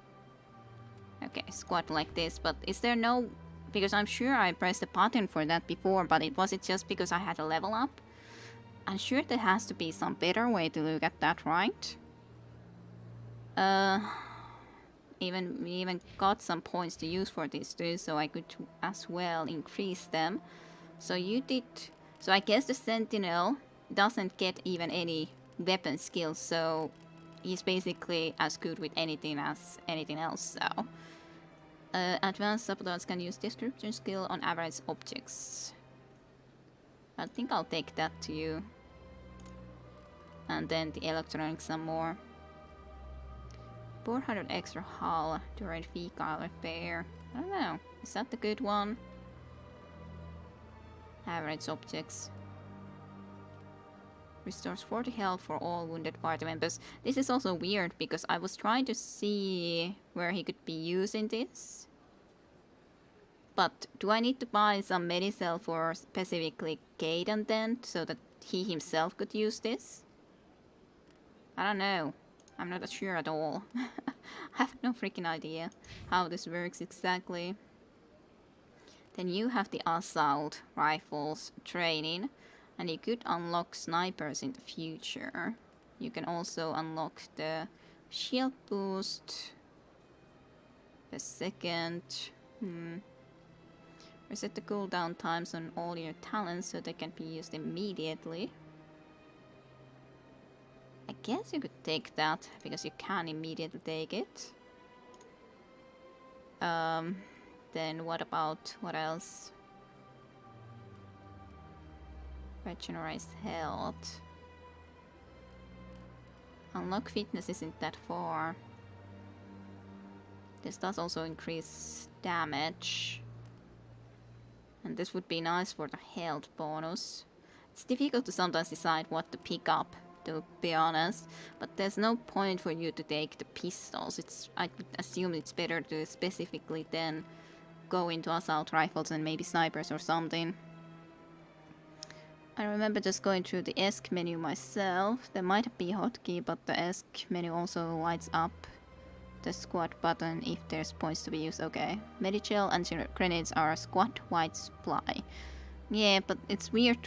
Okay, squat like this, but is there no... Because I'm sure I pressed a button for that before, but was it just because I had a level up? I'm sure there has to be some better way to look at that, right? We even got some points to use for this too, so I could as well increase them. So you did... So I guess the Sentinel doesn't get even any weapon skills, so he's basically as good with anything as anything else, so... advanced sabotage can use description skill on average objects. I think I'll take that to you. And then the electronics some more. 400 extra hull during fecal repair. I don't know. Is that the good one? Average objects. Restores 40 health for all wounded party members. This is also weird because I was trying to see where he could be using this. But do I need to buy some Medicell for specifically Caden then, so that he himself could use this? I don't know. I'm not sure at all. I have no freaking idea how this works exactly. Then you have the assault rifles training, and you could unlock snipers in the future. You can also unlock the shield boost. The second... Reset the cooldown times on all your talents so they can be used immediately. I guess you could take that, because you can immediately take it. Then what about, what else? Regenerate health. Unlock fitness isn't that far. This does also increase damage. And this would be nice for the health bonus. It's difficult to sometimes decide what to pick up, to be honest. But there's no point for you to take the pistols. I would assume it's better to specifically then go into assault rifles and maybe snipers or something. I remember just going through the ESC menu myself. There might be a hotkey, but the ESC menu also lights up the squad button if there's points to be used. Okay. Medicell and grenades are a squad-wide supply. Yeah, but it's weird.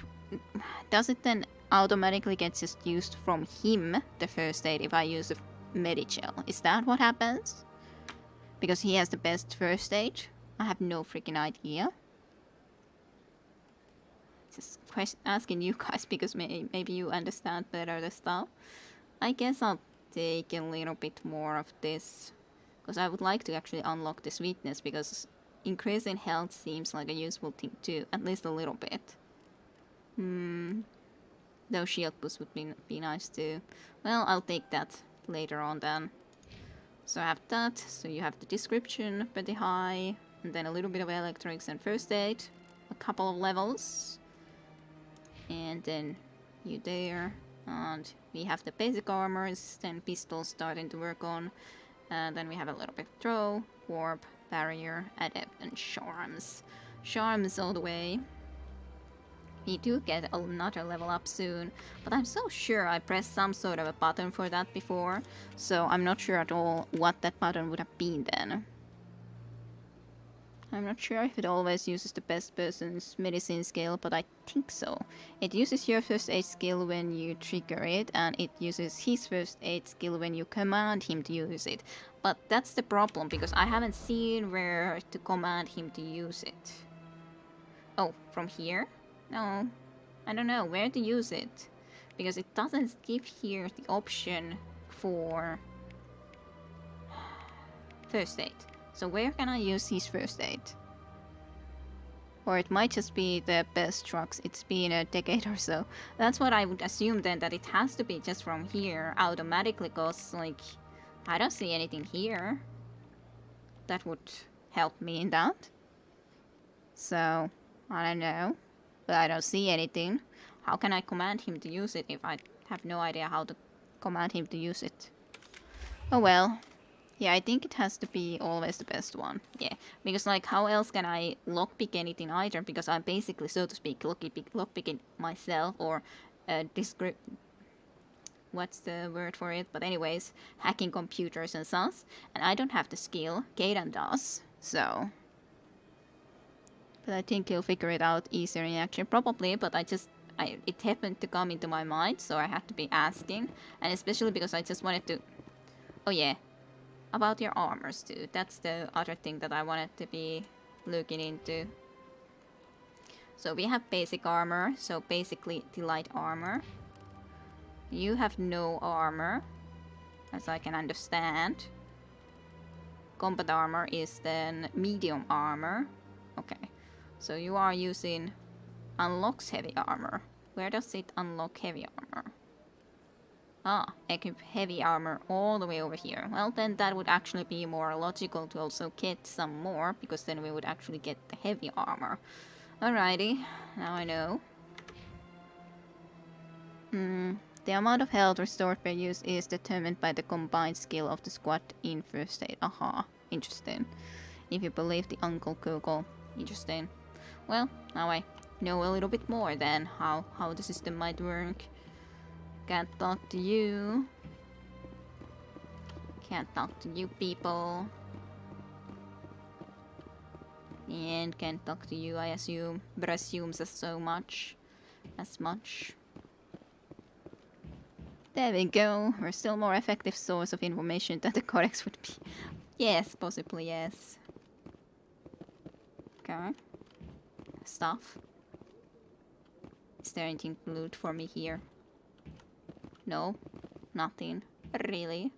Does it then automatically get just used from him, the first aid, if I use the Medicell? Is that what happens? Because he has the best first aid? I have no freaking idea. Just asking you guys because maybe you understand better the stuff. I guess I'll take a little bit more of this, because I would like to actually unlock this weakness, because increasing health seems like a useful thing too, at least a little bit. Though shield boost would be nice too. Well, I'll take that later on then. So I have that, so you have the description pretty high, and then a little bit of electronics and first aid, a couple of levels, and then you there. And we have the basic armors, then pistols starting to work on. And then we have a little bit of throw, warp, barrier, adept, and charms. Charms all the way. We do get another level up soon, but I'm so sure I pressed some sort of a button for that before, so I'm not sure at all what that button would have been then. I'm not sure if it always uses the best person's medicine skill, but I think so. It uses your first aid skill when you trigger it, and it uses his first aid skill when you command him to use it. But that's the problem, because I haven't seen where to command him to use it. Oh, from here? No, I don't know where to use it, because it doesn't give here the option for first aid. So where can I use his first aid? Or it might just be the best trucks. It's been a decade or so. That's what I would assume then, that it has to be just from here automatically, cause like I don't see anything here that would help me in that. So I don't know, but I don't see anything. How can I command him to use it if I have no idea how to command him to use it? Oh well. Yeah, I think it has to be always the best one. Yeah, because like how else can I lockpick anything either? Because I'm basically, so to speak, lockpicking myself, or what's the word for it? But anyways, hacking computers and such. And I don't have the skill. Kaden does, so. But I think he'll figure it out easier in action, probably. But it happened to come into my mind, so I had to be asking, and especially because I just wanted to. Oh yeah. About your armors too. That's the other thing that I wanted to be looking into. So we have basic armor, so basically the light armor. You have no armor, as I can understand. Combat armor is then medium armor. Okay, so you are using unlocks heavy armor. Where does it unlock heavy armor? Ah, equip heavy armor all the way over here. Well, then that would actually be more logical to also get some more, because then we would actually get the heavy armor. Alrighty, now I know. The amount of health restored per use is determined by the combined skill of the squad in first aid. Aha, interesting. If you believe the Uncle Google, interesting. Well, now I know a little bit more then how the system might work. Can't talk to you. Can't talk to you people. And can't talk to you, I assume. But assumes as much. There we go. We're still more effective source of information than the codex would be. Yes, possibly yes. Okay. Stuff. Is there anything to loot for me here? No, nothing. Really.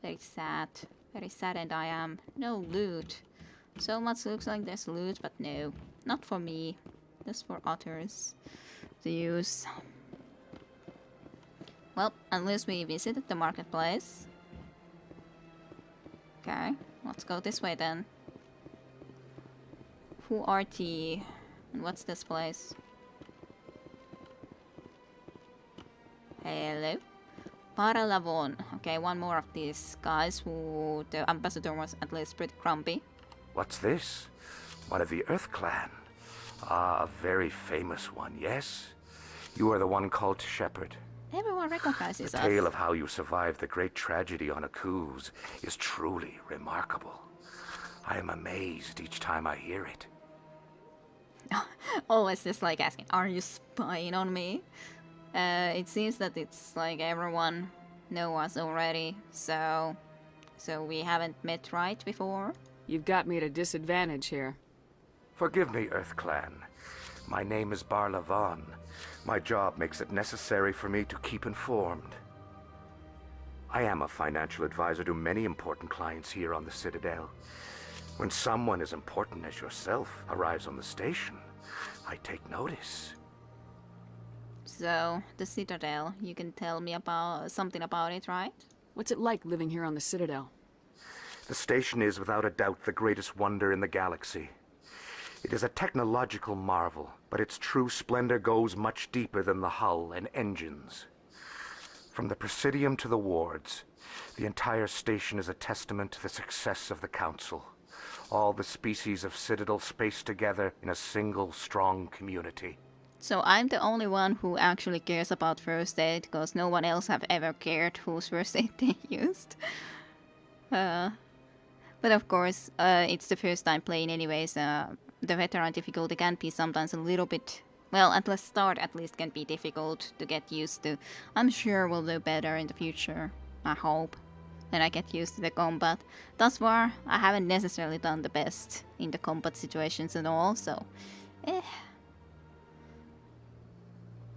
Very sad. Very sad, and I am. No loot. So much looks like there's loot, but no. Not for me. Just for others to use. Well, unless we visited the marketplace. Okay, let's go this way then. Who are the... and what's this place? Hello. Paralavon. Okay, one more of these guys who the ambassador was at least pretty grumpy. What's this? One of the Earth Clan. Ah, a very famous one, yes? You are the one called Shepherd. Everyone recognizes us. The tale of how you survived the great tragedy on Akuz is truly remarkable. I am amazed each time I hear it. Always just like asking, are you spying on me? It seems that it's like everyone knows us already, so we haven't met right before. You've got me at a disadvantage here. Forgive me, Earth Clan. My name is Barlavon. My job makes it necessary for me to keep informed. I am a financial advisor to many important clients here on the Citadel. When someone as important as yourself arrives on the station, I take notice. So, the Citadel, you can tell me about something about it, right? What's it like living here on the Citadel? The station is without a doubt the greatest wonder in the galaxy. It is a technological marvel, but its true splendor goes much deeper than the hull and engines. From the Presidium to the wards, the entire station is a testament to the success of the Council. All the species of Citadel spaced together in a single strong community. So I'm the only one who actually cares about first aid, because no one else have ever cared whose first aid they used. But of course, it's the first time playing anyways. The veteran difficulty can be sometimes a little bit... well, at the start at least can be difficult to get used to. I'm sure we'll do better in the future. I hope. Then I get used to the combat. Thus far, I haven't necessarily done the best in the combat situations and all, so...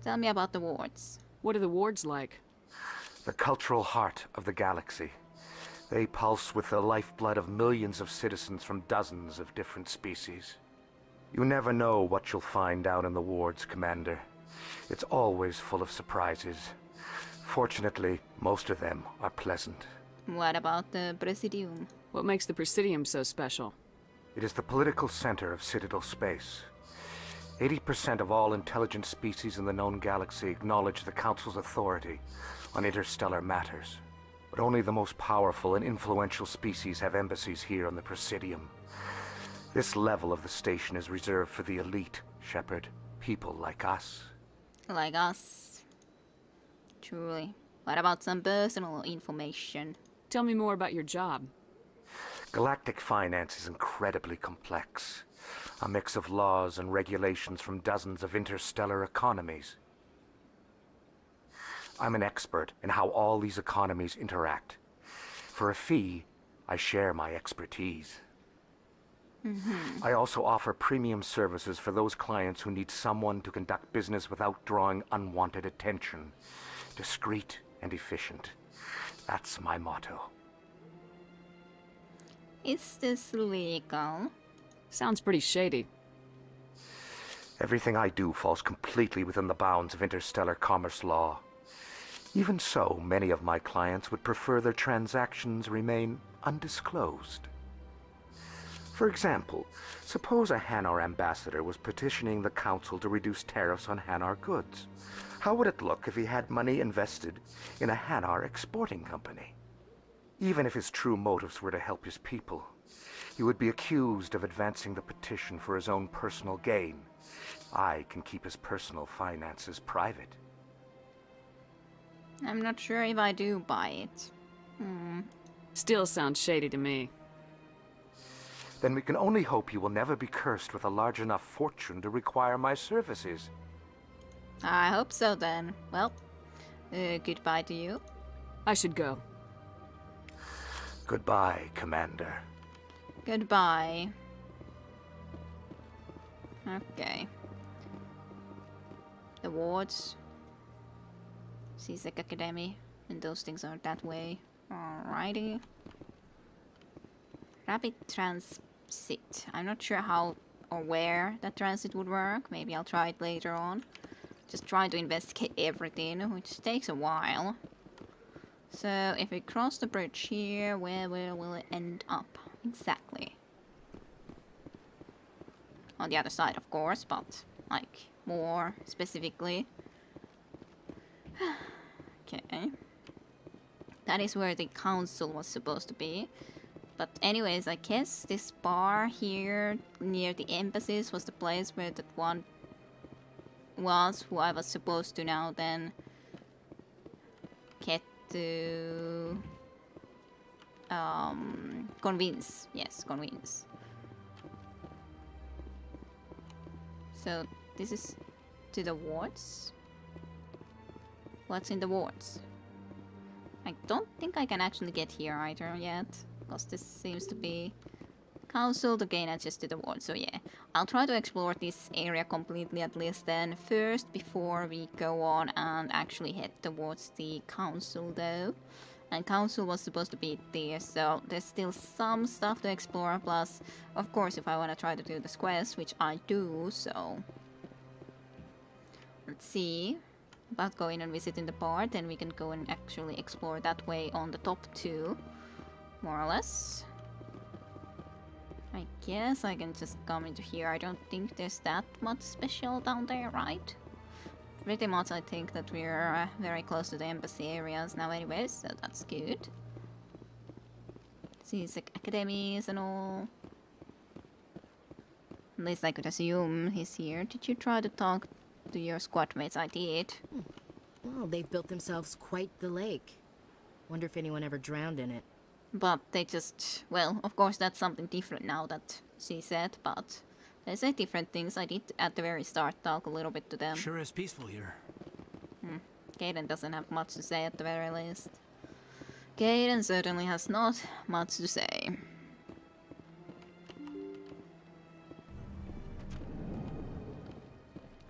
Tell me about the wards. What are the wards like? The cultural heart of the galaxy. They pulse with the lifeblood of millions of citizens from dozens of different species. You never know what you'll find down in the wards, Commander. It's always full of surprises. Fortunately, most of them are pleasant. What about the Presidium? What makes the Presidium so special? It is the political center of Citadel space. 80% of all intelligent species in the known galaxy acknowledge the Council's authority on interstellar matters. But only the most powerful and influential species have embassies here on the Presidium. This level of the station is reserved for the elite, Shepard. People like us. Like us. Truly. What about some personal information? Tell me more about your job. Galactic finance is incredibly complex. A mix of laws and regulations from dozens of interstellar economies. I'm an expert in how all these economies interact. For a fee, I share my expertise. I also offer premium services for those clients who need someone to conduct business without drawing unwanted attention. Discreet and efficient. That's my motto. Is this legal? Sounds pretty shady. Everything I do falls completely within the bounds of interstellar commerce law. Even so, many of my clients would prefer their transactions remain undisclosed. For example, suppose a Hanar ambassador was petitioning the Council to reduce tariffs on Hanar goods. How would it look if he had money invested in a Hanar exporting company? Even if his true motives were to help his people, he would be accused of advancing the petition for his own personal gain. I can keep his personal finances private. I'm not sure if I do buy it. Still sounds shady to me. Then we can only hope you will never be cursed with a large enough fortune to require my services. I hope so then. Well, goodbye to you. I should go. Goodbye, Commander. Goodbye. Okay. The wards. CSEC Academy. And those things are that way. Alrighty. Rapid transit. I'm not sure how or where that transit would work. Maybe I'll try it later on. Just trying to investigate everything, which takes a while. So, if we cross the bridge here, where will it end up? Exactly. On the other side, of course, but, like, more specifically. Okay. That is where the council was supposed to be. But anyways, I guess this bar here near the embassies was the place where that one was who I was supposed to now then get to convince. Yes, convince. So this is to the wards. What's in the wards? I don't think I can actually get here either yet, because this seems to be council to gain access to the ward. So yeah, I'll try to explore this area completely at least then first before we go on and actually head towards the council though. And council was supposed to be there, so there's still some stuff to explore, plus of course if I want to try to do this quest, which I do, so let's see about going and visiting the bar, then we can go and actually explore that way on the top too, more or less. I guess I can just come into here. I don't think there's that much special down there, right? Pretty much I think that we're very close to the embassy areas now anyways, so that's good. See, it's like academies and all. At least I could assume he's here. Did you try to talk to your squad mates? I did. Well, they've built themselves quite the lake. Wonder if anyone ever drowned in it. But they just... well, of course that's something different now that she said, but... they say different things. I did at the very start talk a little bit to them. Sure is peaceful here. Gaiden doesn't have much to say at the very least. Gaiden certainly has not much to say.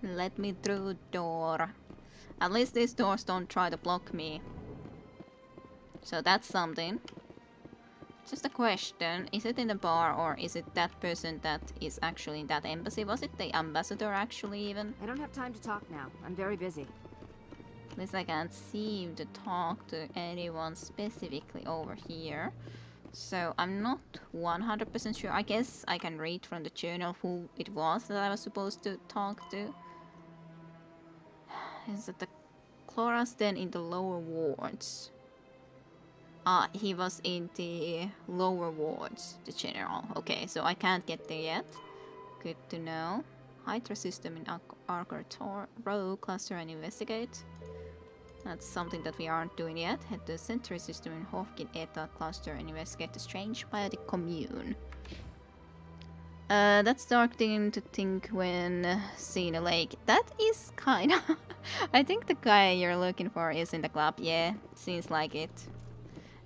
Let me through the door. At least these doors don't try to block me. So that's something. Just a question, is it in the bar or is it that person that is actually in that embassy? Was it the ambassador actually even? I don't have time to talk now. I'm very busy. At least I can't seem to talk to anyone specifically over here. So I'm not 100% sure. I guess I can read from the journal who it was that I was supposed to talk to. Is it the Chloras then in the lower wards? Ah, he was in the lower wards, the general. Okay, so I can't get there yet. Good to know. Hydra system in Archer Row, cluster and investigate. That's something that we aren't doing yet. Head to the Sentry system in Hofkin Eta cluster and investigate the strange biotic commune. That's starting to think when seeing a lake. That is kinda... I think the guy you're looking for is in the club, yeah. Seems like it.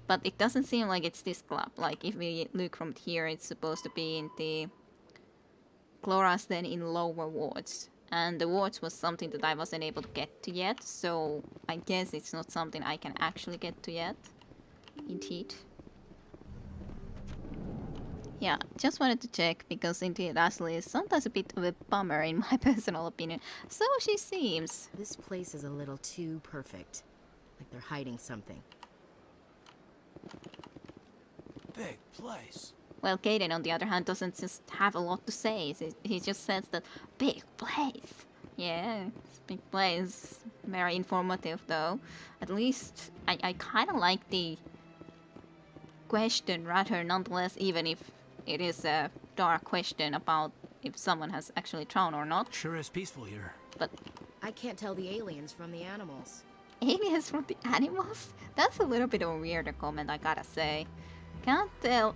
But it doesn't seem like it's this club. Like, if we look from here, it's supposed to be in the... Chloras then in lower wards. And the wards was something that I wasn't able to get to yet, so I guess it's not something I can actually get to yet. Indeed. Yeah, just wanted to check, because indeed Ashley is sometimes a bit of a bummer in my personal opinion. So she seems. This place is a little too perfect. Like they're hiding something. Big place. Well, Kaden, on the other hand, doesn't just have a lot to say. He just says that big place. Yeah, it's big place. Very informative, though. At least I kind of like the question rather, nonetheless, even if it is a dark question about if someone has actually drowned or not. Sure is peaceful here. But I can't tell the aliens from the animals. Aliens from the animals? That's a little bit of a weirder comment, I gotta say. Can't tell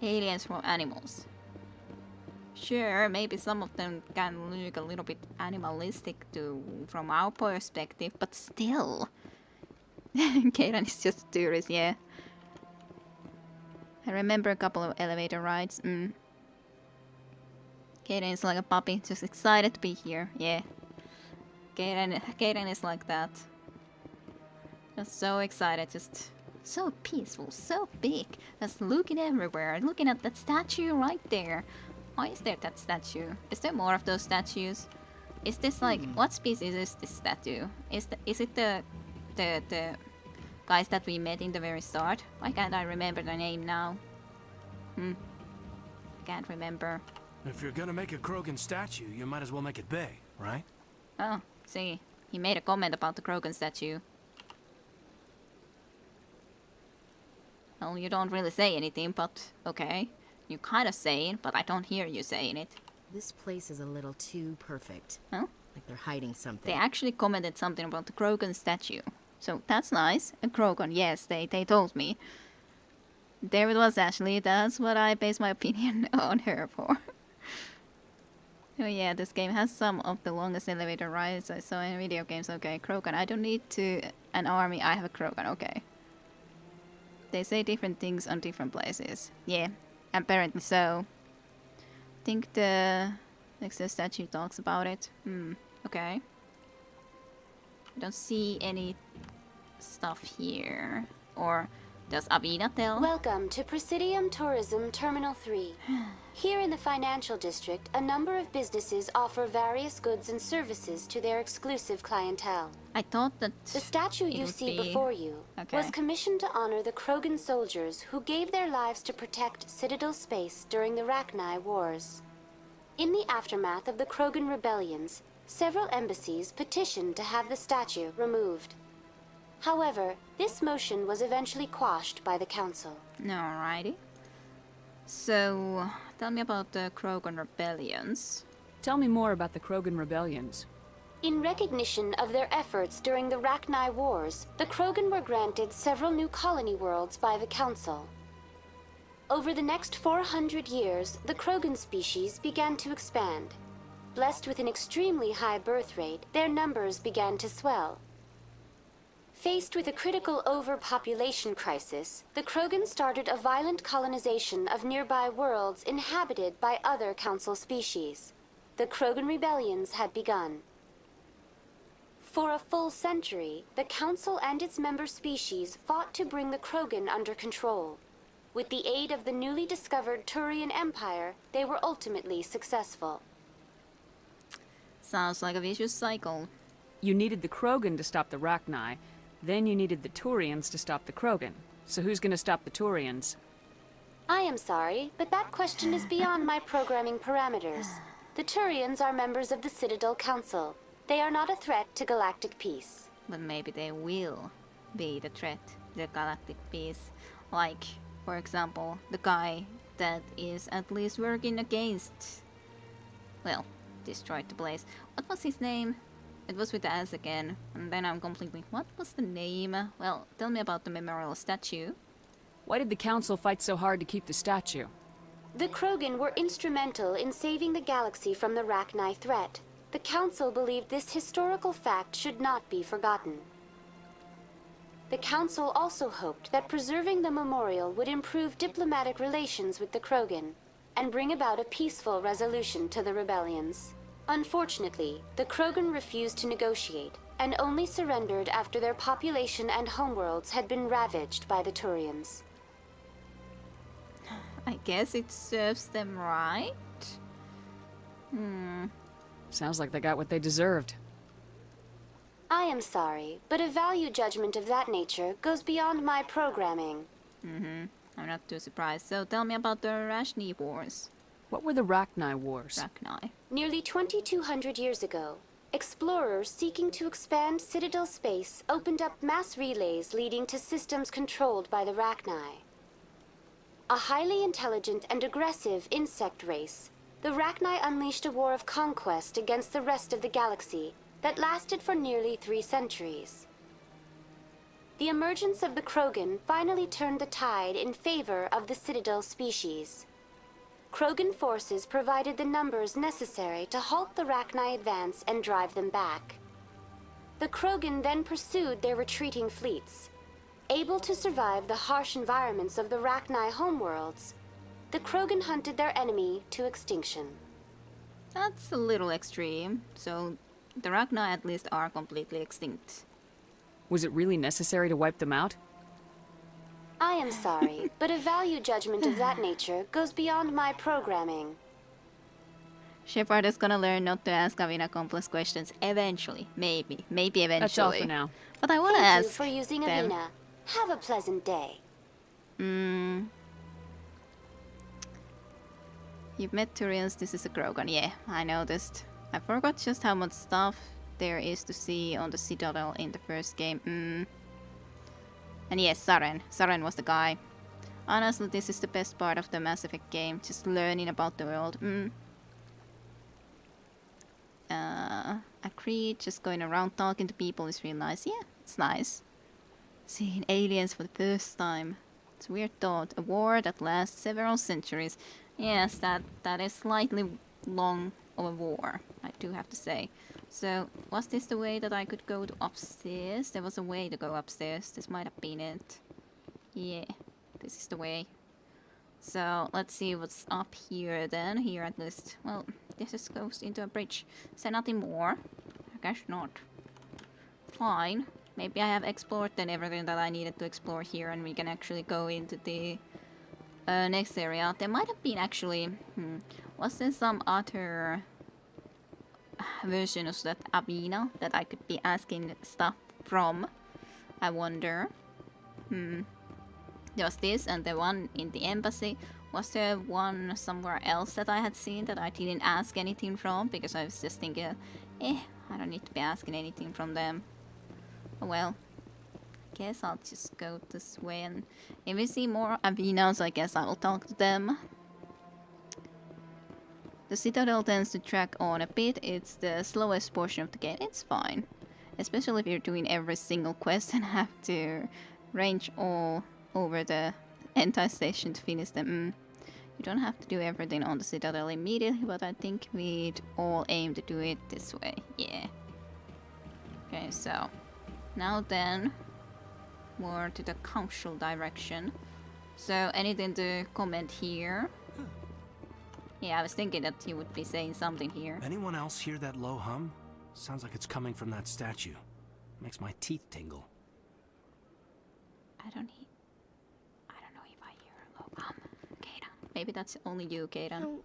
aliens from animals. Sure, maybe some of them can look a little bit animalistic from our perspective, but still. Kaden is just a tourist, yeah. I remember a couple of elevator rides. Kaden is like a puppy, just excited to be here, yeah. Kaden is like that. Just so excited, just so peaceful, so big. Just looking everywhere, looking at that statue right there. Why is there that statue? Is there more of those statues? Is this like, what species is this statue? Is it the guys that we met in the very start? Why can't I remember the name now? Can't remember. If you're gonna make a Krogan statue, you might as well make it big, right? Oh, see, he made a comment about the Krogan statue. Well, you don't really say anything, but okay. You kind of say it, but I don't hear you saying it. This place is a little too perfect. Huh? Like they're hiding something. They actually commented something about the Krogan statue. So that's nice. A Krogan, yes, they told me. There it was, Ashley. That's what I base my opinion on her for. Oh yeah, this game has some of the longest elevator rides I saw in video games. Okay, Krogan. I don't need an army. I have a Krogan. Okay. They say different things on different places. Yeah, apparently so. I think the next statue talks about it. Okay. I don't see any stuff here. Or does Avina tell? Welcome to Presidium Tourism Terminal 3. Here in the financial district, a number of businesses offer various goods and services to their exclusive clientele. I thought that the statue you see before you was commissioned to honor the Krogan soldiers who gave their lives to protect Citadel space during the Rachni Wars. In the aftermath of the Krogan rebellions, several embassies petitioned to have the statue removed. However, this motion was eventually quashed by the council. Alrighty. So, tell me about the Krogan rebellions. Tell me more about the Krogan rebellions. In recognition of their efforts during the Rachni Wars, the Krogan were granted several new colony worlds by the council. Over the next 400 years, the Krogan species began to expand. Blessed with an extremely high birth rate, their numbers began to swell. Faced with a critical overpopulation crisis, the Krogan started a violent colonization of nearby worlds inhabited by other council species. The Krogan rebellions had begun. For a full century, the Council and its member species fought to bring the Krogan under control. With the aid of the newly discovered Turian Empire, they were ultimately successful. Sounds like a vicious cycle. You needed the Krogan to stop the Rachni, then you needed the Turians to stop the Krogan. So who's gonna stop the Turians? I am sorry, but that question is beyond my programming parameters. The Turians are members of the Citadel Council. They are not a threat to galactic peace. But maybe they will be the threat to the galactic peace. Like, for example, the guy that is at least working against... Well, destroyed the place. What was his name? It was with the S again, and then I'm completely... What was the name? Well, tell me about the memorial statue. Why did the Council fight so hard to keep the statue? The Krogan were instrumental in saving the galaxy from the Rachni threat. The Council believed this historical fact should not be forgotten. The Council also hoped that preserving the memorial would improve diplomatic relations with the Krogan and bring about a peaceful resolution to the rebellions. Unfortunately, the Krogan refused to negotiate and only surrendered after their population and homeworlds had been ravaged by the Turians. I guess it serves them right? Sounds like they got what they deserved. I am sorry, but a value judgment of that nature goes beyond my programming. I'm not too surprised. So tell me about the Rachni Wars. What were the Rachni Wars? Rachni. Nearly 2,200 years ago, explorers seeking to expand Citadel space opened up mass relays leading to systems controlled by the Rachni. A highly intelligent and aggressive insect race, the Rachni unleashed a war of conquest against the rest of the galaxy that lasted for nearly 3 centuries. The emergence of the Krogan finally turned the tide in favor of the Citadel species. Krogan forces provided the numbers necessary to halt the Rachni advance and drive them back. The Krogan then pursued their retreating fleets. Able to survive the harsh environments of the Rachni homeworlds, the Krogan hunted their enemy to extinction. That's a little extreme. So the Rachni at least are completely extinct. Was it really necessary to wipe them out? I am sorry, but a value judgment of that nature goes beyond my programming. Shepard is gonna learn not to ask Avina complex questions eventually. Maybe eventually. That's all for now. But I wanna Thank ask you for using them. Avina. Have a pleasant day. You've met Turians, this is a Krogan. Yeah, I noticed. I forgot just how much stuff there is to see on the Citadel in the first game. And yes, Saren. Saren was the guy. Honestly, this is the best part of the Mass Effect game, just learning about the world. Agreed, just going around talking to people is really nice. Yeah, it's nice. Seeing aliens for the first time. It's a weird thought. A war that lasts several centuries. Yes, that is slightly long of a war, I do have to say. So, was this the way that I could go to upstairs? There was a way to go upstairs. This might have been it. Yeah, this is the way. So, let's see what's up here then. Here at least. Well, this just goes into a bridge. Is there nothing more? I guess not. Fine. Maybe I have explored then everything that I needed to explore here and we can actually go into the next area. There might have been actually... was there some other version of that Avina that I could be asking stuff from? I wonder. There was this and the one in the embassy. Was there one somewhere else that I had seen that I didn't ask anything from? Because I was just thinking, I don't need to be asking anything from them. Oh well. Guess I'll just go this way, and if we see more Avinas, I guess I'll talk to them. The Citadel tends to track on a bit. It's the slowest portion of the game. It's fine. Especially if you're doing every single quest and have to range all over the entire station to finish them. You don't have to do everything on the Citadel immediately, but I think we'd all aim to do it this way. Yeah. Okay, so now then, more to the council direction. So anything to comment here? Yeah, I was thinking that you would be saying something here. Anyone else hear that low hum? Sounds like it's coming from that statue. Makes my teeth tingle. I don't know if I hear Kaden. Maybe that's only you, Kaden. No,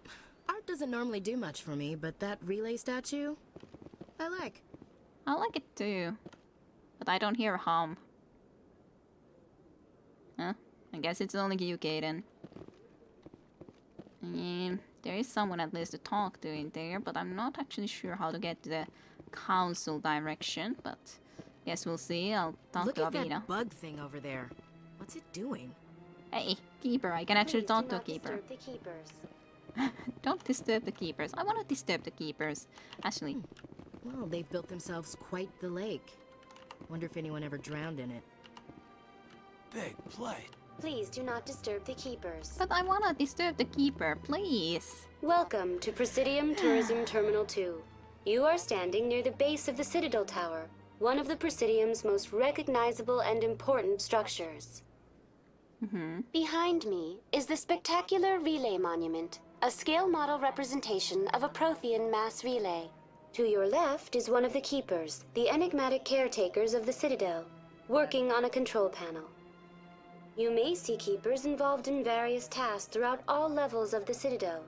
art doesn't normally do much for me, but that relay statue, I like. I like it too, but I don't hear a hum. Huh? I guess it's only you, Kaden. There is someone at least to talk to in there, but I'm not actually sure how to get to the council direction, but yes, we'll see. I'll talk Look to at Avina. that bug thing over there. What's it doing? Hey, keeper, I can actually Please talk do to a not keeper. disturb the keepers. Don't disturb the keepers. I want to disturb the keepers. Ashley. Well, they've built themselves quite the lake. Wonder if anyone ever drowned in it. Big play. Please do not disturb the keepers. But I want to disturb the keeper, please. Welcome to Presidium Tourism Terminal 2. You are standing near the base of the Citadel Tower, one of the Presidium's most recognizable and important structures. Behind me is the spectacular Relay Monument, a scale model representation of a Prothean mass relay. To your left is one of the keepers, the enigmatic caretakers of the Citadel, working on a control panel. You may see keepers involved in various tasks throughout all levels of the Citadel.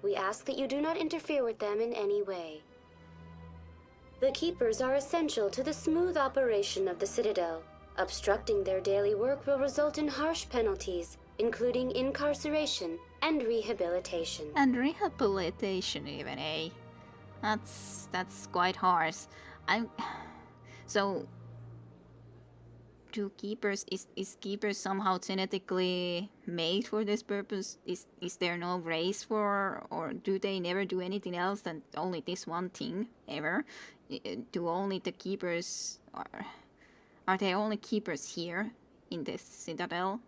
We ask that you do not interfere with them in any way. The keepers are essential to the smooth operation of the Citadel. Obstructing their daily work will result in harsh penalties, including incarceration and rehabilitation. And rehabilitation even, eh? That's quite harsh. So do keepers is keepers somehow genetically made for this purpose? Is there no race for, or do they never do anything else than only this one thing ever? Do only the keepers are they only keepers here in this Citadel?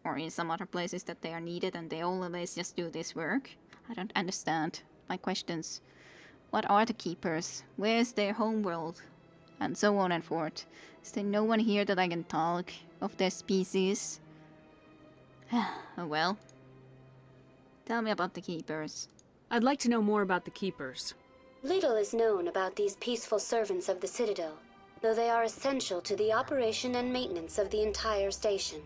Or in some other places that they are needed and they always just do this work? I don't understand. My questions. What are the keepers? Where's their homeworld? And so on and forth. Is there no one here that I can talk of their species? Oh well. Tell me about the keepers. I'd like to know more about the keepers. Little is known about these peaceful servants of the Citadel, though they are essential to the operation and maintenance of the entire station.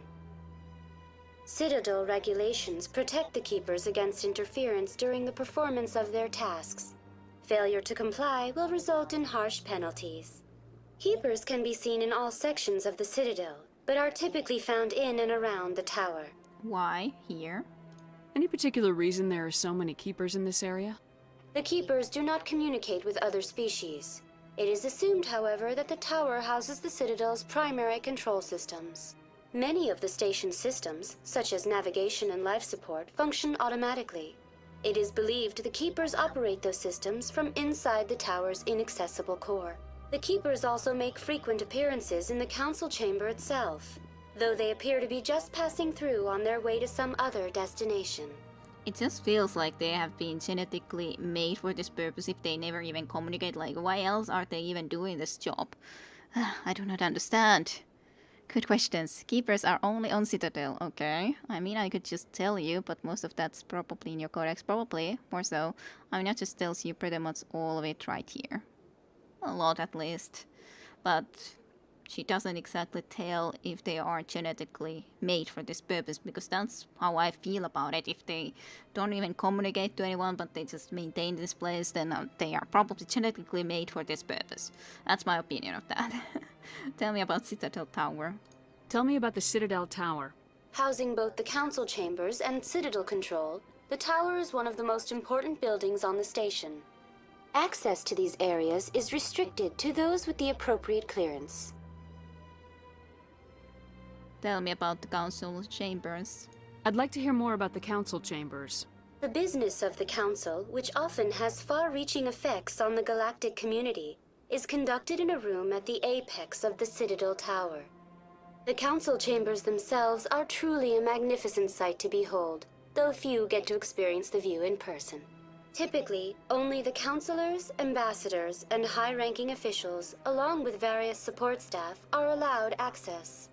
Citadel regulations protect the keepers against interference during the performance of their tasks. Failure to comply will result in harsh penalties. Keepers can be seen in all sections of the Citadel, but are typically found in and around the tower. Why here? Any particular reason there are so many keepers in this area? The keepers do not communicate with other species. It is assumed, however, that the tower houses the Citadel's primary control systems. Many of the station's systems, such as navigation and life support, function automatically. It is believed the keepers operate those systems from inside the tower's inaccessible core. The keepers also make frequent appearances in the council chamber itself, though they appear to be just passing through on their way to some other destination. It just feels like they have been genetically made for this purpose if they never even communicate. Like, why else are they even doing this job? I do not understand. Good questions. Keepers are only on Citadel, okay? I mean, I could just tell you, but most of that's probably in your codex, probably, more so. I mean, that just tells you pretty much all of it right here. A lot, at least. But she doesn't exactly tell if they are genetically made for this purpose, because that's how I feel about it. If they don't even communicate to anyone, but they just maintain this place, then they are probably genetically made for this purpose. That's my opinion of that. Tell me about Citadel Tower. Tell me about the Citadel Tower. Housing both the council chambers and Citadel control, the tower is one of the most important buildings on the station. Access to these areas is restricted to those with the appropriate clearance. Tell me about the council chambers. I'd like to hear more about the council chambers. The business of the council, which often has far-reaching effects on the galactic community, is conducted in a room at the apex of the Citadel Tower. The council chambers themselves are truly a magnificent sight to behold, though few get to experience the view in person. Typically, only the councilors, ambassadors, and high-ranking officials, along with various support staff, are allowed access.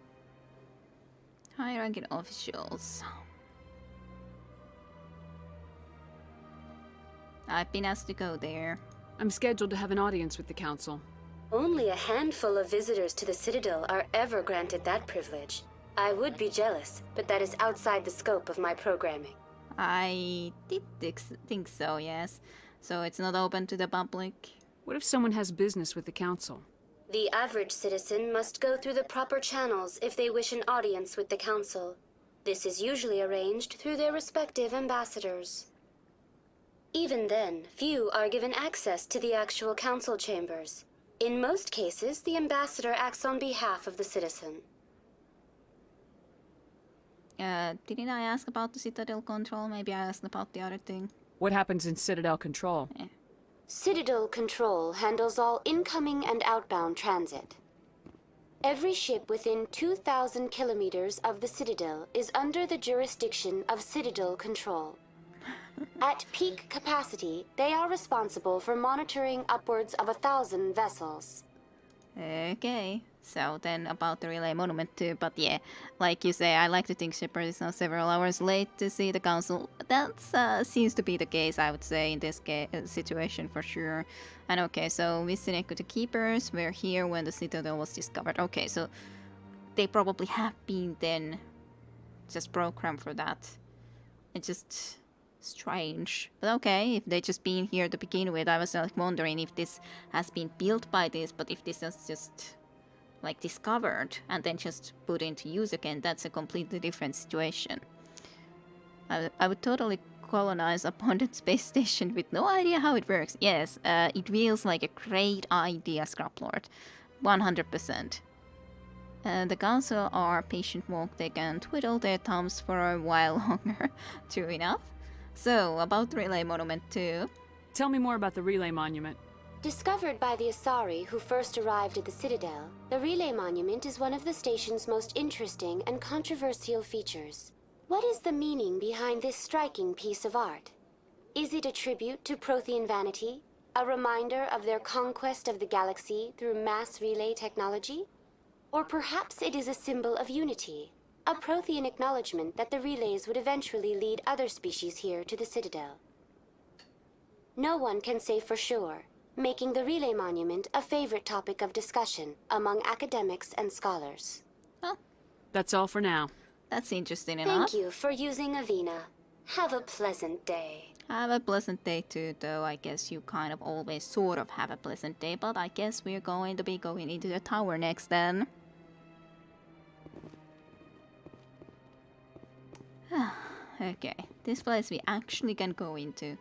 High-ranking officials. I've been asked to go there. I'm scheduled to have an audience with the council. Only a handful of visitors to the Citadel are ever granted that privilege. I would be jealous, but that is outside the scope of my programming. I did think so, yes. So it's not open to the public. What if someone has business with the council? The average citizen must go through the proper channels if they wish an audience with the council. This is usually arranged through their respective ambassadors. Even then, few are given access to the actual council chambers. In most cases, the ambassador acts on behalf of the citizen. Didn't I ask about the Citadel Control? Maybe I asked about the other thing. What happens in Citadel Control? Citadel Control handles all incoming and outbound transit. Every ship within 2,000 kilometers of the Citadel is under the jurisdiction of Citadel Control. At peak capacity, they are responsible for monitoring upwards of 1,000 vessels. Okay, so then about the relay monument too, but yeah, like you say, I like to think Shepard is now several hours late to see the council. That seems to be the case, I would say, in this situation for sure. And okay, so Vicinec the Keepers were here when the Citadel was discovered. Okay, so they probably have been then just programmed for that. It's just strange. But okay, if they just been here to begin with, I was like wondering if this has been built by this, but if this is just like discovered and then just put into use again, that's a completely different situation. I would totally colonize a abandoned space station with no idea how it works. Yes, it feels like a great idea, Scraplord. 100%. The council are patient folk. They can twiddle their thumbs for a while longer. True enough. So, about the Relay Monument too. Tell me more about the Relay Monument. Discovered by the Asari who first arrived at the Citadel, the Relay Monument is one of the station's most interesting and controversial features. What is the meaning behind this striking piece of art? Is it a tribute to Prothean vanity? A reminder of their conquest of the galaxy through mass relay technology? Or perhaps it is a symbol of unity? A Prothean acknowledgement that the relays would eventually lead other species here to the Citadel. No one can say for sure, making the Relay Monument a favorite topic of discussion among academics and scholars. Oh. That's all for now. That's interesting enough. Thank you for using Avina. Have a pleasant day. Have a pleasant day too, though I guess you kind of always sort of have a pleasant day, but I guess we're going to be going into the tower next then. Okay, this place we actually can go into.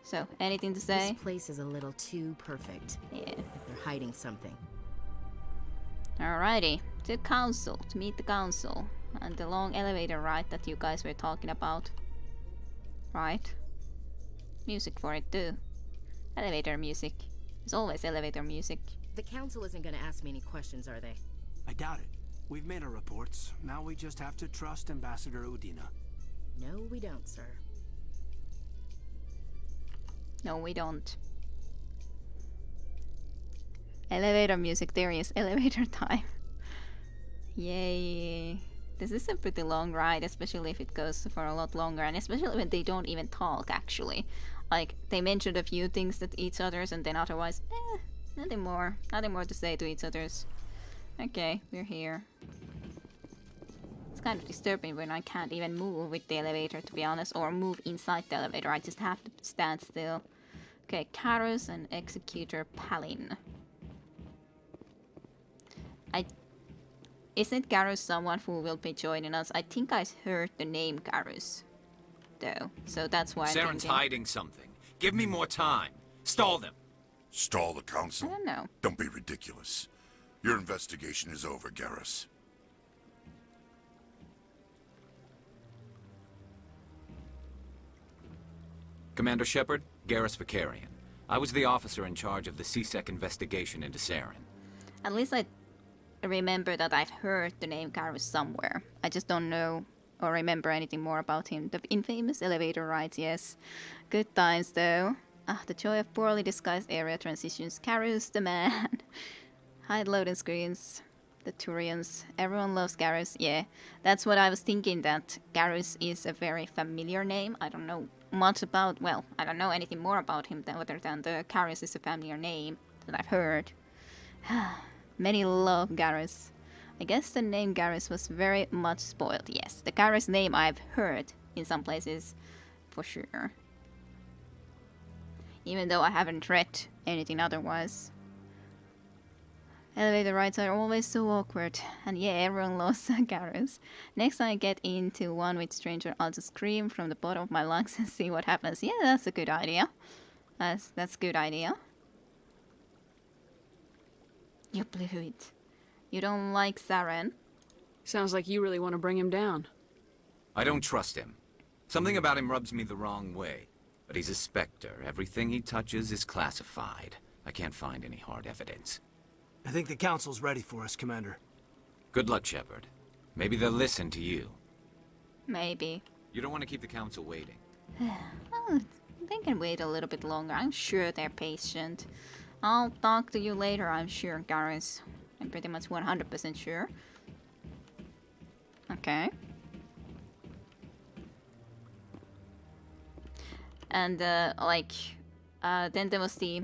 So, anything to say? This place is a little too perfect. Yeah. They're hiding something. Alrighty, to council, to meet the council. And the long elevator ride that you guys were talking about. Right? Music for it too. Elevator music. There's always elevator music. The council isn't gonna ask me any questions, are they? I doubt it. We've made our reports. Now we just have to trust Ambassador Udina. No, we don't, sir. No, we don't. Elevator music, there is elevator time. Yay. This is a pretty long ride, especially if it goes for a lot longer, and especially when they don't even talk, actually. Like, they mentioned a few things to each other's, and then otherwise, nothing more. Nothing more to say to each other's. Okay, we're here. It's kind of disturbing when I can't even move with the elevator, to be honest, or move inside the elevator. I just have to stand still. Okay, Karus and Executor Palin. Isn't Garus someone who will be joining us? I think I heard the name Garus, though, so that's why I'm Saren's hiding something. Give me more time. Stall them. Stall the council? I don't know. Don't be ridiculous. Your investigation is over, Garrus. Commander Shepard, Garrus Vicarian. I was the officer in charge of the CSEC investigation into Saren. At least I remember that I've heard the name Garus somewhere. I just don't know or remember anything more about him. The infamous elevator rides, yes. Good times, though. The joy of poorly disguised area transitions. Garus, the man. Hide loading screens. The Turians. Everyone loves Garus. Yeah, that's what I was thinking, that Garus is a very familiar name. I don't know much about, well, I don't know anything more about him other than the Garus is a familiar name that I've heard. Many love Garrus. I guess the name Garrus was very much spoiled. Yes, the Garrus name I've heard in some places, for sure. Even though I haven't read anything otherwise. Elevator rides are always so awkward. And yeah, everyone loves Garrus. Next time I get into one with stranger, I'll just scream from the bottom of my lungs and see what happens. Yeah, that's a good idea. That's a good idea. You blew it. You don't like Saren? Sounds like you really want to bring him down. I don't trust him. Something about him rubs me the wrong way. But he's a Spectre. Everything he touches is classified. I can't find any hard evidence. I think the Council's ready for us, Commander. Good luck, Shepard. Maybe they'll listen to you. Maybe. You don't want to keep the Council waiting. Oh, they can wait a little bit longer. I'm sure they're patient. I'll talk to you later, I'm sure, Garrus. I'm pretty much 100% sure. Okay. And, then there was the...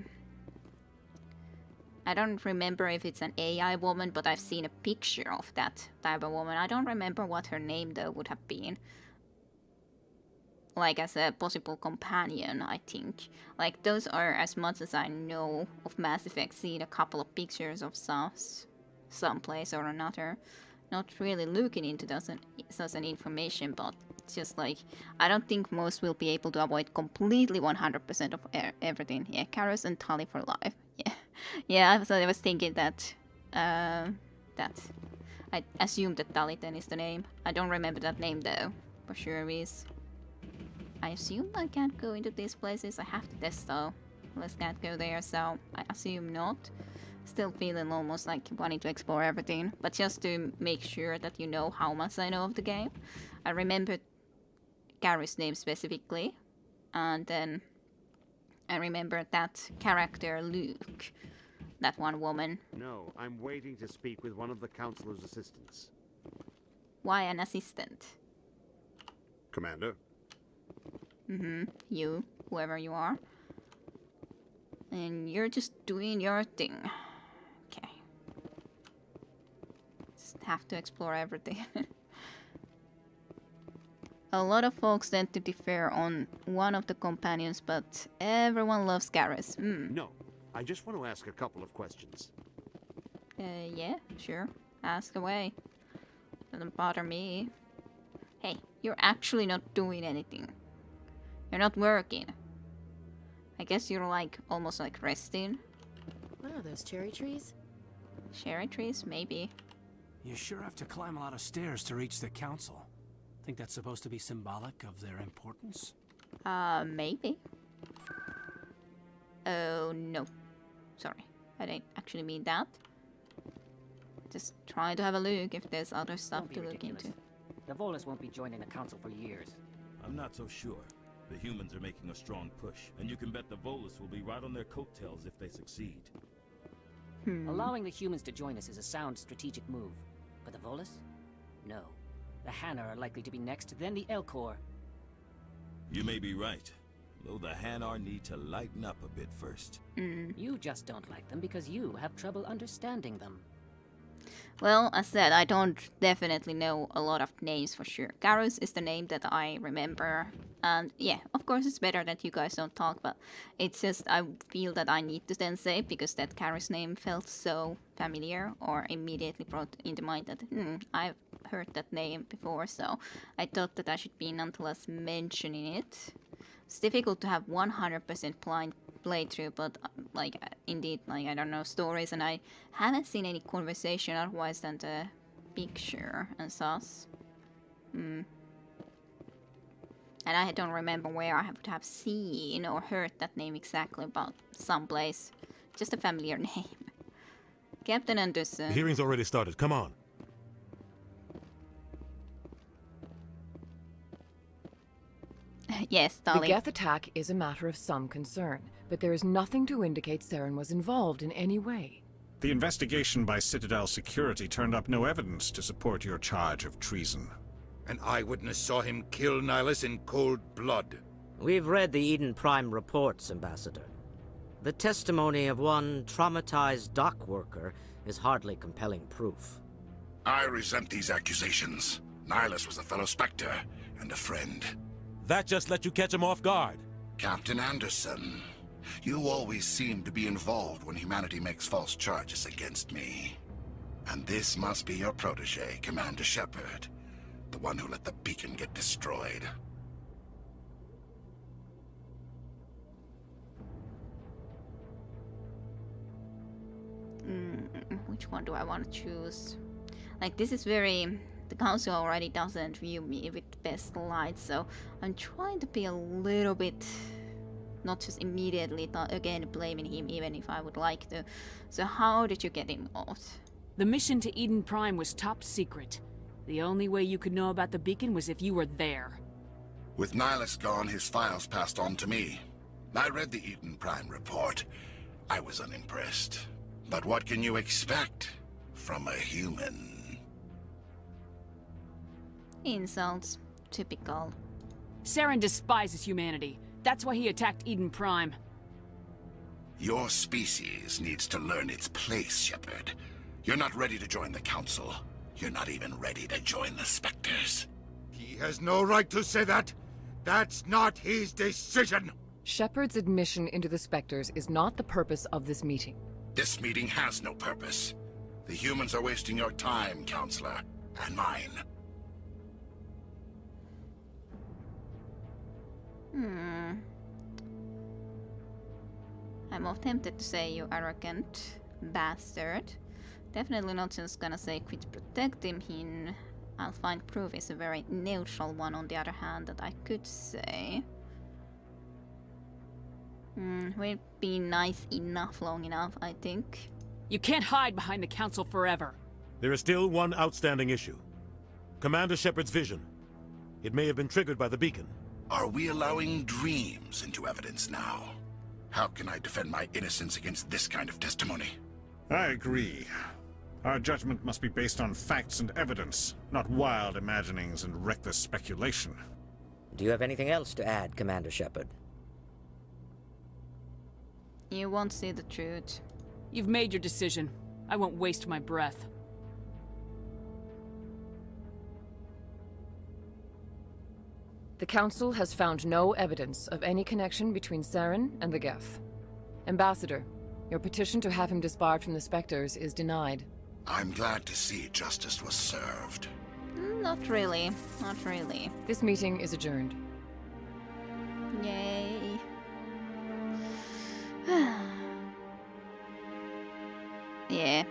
I don't remember if it's an AI woman, but I've seen a picture of that type of woman. I don't remember what her name, though, would have been. Like, as a possible companion, I think. Like, those are as much as I know of Mass Effect. Seen a couple of pictures of someplace or another. Not really looking into those information, but it's just like, I don't think most will be able to avoid completely 100% of everything. Yeah, Karos and Tali for life. Yeah, yeah. So I was thinking that, I assumed that Talitan is the name. I don't remember that name though. For sure is. I assume I can't go into these places. I have to test though. Let's can't go there, so I assume not. Still feeling almost like wanting to explore everything, but just to make sure that you know how much I know of the game. I remembered Gary's name specifically, and then I remember that character Luke, that one woman. No, I'm waiting to speak with one of the Councilor's assistants. Why an assistant? Commander? You, whoever you are. And you're just doing your thing. Okay. Just have to explore everything. A lot of folks tend to differ on one of the companions, but everyone loves Garrus. No, I just want to ask a couple of questions. Yeah, sure. Ask away. Doesn't bother me. Hey, you're actually not doing anything. You're not working. I guess you're like, almost like resting. What are those, cherry trees? Cherry trees? Maybe. You sure have to climb a lot of stairs to reach the Council. Think that's supposed to be symbolic of their importance? Maybe. Oh, no. Sorry. I didn't actually mean that. Just trying to have a look if there's other stuff to look into. The Volus won't be joining the Council for years. I'm not so sure. The humans are making a strong push, and you can bet the Volus will be right on their coattails if they succeed. Allowing the humans to join us is a sound strategic move. But the Volus? No. The Hanar are likely to be next, then the Elcor. You may be right, though the Hanar need to lighten up a bit first. You just don't like them because you have trouble understanding them. Well, as said, I don't definitely know a lot of names for sure. Garrus is the name that I remember. And yeah, of course it's better that you guys don't talk, but it's just I feel that I need to then say because that Garrus name felt so familiar or immediately brought into mind that I've heard that name before, so I thought that I should be nonetheless mentioning it. It's difficult to have 100% blind playthrough, but like indeed, like I don't know stories, and I haven't seen any conversation otherwise than the picture and such. And I don't remember where I would have seen or heard that name exactly, but someplace. Just a familiar name. Captain Anderson. The hearing's already started. Come on. Yes, The Dolly. Geth attack is a matter of some concern, but there is nothing to indicate Saren was involved in any way. The investigation by Citadel security turned up no evidence to support your charge of treason. An eyewitness saw him kill Nihilus in cold blood. We've read the Eden Prime reports, Ambassador. The testimony of one traumatized dock worker is hardly compelling proof. I resent these accusations. Nihilus was a fellow Spectre and a friend. That just let you catch him off guard. Captain Anderson, you always seem to be involved when humanity makes false charges against me. And this must be your protege, Commander Shepard, the one who let the beacon get destroyed. Which one do I want to choose? Like, this is very... The council already doesn't view me with the best light, so I'm trying to be a little bit... Not just immediately, again, blaming him, even if I would like to. So how did you get involved? The mission to Eden Prime was top secret. The only way you could know about the beacon was if you were there. With Nihilus gone, his files passed on to me. I read the Eden Prime report. I was unimpressed. But what can you expect from a human? Insults. Typical. Saren despises humanity. That's why he attacked Eden Prime. Your species needs to learn its place, Shepard. You're not ready to join the Council. You're not even ready to join the Spectres. He has no right to say that. That's not his decision. Shepard's admission into the Spectres is not the purpose of this meeting. This meeting has no purpose. The humans are wasting your time, Counselor, and mine. I'm all tempted to say, you arrogant bastard. Definitely not just gonna say quit protecting him. I'll find proof is a very neutral one, on the other hand, that I could say. We've been nice enough long enough, I think. You can't hide behind the Council forever. There is still one outstanding issue. Commander Shepard's vision. It may have been triggered by the beacon. Are we allowing dreams into evidence now? How can I defend my innocence against this kind of testimony? I agree. Our judgment must be based on facts and evidence, not wild imaginings and reckless speculation. Do you have anything else to add, Commander Shepard? You won't see the truth. You've made your decision. I won't waste my breath. The Council has found no evidence of any connection between Saren and the Geth. Ambassador, your petition to have him disbarred from the Spectres is denied. I'm glad to see justice was served. Not really. Not really. This meeting is adjourned. Yay. Yeah.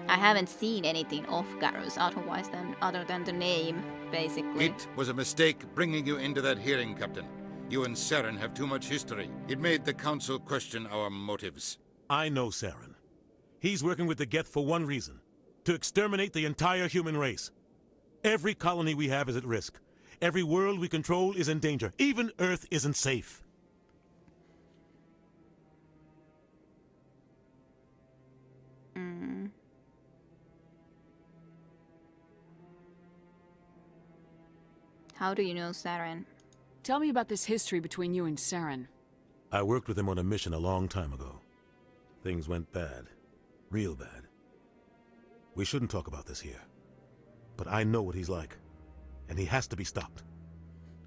I haven't seen anything of Garrus other than the name, basically. It was a mistake bringing you into that hearing, Captain. You and Saren have too much history. It made the Council question our motives. I know Saren. He's working with the Geth for one reason. To exterminate the entire human race. Every colony we have is at risk. Every world we control is in danger. Even Earth isn't safe. How do you know Saren? Tell me about this history between you and Saren. I worked with him on a mission a long time ago. Things went bad. Real bad. We shouldn't talk about this here. But I know what he's like. And he has to be stopped.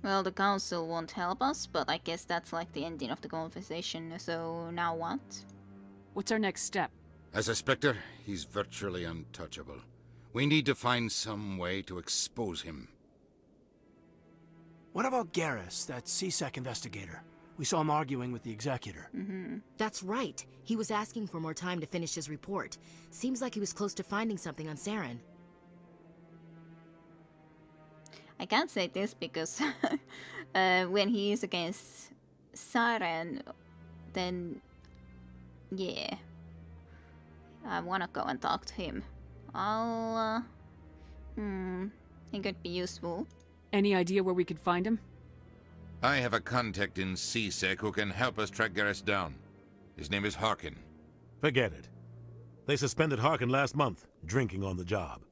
Well, the Council won't help us, but I guess that's like the ending of the conversation, so now what? What's our next step? As a Spectre, he's virtually untouchable. We need to find some way to expose him. What about Garrus, that CSEC investigator? We saw him arguing with the Executor. That's right. He was asking for more time to finish his report. Seems like he was close to finding something on Saren. I can't say this because when he is against Saren, then yeah, I wanna go and talk to him. He could be useful. Any idea where we could find him? I have a contact in CSEC who can help us track Garrus down. His name is Harkin. Forget it. They suspended Harkin last month, drinking on the job.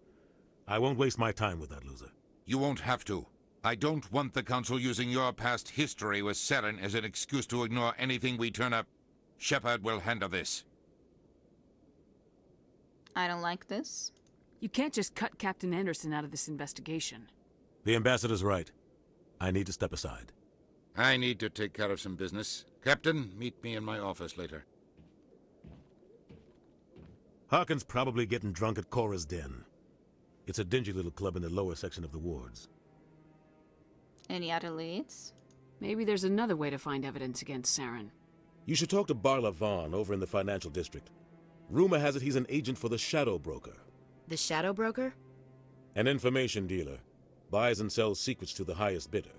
I won't waste my time with that loser. You won't have to. I don't want the Council using your past history with Saren as an excuse to ignore anything we turn up. Shepard will handle this. I don't like this. You can't just cut Captain Anderson out of this investigation. The ambassador's right. I need to step aside. I need to take care of some business. Captain, meet me in my office later. Harkin's probably getting drunk at Cora's Den. It's a dingy little club in the lower section of the wards. Any other leads? Maybe there's another way to find evidence against Saren. You should talk to Barla Vaughn over in the financial district. Rumor has it he's an agent for the Shadow Broker. The Shadow Broker? An information dealer. Buys and sells secrets to the highest bidder.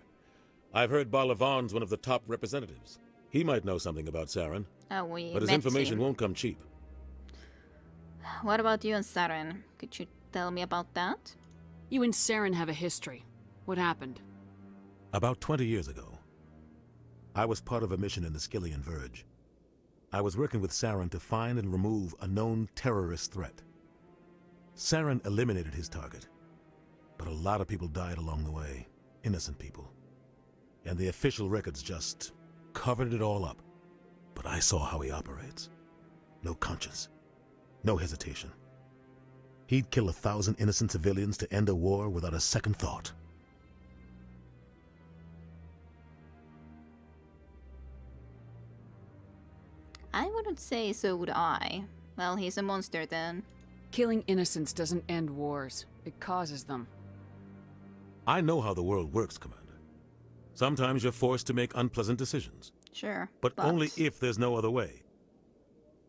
I've heard Barla Vaughn's one of the top representatives. He might know something about Saren. But his information won't come cheap. What about you and Saren? Could you tell me about that? You and Saren have a history. What happened? About 20 years ago, I was part of a mission in the Skillian Verge. I was working with Saren to find and remove a known terrorist threat. Saren eliminated his target, but a lot of people died along the way, innocent people. And the official records just covered it all up. But I saw how he operates. No conscience, no hesitation. He'd kill 1,000 innocent civilians to end a war without a second thought. I wouldn't say so would I. Well, he's a monster then. Killing innocents doesn't end wars. It causes them. I know how the world works, Commander. Sometimes you're forced to make unpleasant decisions. Sure, but only if there's no other way.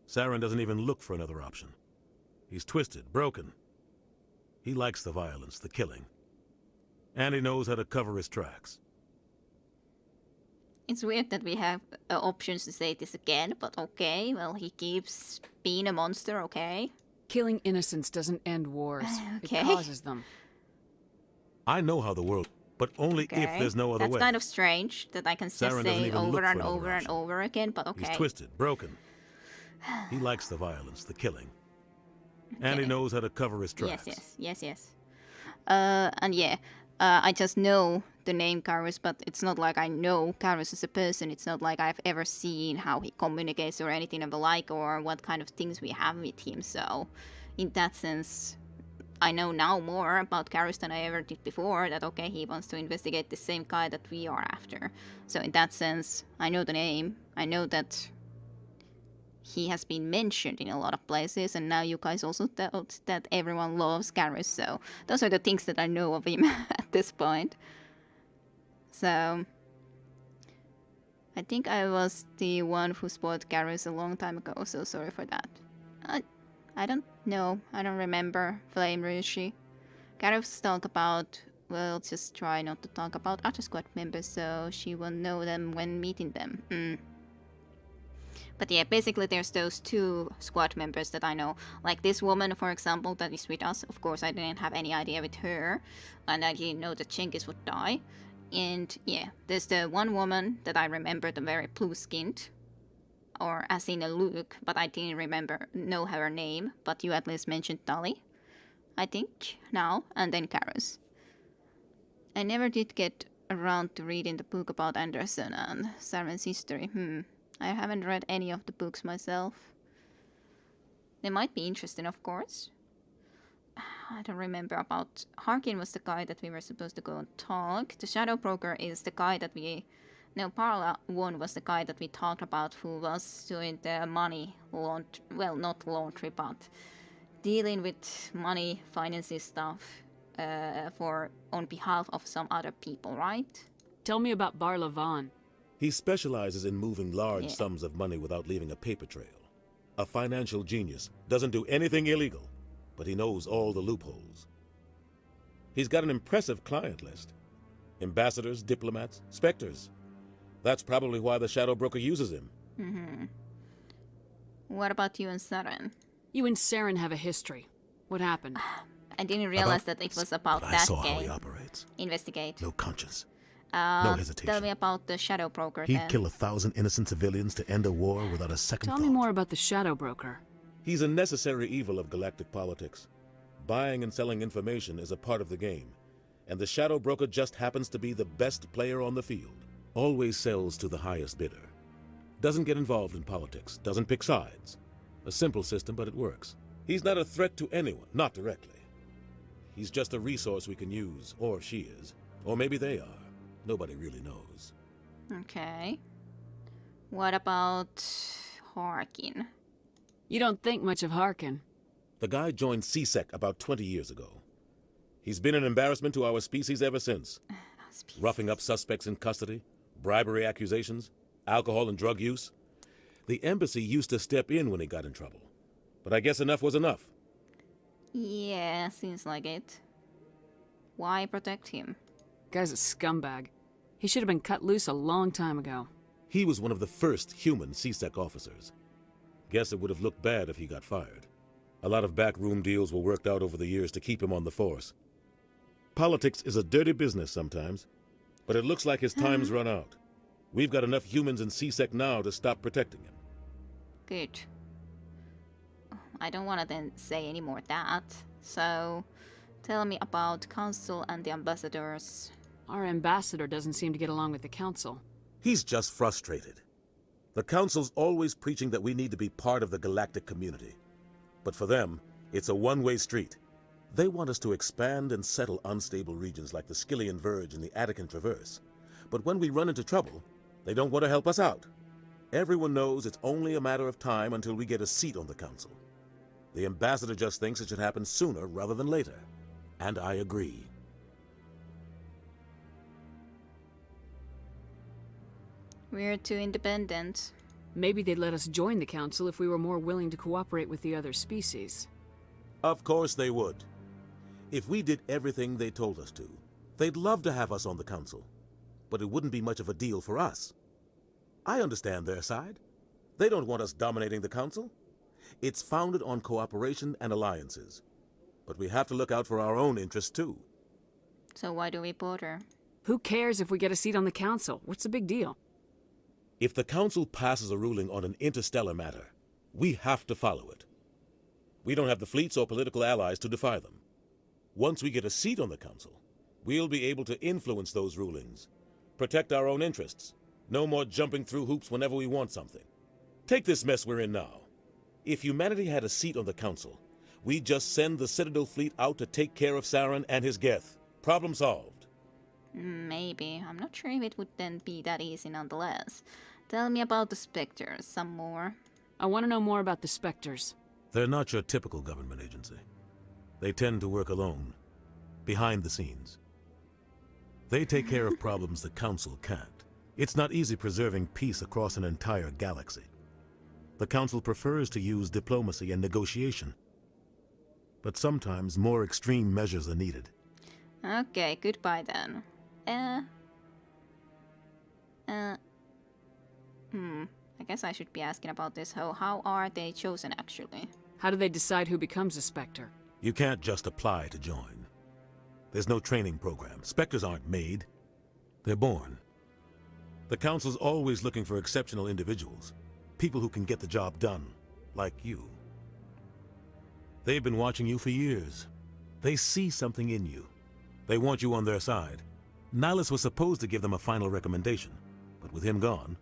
Saren doesn't even look for another option. He's twisted, broken. He likes the violence, the killing. And he knows how to cover his tracks. It's weird that we have options to say this again, but okay. Well, he keeps being a monster, okay? Killing innocents doesn't end wars. Okay. It causes them. I know how the world... but only if there's no other way. That's kind of strange that I can just say over and over and over again, but okay. He's twisted, broken. He likes the violence, the killing. And he knows how to cover his tracks. Yes. And yeah, I just know the name Karus, but it's not like I know Karus as a person. It's not like I've ever seen how he communicates or anything of the like, or what kind of things we have with him. So, in that sense, I know now more about Karus than I ever did before, that okay, he wants to investigate the same guy that we are after. So in that sense, I know the name, I know that he has been mentioned in a lot of places, and now you guys also thought that everyone loves Karus, so those are the things that I know of him at this point. So, I think I was the one who spoiled Karus a long time ago, so sorry for that. I don't know. I don't remember Flame Rishi. Karus talk about... Well, just try not to talk about other squad members, so she will know them when meeting them. But yeah, basically there's those 2 squad members that I know. Like this woman, for example, that is with us. Of course, I didn't have any idea with her. And I didn't know that Cengiz would die. And yeah, there's the one woman that I remember, the very blue-skinned. Or as in a look, but I didn't know her name. But you at least mentioned Tali, I think, now. And then Karus. I never did get around to reading the book about Anderson and Saren's history. I haven't read any of the books myself. They might be interesting, of course. I don't remember about... Harkin was the guy that we were supposed to go and talk. The Shadow Broker is the guy that we... No, Parla 1 was the guy that we talked about who was doing the money laundry... Well, not laundry, but dealing with money, finances stuff on behalf of some other people, right? Tell me about Barla Vaughn. He specializes in moving large sums of money without leaving a paper trail. A financial genius. Doesn't do anything illegal, but he knows all the loopholes. He's got an impressive client list. Ambassadors, diplomats, specters. That's probably why the Shadow Broker uses him. What about you and Saren? You and Saren have a history. What happened? I didn't realize that it was about that I saw game. how he operates. Investigate. No conscience. No hesitation. Tell me about the Shadow Broker He'd then. kill 1,000 innocent civilians to end a war without a second thought. Tell me more about the Shadow Broker. He's a necessary evil of galactic politics. Buying and selling information is a part of the game, and the Shadow Broker just happens to be the best player on the field. Always sells to the highest bidder. Doesn't get involved in politics, doesn't pick sides. A simple system, but it works. He's not a threat to anyone, not directly. He's just a resource we can use, or she is. Or maybe they are. Nobody really knows. Okay. What about Harkin? You don't think much of Harkin. The guy joined CSEC about 20 years ago. He's been an embarrassment to our species ever since. Roughing up suspects in custody, bribery accusations, alcohol and drug use. The embassy used to step in when he got in trouble. But I guess enough was enough. Yeah, seems like it. Why protect him? Guy's a scumbag. He should have been cut loose a long time ago. He was one of the first human CSEC officers. Guess it would have looked bad if he got fired. A lot of backroom deals were worked out over the years to keep him on the force. Politics is a dirty business sometimes, but it looks like his time's run out. We've got enough humans in CSEC now to stop protecting him. Good. I don't want to then say any more that. So, tell me about Council and the ambassadors. Our ambassador doesn't seem to get along with the Council. He's just frustrated. The Council's always preaching that we need to be part of the galactic community. But for them, it's a one-way street. They want us to expand and settle unstable regions like the Skillian Verge and the Attican Traverse. But when we run into trouble, they don't want to help us out. Everyone knows it's only a matter of time until we get a seat on the Council. The ambassador just thinks it should happen sooner rather than later. And I agree. We're too independent. Maybe they'd let us join the Council if we were more willing to cooperate with the other species. Of course they would. If we did everything they told us to, they'd love to have us on the Council. But it wouldn't be much of a deal for us. I understand their side. They don't want us dominating the Council. It's founded on cooperation and alliances. But we have to look out for our own interests too. So why do we bother? Who cares if we get a seat on the Council? What's the big deal? If the Council passes a ruling on an interstellar matter, we have to follow it. We don't have the fleets or political allies to defy them. Once we get a seat on the Council, we'll be able to influence those rulings, protect our own interests. No more jumping through hoops whenever we want something. Take this mess we're in now. If humanity had a seat on the Council, we'd just send the Citadel fleet out to take care of Saren and his Geth. Problem solved. Maybe. I'm not sure if it would then be that easy nonetheless. Tell me about the Spectres some more. I want to know more about the Spectres. They're not your typical government agency. They tend to work alone, behind the scenes. They take care of problems the Council can't. It's not easy preserving peace across an entire galaxy. The Council prefers to use diplomacy and negotiation. But sometimes more extreme measures are needed. Okay, goodbye then. I guess I should be asking about this. How are they chosen actually? How do they decide who becomes a Spectre? You can't just apply to join. There's no training program. Spectres aren't made. They're born. The Council's always looking for exceptional individuals. People who can get the job done, like you. They've been watching you for years. They see something in you. They want you on their side. Nihilus was supposed to give them a final recommendation, but with him gone,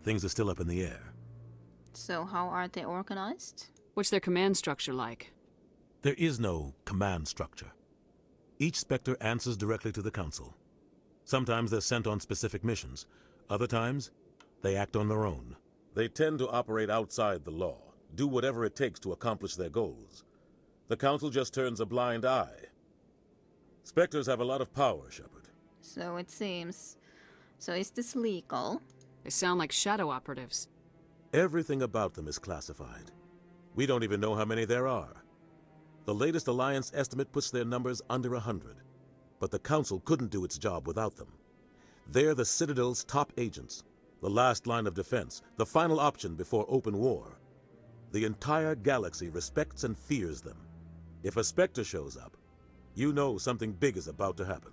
things are still up in the air. So how are they organized? What's their command structure like? There is no command structure. Each Spectre answers directly to the Council. Sometimes they're sent on specific missions. Other times, they act on their own. They tend to operate outside the law, do whatever it takes to accomplish their goals. The Council just turns a blind eye. Spectres have a lot of power, Shepard. So it seems. So is this legal? They sound like shadow operatives. Everything about them is classified. We don't even know how many there are. The latest Alliance estimate puts their numbers under 100. But the Council couldn't do its job without them. They're the Citadel's top agents, the last line of defense, the final option before open war. The entire galaxy respects and fears them. If a Spectre shows up, you know something big is about to happen.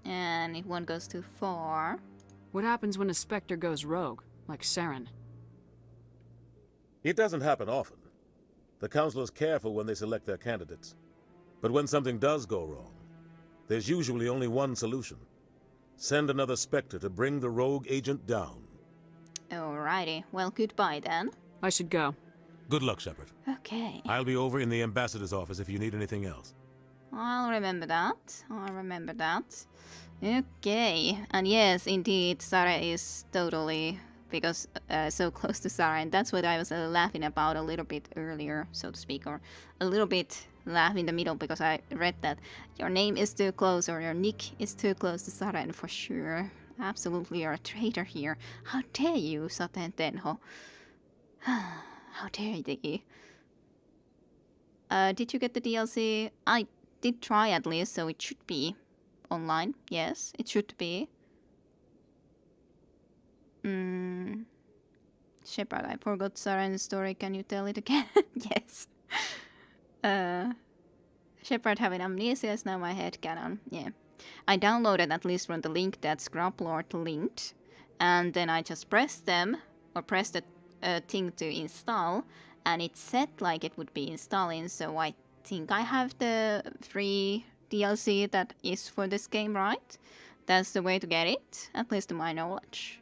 And if one goes too far? What happens when a Spectre goes rogue, like Saren? It doesn't happen often. The Council is careful when they select their candidates. But when something does go wrong, there's usually only one solution. Send another Spectre to bring the rogue agent down. Alrighty. Well, goodbye then. I should go. Good luck, Shepard. Okay. I'll be over in the ambassador's office if you need anything else. I'll remember that. Okay. And yes, indeed, Sarah is totally... because so close to Sarah, and that's what I was laughing about a little bit earlier, so to speak, or a little bit laugh in the middle because I read that your name is too close or your nick is too close to Sarah, and for sure, absolutely you're a traitor here. How dare you, Saten Tenho? How dare you? Did you get the DLC? I did try at least, so it should be online. Yes, it should be. Shepard, I forgot Saren's story. Can you tell it again? Yes. Shepard having amnesia is now my head canon. Yeah. I downloaded at least from the link that Scruplord linked, and then I just pressed them, or pressed the thing to install, and it said like it would be installing, so I think I have the free DLC that is for this game, right? That's the way to get it, at least to my knowledge.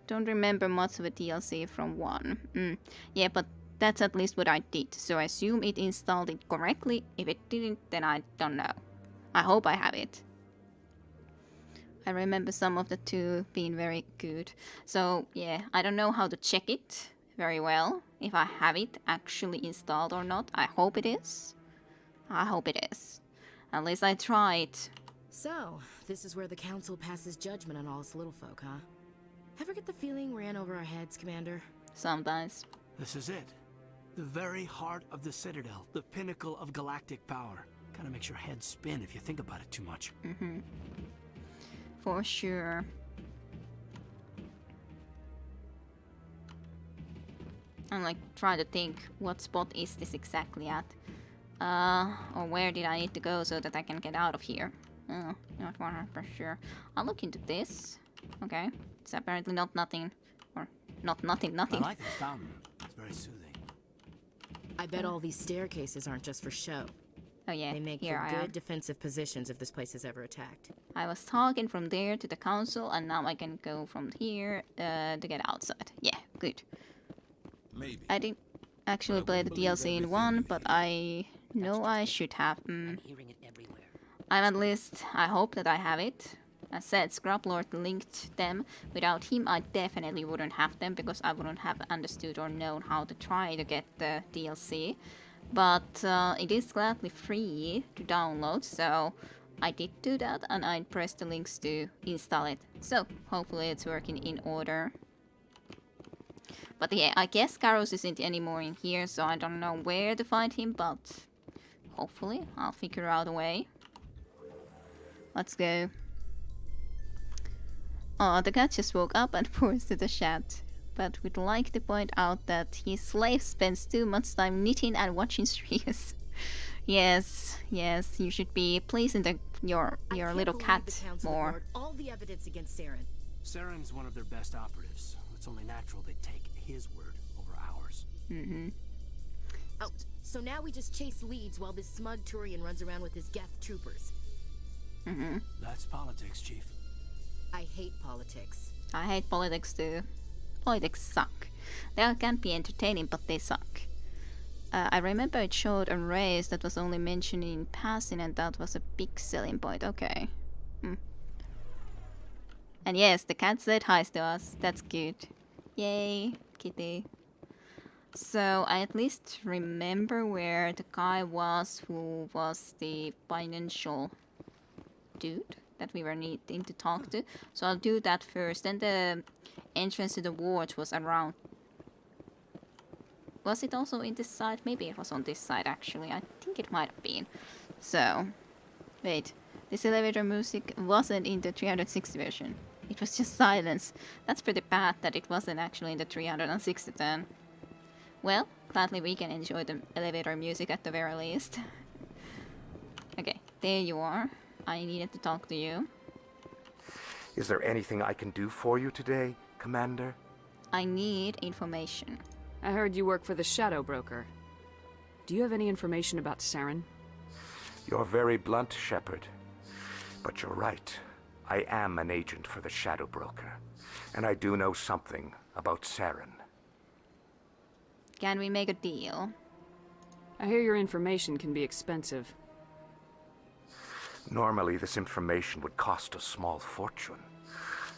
Don't remember much of a DLC from 1. Yeah, but that's at least what I did, so I assume it installed it correctly. If it didn't, then I don't know. I hope I have it. I remember some of the 2 being very good. So, yeah, I don't know how to check it very well, if I have it actually installed or not. I hope it is. I hope it is. At least I tried. So, this is where the Council passes judgment on all us little folk, huh? Ever get the feeling we ran over our heads, Commander? Sometimes. This is it. The very heart of the Citadel. The pinnacle of galactic power. Kinda makes your head spin if you think about it too much. For sure. I'm like trying to think what spot is this exactly at. Or where did I need to go so that I can get out of here? Oh, not 100% sure. I'll look into this. Okay. It's apparently not nothing. Or not nothing. I like the fountain. It's very soothing. I bet all these staircases aren't just for show. Oh yeah, they make here for I good am. defensive positions if this place is ever attacked. I was talking from there to the council, and now I can go from here to get outside. Yeah, good. Maybe. I didn't actually play the DLC in 1, but I know I should have. I'm hearing it everywhere. I'm at least, I hope that I have it. As said, Scruplord linked them. Without him, I definitely wouldn't have them, because I wouldn't have understood or known how to try to get the DLC. But it is gladly free to download, so I did do that, and I pressed the links to install it. So, hopefully it's working in order. But yeah, I guess Karos isn't anymore in here, so I don't know where to find him, but hopefully I'll figure out a way. Let's go. Oh, the cat just woke up and pours to the chat. But would like to point out that his slave spends too much time knitting and watching streams. Yes, you should be pleasing your little cat more. All the evidence against Saren. Saren's one of their best operatives. It's only natural they take his word over ours. Oh, so now we just chase leads while this smug Turian runs around with his Geth troopers. That's politics, Chief. I hate politics. I hate politics too. Politics suck. They can be entertaining, but they suck. I remember it showed a race that was only mentioned in passing, and that was a big selling point. Okay. And yes, the cat said hi to us. That's good. Yay, kitty. So I at least remember where the guy was who was the financial dude that we were needing to talk to. So I'll do that first. Then the entrance to the ward was around. Was it also in this side? Maybe it was on this side actually. I think it might have been. So, wait. This elevator music wasn't in the 360 version. It was just silence. That's pretty bad that it wasn't actually in the 360 then. Well, gladly we can enjoy the elevator music at the very least. Okay, there you are. I needed to talk to you. Is there anything I can do for you today, Commander? I need information. I heard you work for the Shadow Broker. Do you have any information about Saren? You're very blunt, Shepard. But you're right. I am an agent for the Shadow Broker, and I do know something about Saren. Can we make a deal? I hear your information can be expensive. Normally, this information would cost a small fortune,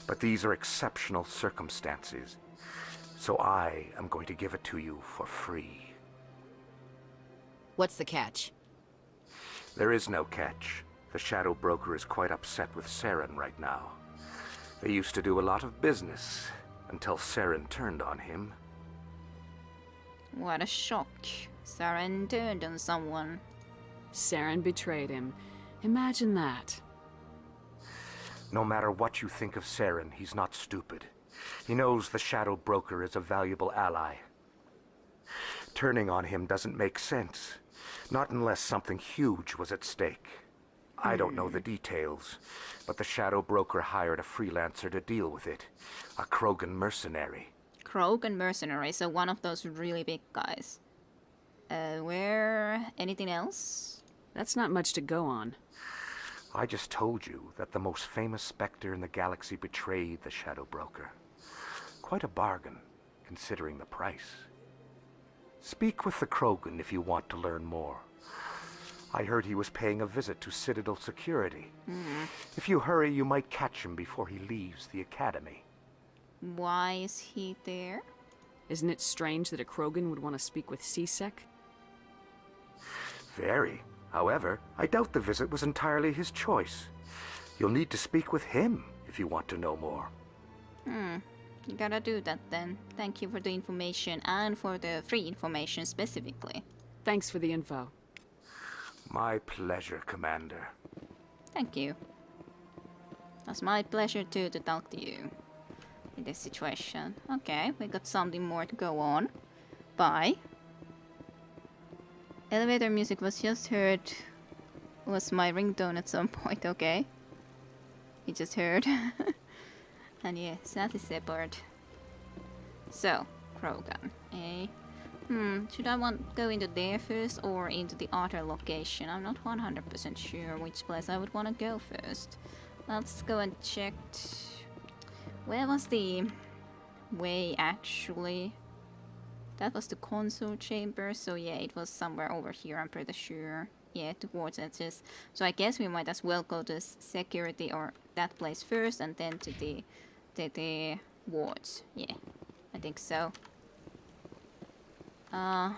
but these are exceptional circumstances, so I am going to give it to you for free. What's the catch? There is no catch. The Shadow Broker is quite upset with Saren right now. They used to do a lot of business until Saren turned on him. What a shock. Saren turned on someone. Saren betrayed him. Imagine that. No matter what you think of Saren, he's not stupid. He knows the Shadow Broker is a valuable ally. Turning on him doesn't make sense. Not unless something huge was at stake. I don't know the details, but the Shadow Broker hired a freelancer to deal with it. A Krogan mercenary. Krogan mercenary, so one of those really big guys. Anything else? That's not much to go on. I just told you that the most famous Spectre in the galaxy betrayed the Shadow Broker. Quite a bargain, considering the price. Speak with the Krogan if you want to learn more. I heard he was paying a visit to Citadel security. If you hurry, you might catch him before he leaves the academy. Why is he there? Isn't it strange that a Krogan would want to speak with CSEC? Very. However, I doubt the visit was entirely his choice. You'll need to speak with him if you want to know more. You gotta do that then. Thank you for the information and for the free information specifically. Thanks for the info. My pleasure, Commander. Thank you. It's my pleasure too to talk to you in this situation. Okay, we got something more to go on. Bye. Elevator music was just heard. Was my ringtone at some point, okay. You just heard. And yes, that is separate. So, Krogan, eh? Should I go into there first or into the other location? I'm not 100% sure which place I would want to go first. Let's go and check. Where was the way actually? That was the console chamber, so yeah, it was somewhere over here, I'm pretty sure. Yeah, towards edges. So I guess we might as well go to security or that place first and then to the wards. Yeah, I think so. I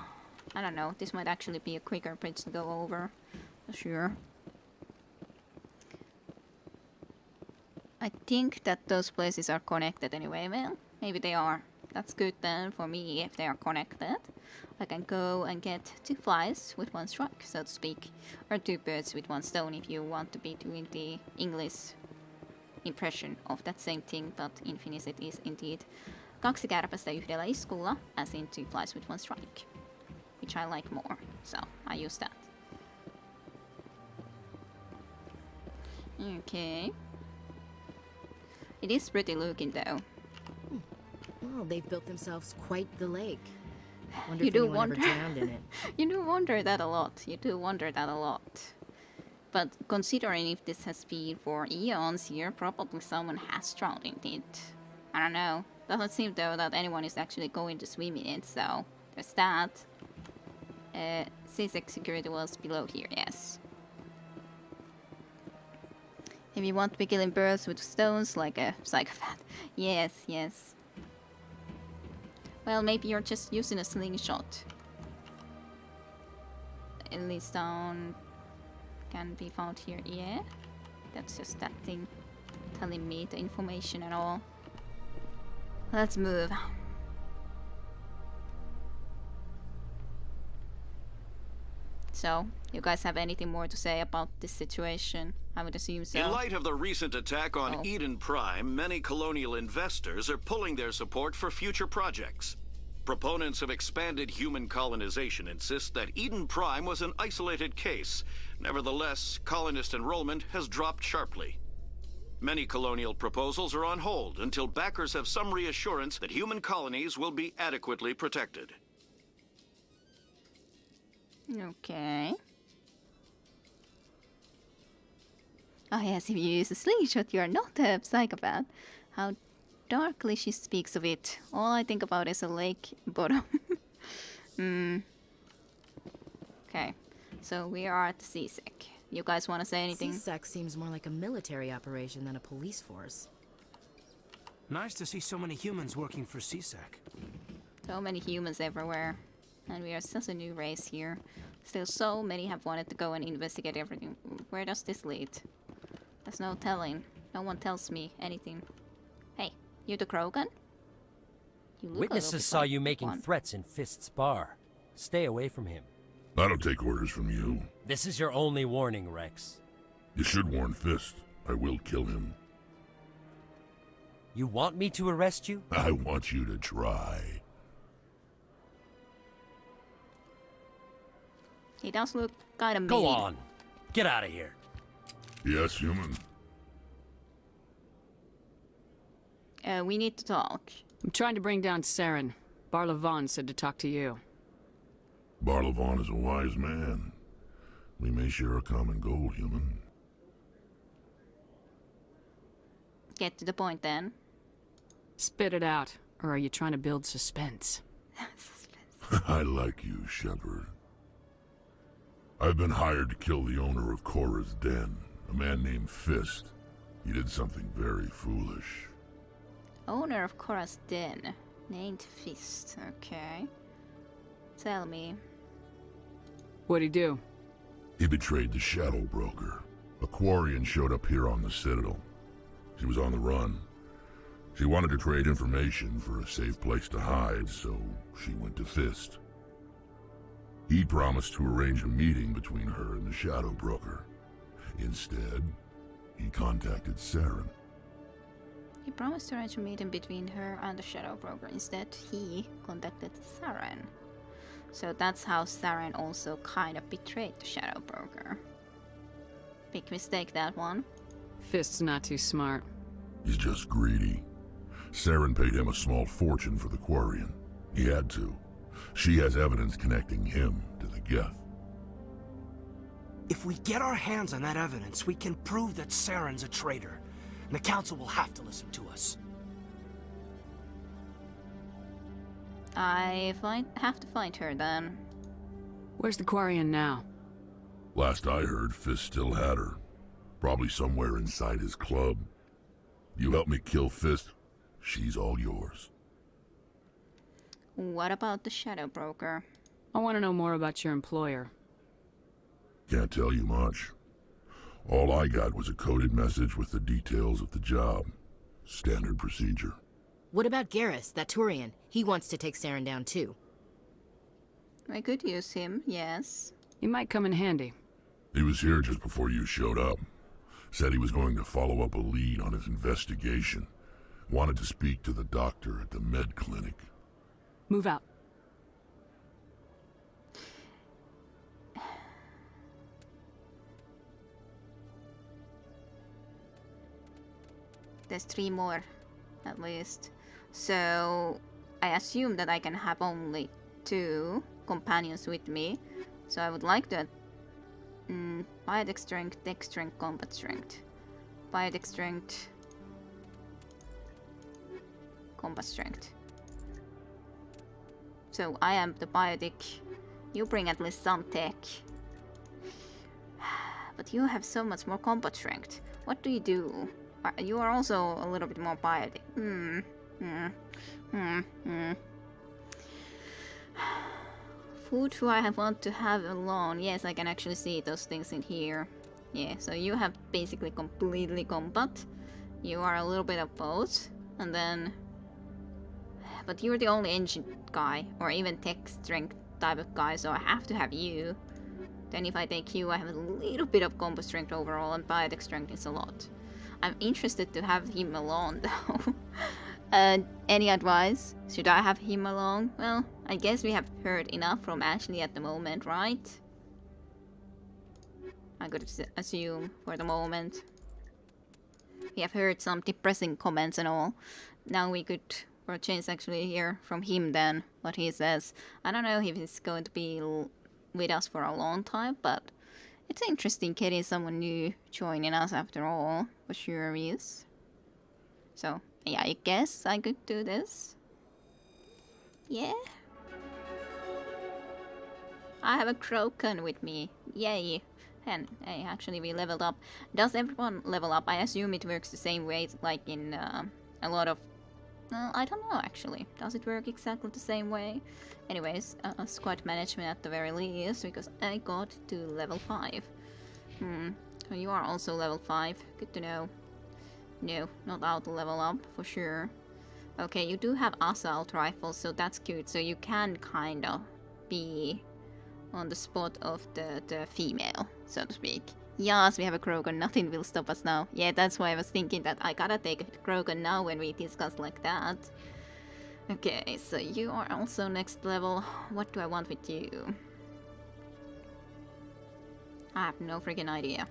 don't know, this might actually be a quicker bridge to go over, for sure. I think that those places are connected anyway. Well, maybe they are. That's good then for me if they are connected. I can go and get 2 flies with 1 strike, so to speak. Or 2 birds with 1 stone if you want to be doing the English impression of that same thing, but in Finnish it is indeed 2 kärpästä yhdellä iskulla, as in 2 flies with 1 strike. Which I like more, so I use that. Okay. It is pretty looking though. Well, they've built themselves quite the lake. Wonder You if do anyone wonder. ever drowned in it. You do wonder that a lot. You do wonder that a lot. But considering if this has been for eons here, probably someone has drowned in it. I don't know. Doesn't seem though that anyone is actually going to swim in it, so there's that. CSEC security was below here, yes. If you want to be killing birds with stones like a psychopath. Yes, yes. Well, maybe you're just using a slingshot. At least stone can be found here, yeah. That's just that thing telling me the information and all. Let's move. So, you guys have anything more to say about this situation? I would assume so. In light of the recent attack on Eden Prime, many colonial investors are pulling their support for future projects. Proponents of expanded human colonization insist that Eden Prime was an isolated case. Nevertheless, colonist enrollment has dropped sharply. Many colonial proposals are on hold until backers have some reassurance that human colonies will be adequately protected. Okay. Oh yes, if you use a slingshot, you are not a psychopath. How darkly she speaks of it. All I think about is a lake bottom. Okay, so we are at the CSEC. You guys want to say anything? CSEC seems more like a military operation than a police force. Nice to see so many humans working for CSEC. So many humans everywhere. And we are such a new race here. Still so many have wanted to go and investigate everything. Where does this lead? There's no telling. No one tells me anything. Hey, you the Krogan? You look Witnesses saw you making threats in Fist's bar. Stay away from him. I don't take orders from you. This is your only warning, Rex. You should warn Fist. I will kill him. You want me to arrest you? I want you to try. He does look kind of mean. Go on. Get out of here. Yes, human. We need to talk. I'm trying to bring down Saren. Barlavon said to talk to you. Barlavon is a wise man. We may share a common goal, human. Get to the point then. Spit it out, or are you trying to build suspense? I like you, Shepard. I've been hired to kill the owner of Korra's Den, a man named Fist. He did something very foolish. Owner of Korra's Den, named Fist. Okay. Tell me. What'd he do? He betrayed the Shadow Broker. A Quarian showed up here on the Citadel. She was on the run. She wanted to trade information for a safe place to hide, so she went to Fist. He promised to arrange a meeting between her and the Shadow Broker. Instead, he contacted Saren. He promised to arrange a meeting between her and the Shadow Broker. Instead, he contacted Saren. So that's how Saren also kind of betrayed the Shadow Broker. Big mistake, that one. Fist's not too smart. He's just greedy. Saren paid him a small fortune for the Quarian. He had to. She has evidence connecting him to the Geth. If we get our hands on that evidence, we can prove that Saren's a traitor. And the Council will have to listen to us. I have to find her then. Where's the Quarian now? Last I heard, Fist still had her. Probably somewhere inside his club. You help me kill Fist, she's all yours. What about the Shadow Broker? I want to know more about your employer. Can't tell you much. All I got was a coded message with the details of the job. Standard procedure. What about Garrus, that Turian? He wants to take Saren down too. I could use him, yes. He might come in handy. He was here just before you showed up. Said he was going to follow up a lead on his investigation. Wanted to speak to the doctor at the med clinic. Move out. There's 3 more, at least. So, I assume that I can have only 2 companions with me. So I would like to... biodex strength, dex strength, combat strength. Biodex strength... combat strength. So I am the biotic. You bring at least some tech. But you have so much more combat strength. What do? You are also a little bit more biotic. Food who I want to have alone. Yes, I can actually see those things in here. Yeah, so you have basically completely combat. You are a little bit of both. And then... But you're the only engine guy, or even tech strength type of guy, so I have to have you. Then if I take you, I have a little bit of combo strength overall, and biodex strength is a lot. I'm interested to have him alone, though. Any advice? Should I have him alone? Well, I guess we have heard enough from Ashley at the moment, right? I could assume for the moment. We have heard some depressing comments and all. Now we could... for a change actually hear from him then what he says. I don't know if he's going to be with us for a long time, but It's interesting getting someone new joining us after all, for sure is. So, yeah, I guess I could do this. Yeah. I have a Kroken with me. Yay. And hey, actually we leveled up. Does everyone level up? I assume it works the same way like in a lot of... I don't know actually. Does it work exactly the same way? Anyways, squad management at the very least, because I got to level 5. So you are also level 5. Good to know. No, not auto level up, for sure. Okay, you do have assault rifles, so that's good. So you can kind of be on the spot of the female, so to speak. Yes, we have a Krogan, nothing will stop us now. Yeah, that's why I was thinking that I gotta take a Krogan now when we discuss like that. Okay, so you are also next level. What do I want with you? I have no freaking idea.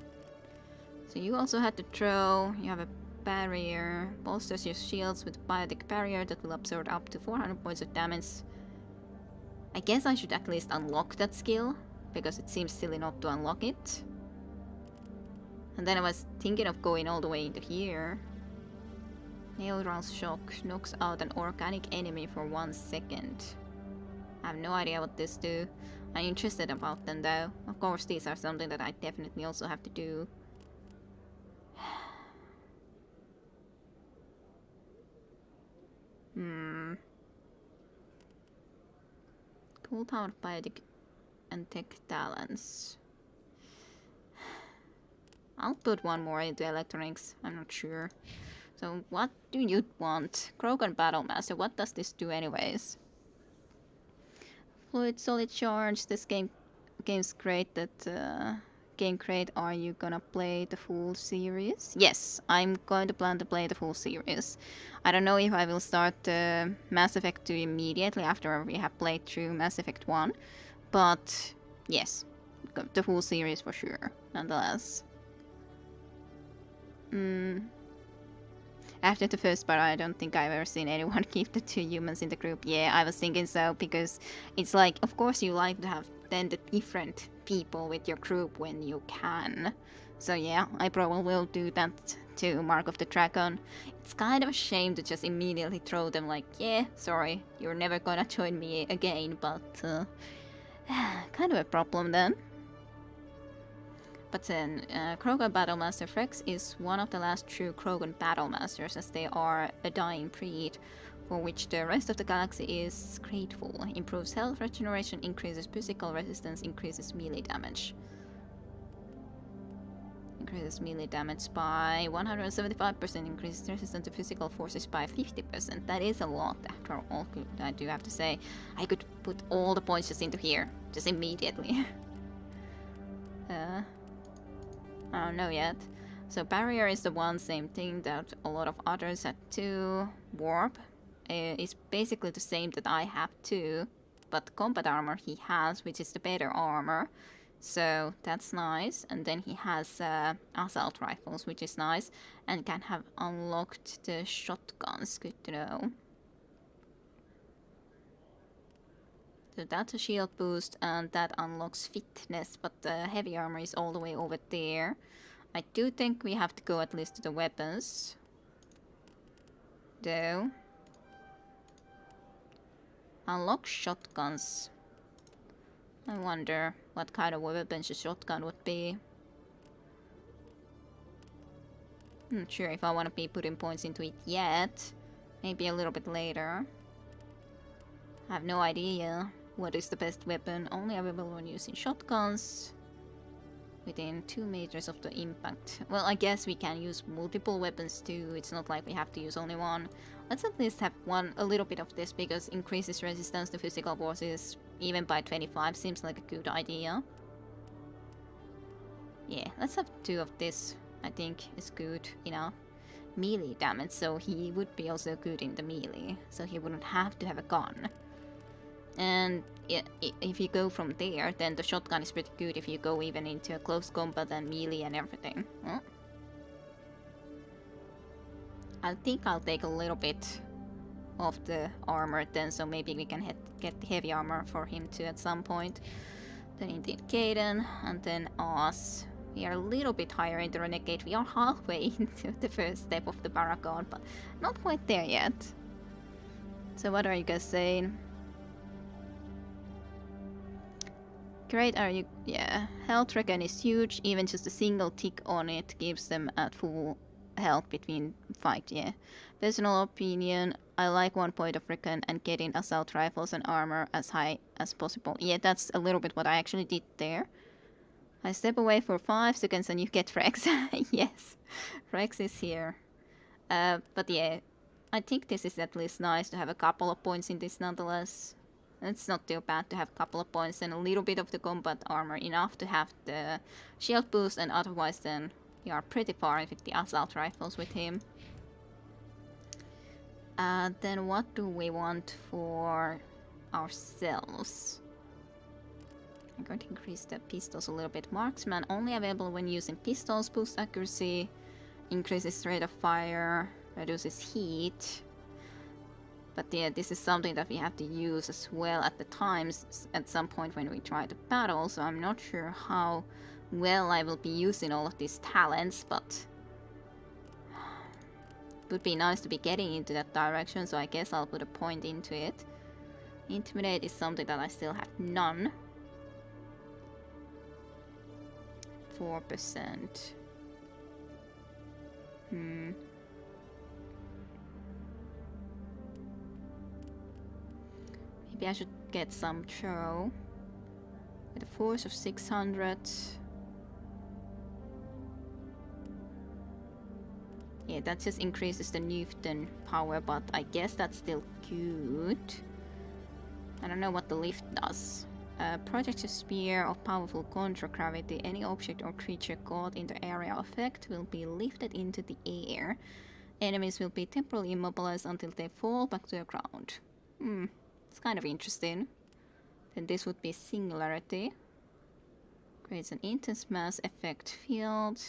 So you also had to throw, you have a barrier, bolsters your shields with biotic barrier that will absorb up to 400 points of damage. I guess I should at least unlock that skill, because it seems silly not to unlock it. And then I was thinking of going all the way into here. Neural shock knocks out an organic enemy for 1 second. I have no idea what this do. I'm interested about them though. Of course these are something that I definitely also have to do. Cool Tower Biotic and Tech Talents. I'll put one more into electronics, I'm not sure. So what do you want? Krogan Battlemaster, what does this do anyways? Fluid Solid Charge, this game's great that game great. Are you gonna play the full series? Yes, I'm going to plan to play the full series. I don't know if I will start Mass Effect 2 immediately after we have played through Mass Effect 1, but yes, the full series for sure, nonetheless. After the first part, I don't think I've ever seen anyone keep the 2 humans in the group. Yeah, I was thinking so, because it's like, of course you like to have then the different people with your group when you can. So yeah, I probably will do that to Mark of the Dragon. It's kind of a shame to just immediately throw them like, yeah, sorry, you're never gonna join me again, but kind of a problem then. But then, Krogan Battlemaster Frex is one of the last true Krogan Battlemasters, as they are a dying breed, for which the rest of the galaxy is grateful. Improves health regeneration, increases physical resistance, increases melee damage. Increases melee damage by 175%, increases resistance to physical forces by 50%. That is a lot, after all, I do have to say. I could put all the points just into here, just immediately. I don't know yet. So barrier is the one same thing that a lot of others had too. Warp is basically the same that I have too, but combat armor he has, which is the better armor. So that's nice. And then he has assault rifles, which is nice, and can have unlocked the shotguns. Good to know. So that's a shield boost, and that unlocks fitness, but the heavy armor is all the way over there. I do think we have to go at least to the weapons, though. Unlock shotguns. I wonder what kind of weapons a shotgun would be. Not sure if I want to be putting points into it yet. Maybe a little bit later. I have no idea. What is the best weapon? Only available when using shotguns. Within 2 meters of the impact. Well, I guess we can use multiple weapons too. It's not like we have to use only one. Let's at least have a little bit of this, because increases resistance to physical forces even by 25 seems like a good idea. Yeah, let's have 2 of this. I think is good enough. Melee damage, so he would be also good in the melee. So he wouldn't have to have a gun. And if you go from there, then the shotgun is pretty good if you go even into a close combat and melee and everything. Huh? I think I'll take a little bit of the armor then, so maybe we can get the heavy armor for him too at some point. Then indeed Caden, and then us. We are a little bit higher in the Renegade. We are halfway into the first step of the Paragon, but not quite there yet. So what are you guys saying? Great, are you? Yeah, health reckon is huge. Even just a single tick on it gives them at full health between fight. Yeah, personal opinion. I like 1 point of reckon and getting assault rifles and armor as high as possible. Yeah, that's a little bit what I actually did there. I step away for 5 seconds and you get Rex. Yes, Rex is here. But yeah, I think this is at least nice to have a couple of points in this nonetheless. It's not too bad to have a couple of points and a little bit of the combat armor, enough to have the shield boost, and otherwise then you are pretty far with the assault rifles with him. Then what do we want for ourselves? I'm going to increase the pistols a little bit. Marksman only available when using pistols, boosts accuracy, increases rate of fire, reduces heat. But yeah, this is something that we have to use as well at the times at some point when we try to battle, so I'm not sure how well I will be using all of these talents, but it would be nice to be getting into that direction, so I guess I'll put a point into it. Intimidate is something that I still have none. 4%. Maybe I should get some throw. With a force of 600. Yeah, that just increases the Newton power, but I guess that's still good. I don't know what the lift does. Projects a spear of powerful contra-gravity. Any object or creature caught in the area of effect will be lifted into the air. Enemies will be temporarily immobilized until they fall back to the ground. It's kind of interesting. Then this would be Singularity. Creates an intense mass effect field.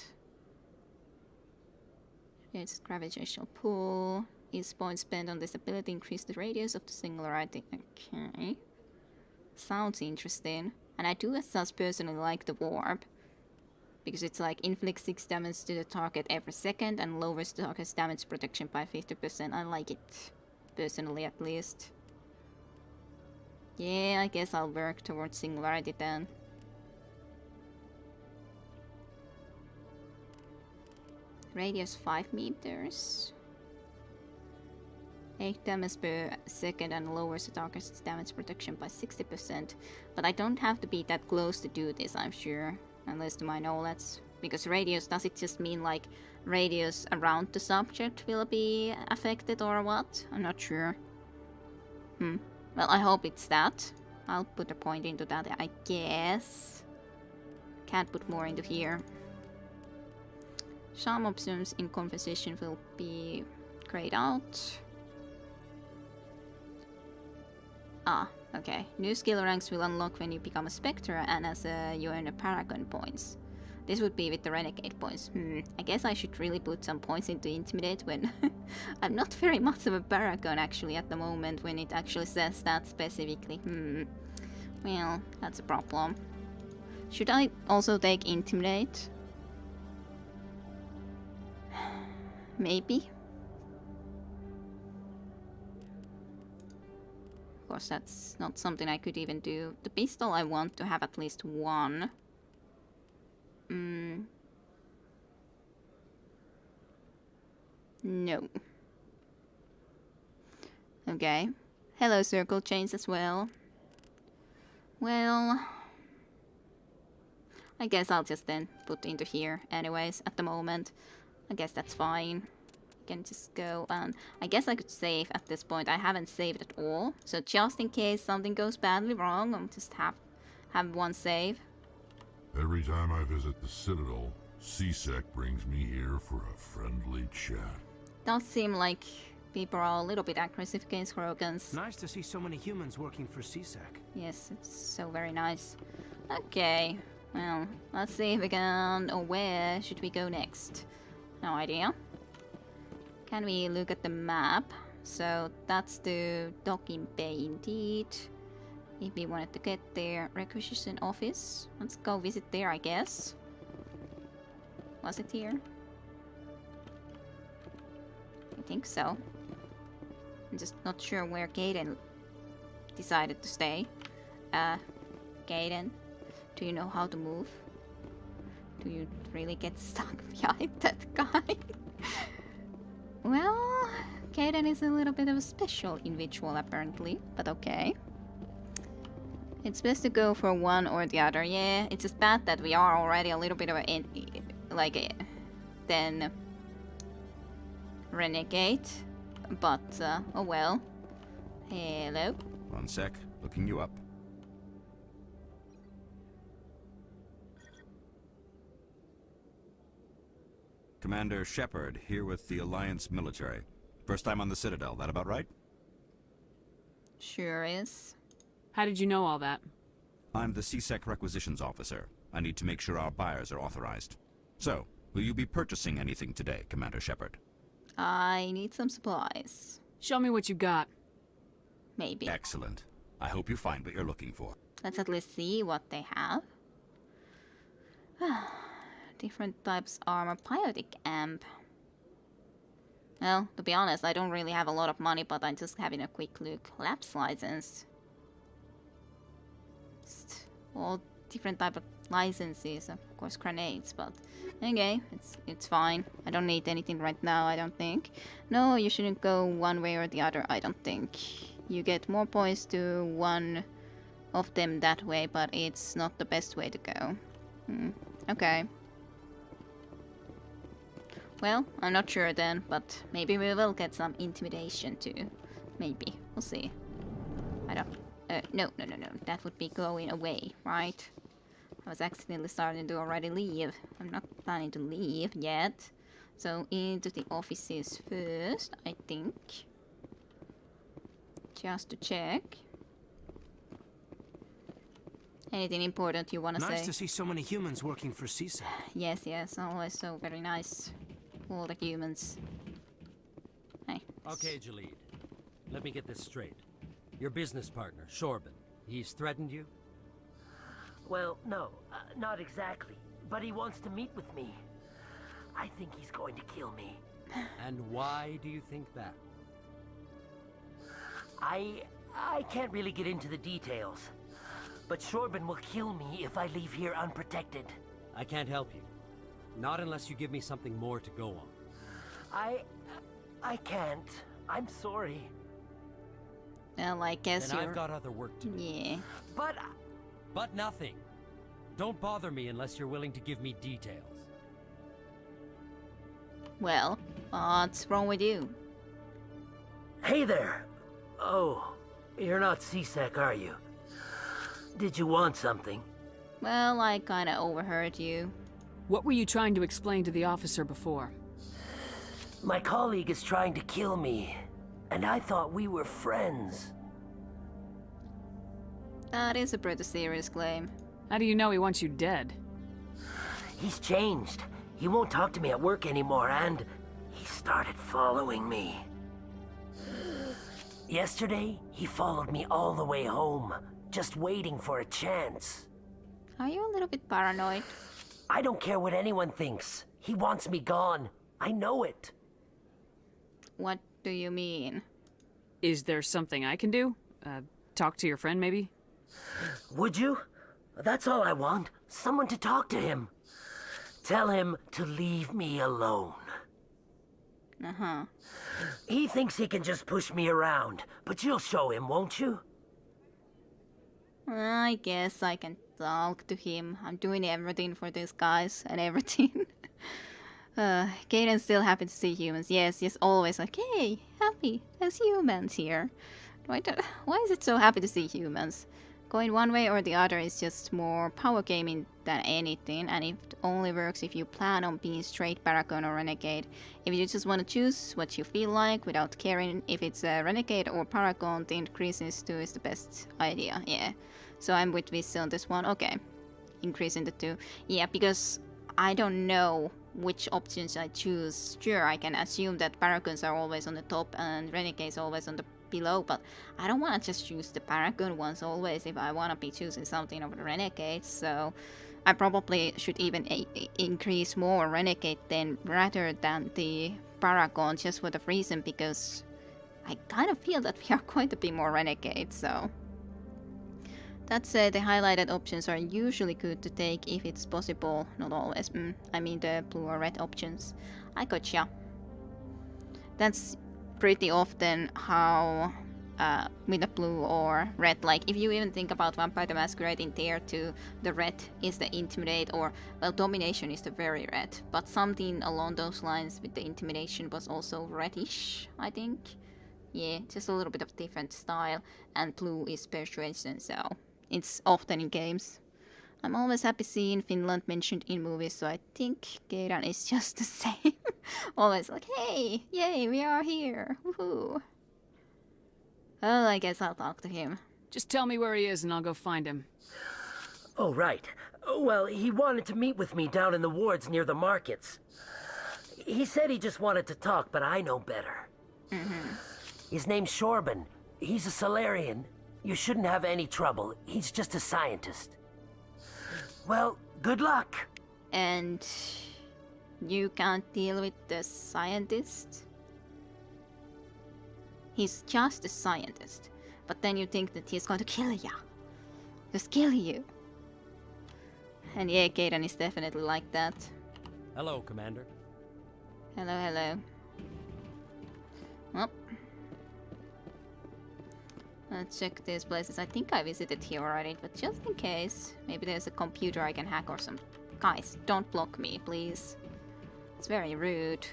It's gravitational pull. Each point spent on this ability increase the radius of the Singularity. Okay. Sounds interesting. And I do as such personally like the warp. Because it's like inflicts 6 damage to the target every second and lowers the target's damage protection by 50%. I like it. Personally at least. Yeah, I guess I'll work towards Singularity then. Radius 5 meters. 8 damage per second and lowers the target's damage protection by 60%. But I don't have to be that close to do this, I'm sure. Unless to my knowledge. Because radius, does it just mean like radius around the subject will be affected or what? I'm not sure. Well, I hope it's that. I'll put a point into that, I guess. Can't put more into here. Some options in conversation will be grayed out. Okay. New skill ranks will unlock when you become a Spectre and as you earn a Paragon points. This would be with the Renegade points. I guess I should really put some points into Intimidate when I'm not very much of a Paragon actually at the moment when it actually says that specifically. Well, that's a problem. Should I also take Intimidate? Maybe. Of course, that's not something I could even do. The pistol I want to have at least one. No. Okay. Hello, circle chains as well. Well, I guess I'll just then put into here anyways at the moment. I guess that's fine. Can just go and I guess I could save at this point. I haven't saved at all, so just in case something goes badly wrong, I'll just have one save. Every time I visit the Citadel, CSEC brings me here for a friendly chat. Does seem like people are a little bit aggressive against Krogans. Nice to see so many humans working for CSEC. Yes, it's so very nice. Okay, well, let's see if we can, or where should we go next? No idea. Can we look at the map? So that's the docking bay indeed. If we wanted to get their requisition office, let's go visit there, I guess. Was it here? I think so. I'm just not sure where Gaiden decided to stay. Gaiden, do you know how to move? Do you really get stuck behind that guy? Well, Gaiden is a little bit of a special individual apparently, but okay. It's best to go for one or the other. Yeah, it's just bad that we are already a little bit of a then renegade, but oh well. Hello. One sec, looking you up. Commander Shepard, here with the Alliance military. First time on the Citadel, that about right? Sure is. How did you know all that? I'm the CSEC requisitions officer. I need to make sure our buyers are authorized. So, will you be purchasing anything today, Commander Shepard? I need some supplies. Show me what you got. Maybe. Excellent. I hope you find what you're looking for. Let's at least see what they have. Different types armor, biotic amp. Well, to be honest, I don't really have a lot of money, but I'm just having a quick look. Lapse license. Just all different type of licenses, of course grenades, but okay, it's fine. I don't need anything right now, I don't think. No, you shouldn't go one way or the other, I don't think. You get more points to one of them that way, but it's not the best way to go. Okay. Well, I'm not sure then, but maybe we will get some intimidation too. Maybe. We'll see. I don't... No. That would be going away, right? I was accidentally starting to already leave. I'm not planning to leave yet. So into the offices first, I think. Just to check. Anything important you want to say? Nice to see so many humans working for CSEC. Yes, always so very nice. All the humans. Hey. Okay, Jalid. Let me get this straight. Your business partner, Shorban, he's threatened you? Well, no, not exactly. But he wants to meet with me. I think he's going to kill me. And why do you think that? I can't really get into the details. But Shorban will kill me if I leave here unprotected. I can't help you. Not unless you give me something more to go on. I can't. I'm sorry. Well, I guess then I've got other work to do. Yeah. But nothing. Don't bother me unless you're willing to give me details. Well, what's wrong with you? Hey there. Oh, you're not CSEC, are you? Did you want something? Well, I kinda overheard you. What were you trying to explain to the officer before? My colleague is trying to kill me, and I thought we were friends. That is a pretty serious claim. How do you know he wants you dead? He's changed. He won't talk to me at work anymore, and he started following me. Yesterday, he followed me all the way home, just waiting for a chance. Are you a little bit paranoid? I don't care what anyone thinks. He wants me gone. I know it. What do you mean? Is there something I can do? Talk to your friend, maybe? Would you? That's all I want. Someone to talk to him. Tell him to leave me alone. Uh-huh. He thinks he can just push me around, but you'll show him, won't you? I guess I can talk to him. I'm doing everything for these guys and everything. Gaiden still happy to see humans. Yes, always like, hey, happy, there's humans here. Why is it so happy to see humans? Going one way or the other is just more power gaming than anything, and it only works if you plan on being straight Paragon or Renegade. If you just want to choose what you feel like without caring if it's a Renegade or Paragon, the increases two is the best idea, yeah. So I'm with Visse on this one, okay. Increasing the two. Yeah, because I don't know which options I choose. Sure, I can assume that Paragons are always on the top and Renegades always on the below, but I don't want to just use the Paragon ones always if I want to be choosing something over the Renegades, so I probably should even increase more Renegade then rather than the Paragon, just for the reason because I kind of feel that we are going to be more Renegades, so... That said, the highlighted options are usually good to take if it's possible, not always. I mean the blue or red options. I gotcha. That's pretty often how with the blue or red, like if you even think about Vampire the Masquerade in Tier 2, the red is the Intimidate, or, well, Domination is the very red, but something along those lines with the Intimidation was also reddish, I think. Yeah, just a little bit of different style, and blue is Persuasion, so it's often in games. I'm always happy seeing Finland mentioned in movies, so I think Geiran is just the same. Always like, hey, yay, we are here, woohoo. Well, I guess I'll talk to him. Just tell me where he is and I'll go find him. Oh, right. Well, he wanted to meet with me down in the wards near the markets. He said he just wanted to talk, but I know better. His name's Shorban. He's a Solarian. You shouldn't have any trouble. He's just a scientist. Well, good luck. And you can't deal with the scientist? He's just a scientist. But then you think that he's going to kill ya. Just kill you. And yeah, Caden is definitely like that. Hello, Commander. Hello, hello. Well, let's check these places. I think I visited here already, but just in case, maybe there's a computer I can hack or some. Guys, don't block me, please. It's very rude.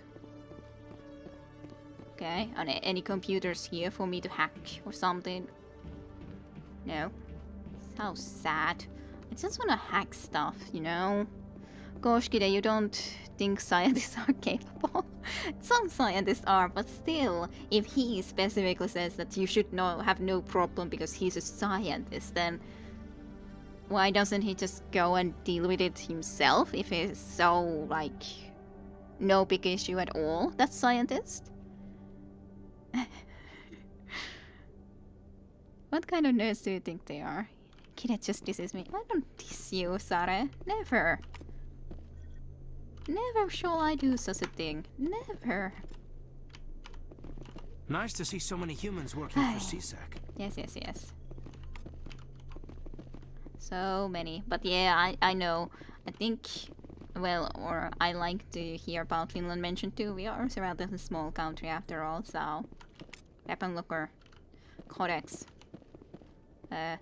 Okay, are there any computers here for me to hack or something? No. So sad. I just wanna hack stuff, you know? Gosh, Kide, you don't think scientists are capable? Some scientists are, but still, if he specifically says that you should have no problem because he's a scientist, then why doesn't he just go and deal with it himself if it's so, like, no big issue at all, that scientist? What kind of nerds do you think they are? Kid just disses me. I don't diss you, Sare. Never. Never shall I do such a thing. Never. Nice to see so many humans working for CSEC. Yes, yes, yes. So many. But yeah, I know. I think, well, or I like to hear about Finland mentioned too. We are a relatively small country after all, so... Weapon looker. Codex. I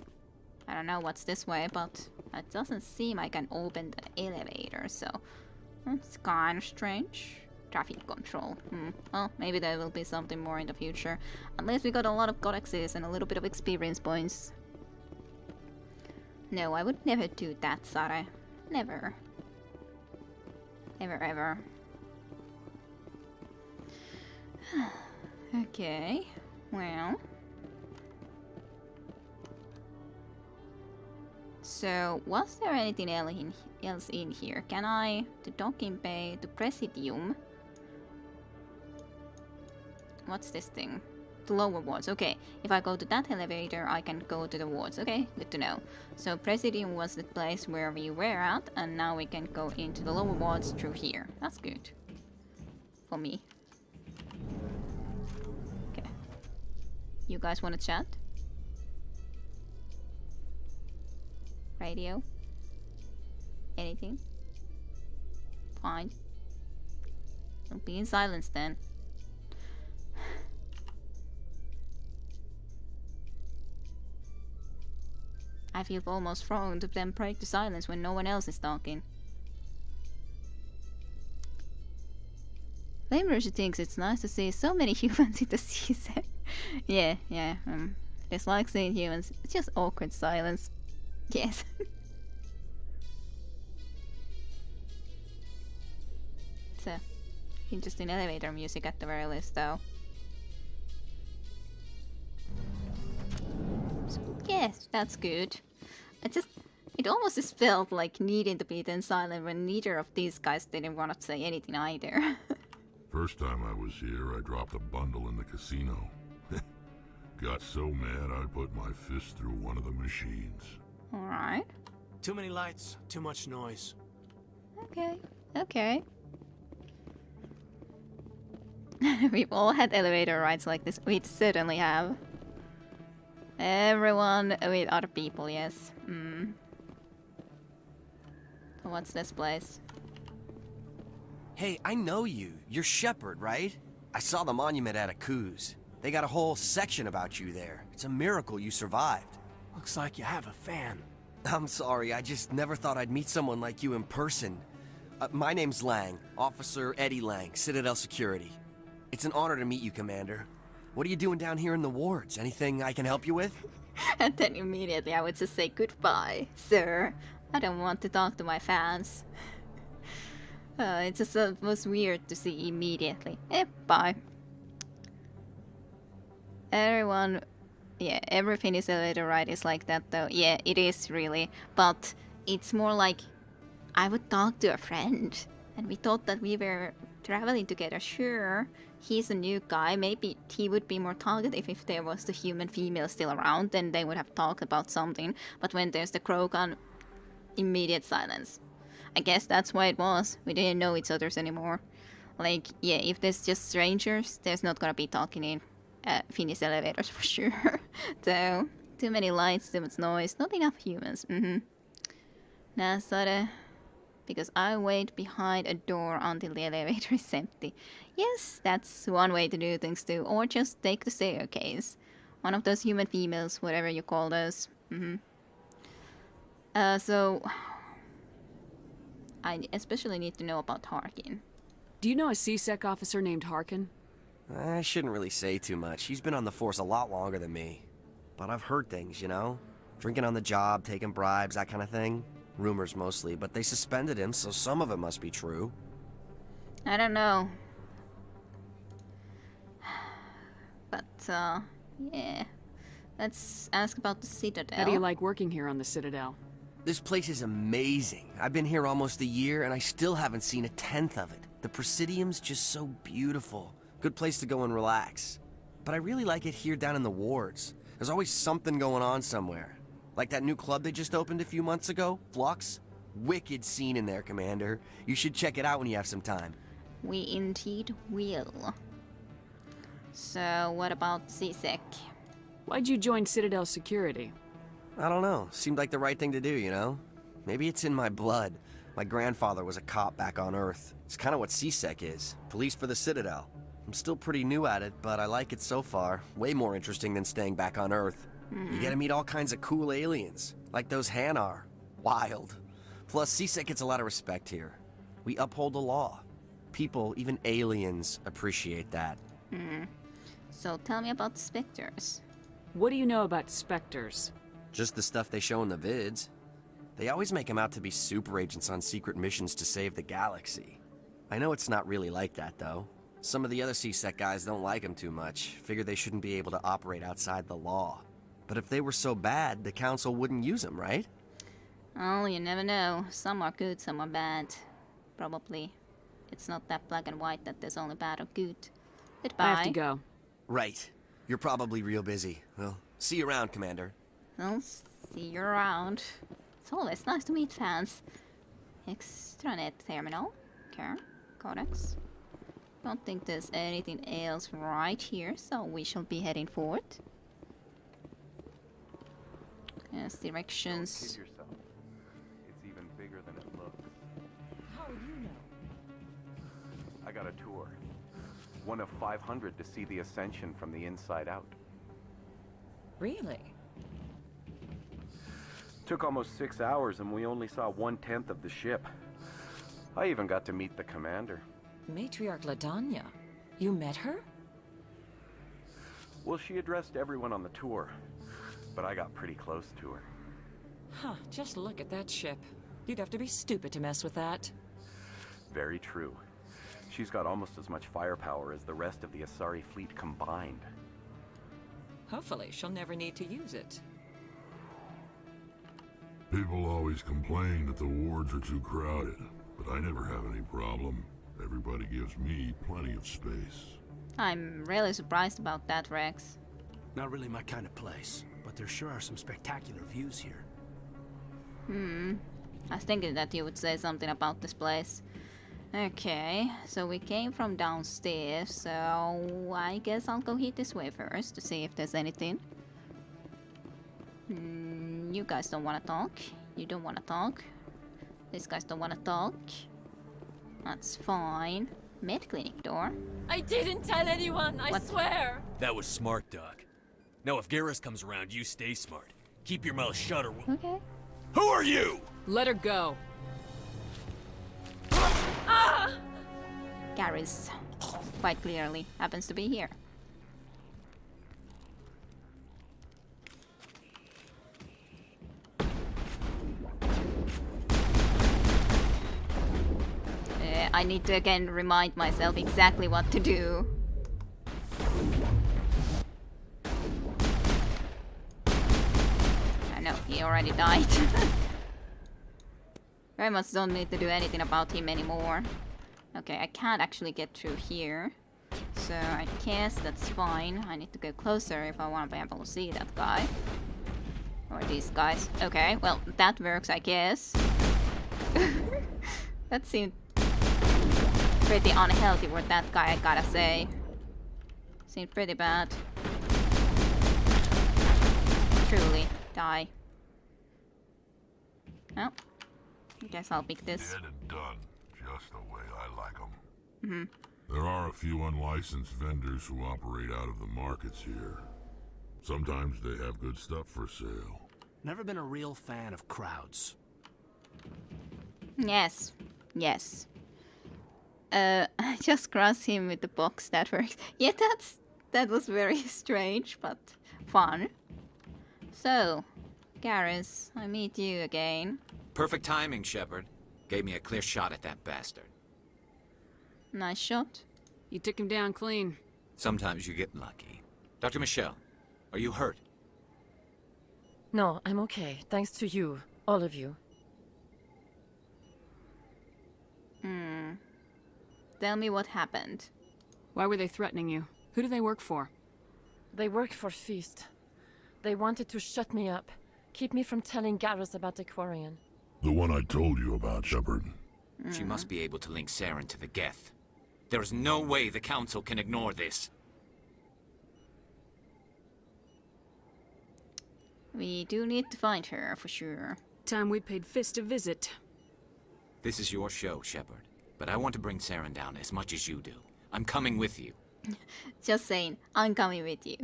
don't know what's this way, but it doesn't seem I can open the elevator, so... That's kind of strange. Traffic control. Well, maybe there will be something more in the future. At least we got a lot of codexes and a little bit of experience points. No, I would never do that, Sare. Never. Ever, ever. Okay. Well. So, was there anything else in here? Can I, to docking bay, to Presidium? What's this thing? The lower wards. Okay, if I go to that elevator, I can go to the wards. Okay, good to know. So, Presidium was the place where we were at, and now we can go into the lower wards through here. That's good. For me. Okay. You guys want to chat? Radio? Anything? Fine. Don't be in silence then. I feel almost wrong to then break the silence when no one else is talking. Lamershi thinks it's nice to see so many humans in the season. Yeah. It's like seeing humans. It's just awkward silence. Yes. So, interesting elevator music at the very least, though. So, yes, that's good. It almost just felt like needing to be then silent when neither of these guys didn't want to say anything either. First time I was here, I dropped a bundle in the casino. Got so mad I put my fist through one of the machines. Alright. Too many lights, too much noise. Okay, okay. We've all had elevator rides like this. We certainly have. Everyone with other people, yes. So what's this place? Hey, I know you. You're Shepard, right? I saw the monument at Akuz. They got a whole section about you there. It's a miracle you survived. Looks like you have a fan. I'm sorry, I just never thought I'd meet someone like you in person. My name's Lang, Officer Eddie Lang, Citadel Security. It's an honor to meet you, Commander. What are you doing down here in the wards? Anything I can help you with? And then immediately I would just say goodbye, sir. I don't want to talk to my fans. It just was weird to see immediately. Bye. Everyone, yeah, every Finnish elevator ride is like that though. Yeah, it is really. But it's more like I would talk to a friend. And we thought that we were traveling together. Sure, he's a new guy. Maybe he would be more talkative if there was the human female still around. Then they would have talked about something. But when there's the Krogan, immediate silence. I guess that's why it was. We didn't know each other anymore. Like, yeah, if there's just strangers, there's not gonna be talking in Finnish elevators for sure. So, too many lights, too much noise, not enough humans. Näsare. Because I wait behind a door until the elevator is empty. Yes, that's one way to do things too. Or just take the staircase. One of those human females, whatever you call those. So... I especially need to know about Harkin. Do you know a CSEC officer named Harkin? I shouldn't really say too much. He's been on the force a lot longer than me. But I've heard things, you know? Drinking on the job, taking bribes, that kind of thing. Rumors mostly, but they suspended him, so some of it must be true. I don't know. But, yeah. Let's ask about the Citadel. How do you like working here on the Citadel? This place is amazing. I've been here almost a year, and I still haven't seen a tenth of it. The Presidium's just so beautiful. Good place to go and relax. But I really like it here down in the wards. There's always something going on somewhere. Like that new club they just opened a few months ago, Flux. Wicked scene in there, Commander. You should check it out when you have some time. We indeed will. So, what about CSEC? Why'd you join Citadel Security? I don't know. Seemed like the right thing to do, you know? Maybe it's in my blood. My grandfather was a cop back on Earth. It's kind of what CSEC is. Police for the Citadel. I'm still pretty new at it, but I like it so far. Way more interesting than staying back on Earth. You get to meet all kinds of cool aliens, like those Hanar. Wild. Plus, CSEC gets a lot of respect here. We uphold the law. People, even aliens, appreciate that. So tell me about the Spectres. What do you know about Spectres? Just the stuff they show in the vids. They always make them out to be super agents on secret missions to save the galaxy. I know it's not really like that, though. Some of the other CSEC guys don't like them too much, figure they shouldn't be able to operate outside the law. But if they were so bad, the Council wouldn't use them, right? Oh, you never know. Some are good, some are bad. Probably. It's not that black and white that there's only bad or good. Goodbye. I have to go. Right. You're probably real busy. Well, see you around, Commander. I'll see you around. It's always nice to meet fans. Extranet terminal. Okay. Codex. Don't think there's anything else right here, so we shall be heading forward. Yes, directions. Don't kid yourself. It's even bigger than it looks. How do you know? I got a tour. One of 500 to see the Ascension from the inside out. Really? Took almost 6 hours and we only saw 1/10 of the ship. I even got to meet the commander. Matriarch Ladanya. You met her? Well, she addressed everyone on the tour, but I got pretty close to her. Huh, just look at that ship. You'd have to be stupid to mess with that. Very true. She's got almost as much firepower as the rest of the Asari fleet combined. Hopefully, she'll never need to use it. People always complain that the wards are too crowded, but I never have any problem. Everybody gives me plenty of space. I'm really surprised about that, Rex. Not really my kind of place, but there sure are some spectacular views here. I was thinking that you would say something about this place. Okay, so we came from downstairs, so I guess I'll go hit this way first to see if there's anything. You guys don't want to talk. You don't want to talk. These guys don't want to talk. That's fine. Med clinic door. I didn't tell anyone, I swear! That was smart, Doc. Now if Garrus comes around, you stay smart. Keep your mouth shut or Okay. Who are you? Let her go. Ah! Garrus, quite clearly, happens to be here. I need to again remind myself exactly what to do. I know, he already died. Very much don't need to do anything about him anymore. Okay, I can't actually get through here. So I guess that's fine. I need to go closer if I want to be able to see that guy. Or these guys. Okay, well, that works, I guess. That seemed pretty unhealthy for that guy, I gotta say. Seemed pretty bad. Truly, die. Oh. I guess I'll pick this. Dead and done, just the way I like them. Mm-hmm. There are a few unlicensed vendors who operate out of the markets here. Sometimes they have good stuff for sale. Never been a real fan of crowds. Yes. Yes. I just cross him with the box, that works. Yeah, that was very strange, but fun. So, Garrus, I meet you again. Perfect timing, Shepard. Gave me a clear shot at that bastard. Nice shot. You took him down clean. Sometimes you get lucky. Dr. Michelle, are you hurt? No, I'm okay. Thanks to you. All of you. Tell me what happened. Why were they threatening you? Who do they work for? They work for Feast. They wanted to shut me up. Keep me from telling Garrus about the Quarian. The one I told you about, Shepard. She must be able to link Saren to the Geth. There is no way the Council can ignore this. We do need to find her, for sure. Time we paid Fist a visit. This is your show, Shepard. But I want to bring Saren down as much as you do. I'm coming with you. Just saying, I'm coming with you.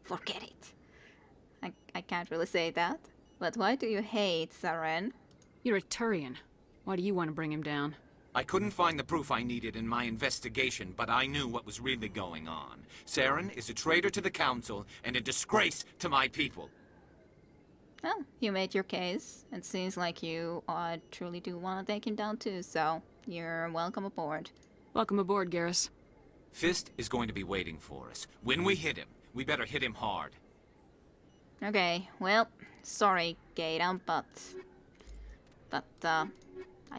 Forget it. I can't really say that. But why do you hate Saren? You're a Turian. Why do you want to bring him down? I couldn't find the proof I needed in my investigation, but I knew what was really going on. Saren is a traitor to the Council and a disgrace to my people. Well, you made your case. It seems like you truly do want to take him down too, so you're welcome aboard. Welcome aboard, Garrus. Fist is going to be waiting for us. When we hit him, we better hit him hard. Okay, well, sorry, Gaeta, but I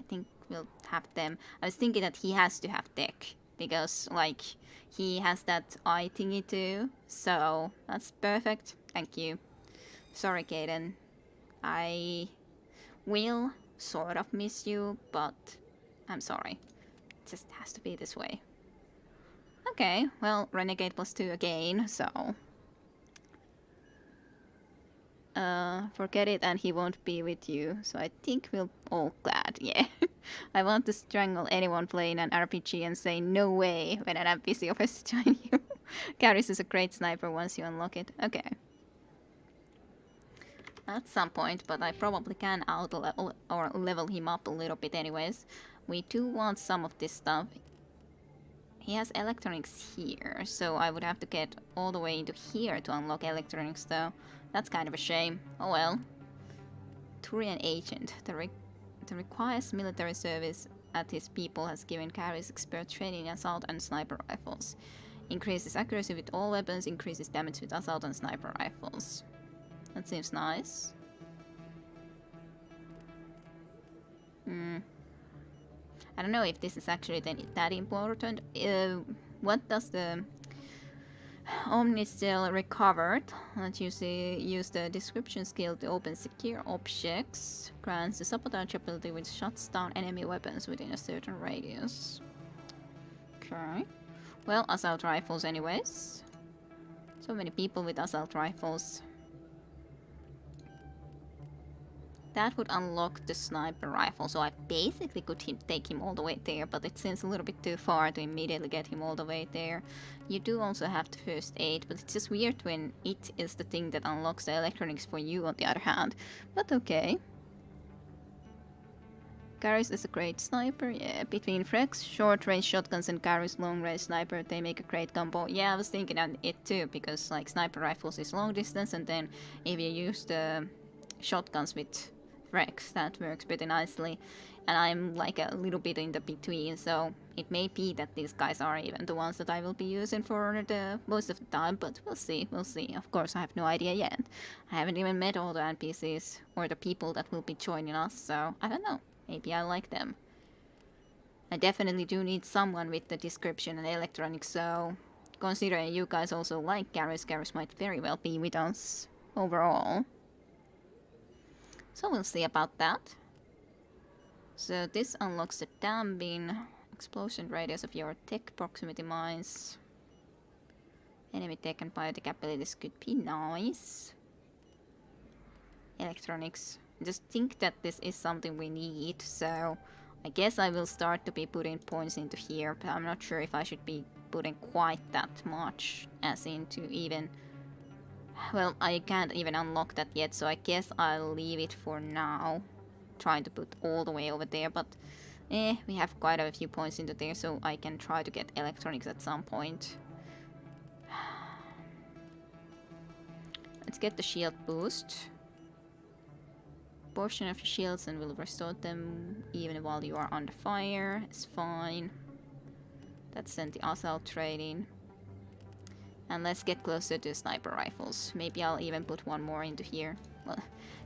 think we'll have them. I was thinking that he has to have tech, because, like, he has that eye thingy too, so that's perfect. Thank you. Sorry, Gaten. I will sort of miss you, but I'm sorry. It just has to be this way. Okay, well, Renegade +2 again, so... forget it and he won't be with you, so I think we'll all glad, yeah. I want to strangle anyone playing an RPG and say no way when an NPC offers to join you. Garrus is a great sniper once you unlock it. Okay. At some point, but I probably can out-level or level him up a little bit anyways. We do want some of this stuff. He has electronics here, so I would have to get all the way into here to unlock electronics though. That's kind of a shame. Oh well. Turian agent. The requires military service at his people has given Garrus expert training in assault and sniper rifles. Increases accuracy with all weapons, increases damage with assault and sniper rifles. That seems nice. I don't know if this is actually that important. What does the Omni still recovered. Let's use the description skill to open secure objects. Grants the sabotage ability which shuts down enemy weapons within a certain radius. Okay. Well, assault rifles anyways. So many people with assault rifles. That would unlock the sniper rifle, so I basically could take him all the way there, but it seems a little bit too far to immediately get him all the way there. You do also have the first aid, but it's just weird when it is the thing that unlocks the electronics for you on the other hand. But okay. Garrus is a great sniper, yeah. Between Frek's short-range shotguns and Garrus' long-range sniper, they make a great combo. Yeah, I was thinking of it too, because like sniper rifles is long distance, and then if you use the shotguns with Rex, that works pretty nicely, and I'm like a little bit in the between, so it may be that these guys are even the ones that I will be using for the most of the time, but we'll see. Of course, I have no idea yet. I haven't even met all the NPCs or the people that will be joining us, so I don't know. Maybe I like them. I definitely do need someone with the description and electronics, so considering you guys also like Garrus might very well be with us overall. So we'll see about that. So this unlocks the damping explosion radius of your tech proximity mines. Enemy tech and biotech abilities could be nice. Electronics. I just think that this is something we need, so I guess I will start to be putting points into here, but I'm not sure if I should be putting quite that much, as into even... Well, I can't even unlock that yet, so I guess I'll leave it for now. Trying to put all the way over there, but we have quite a few points into there, so I can try to get electronics at some point. Let's get the shield boost. Portion of your shields and will restore them even while you are under fire. It's fine. That's then the assault training. And let's get closer to sniper rifles. Maybe I'll even put one more into here. Well,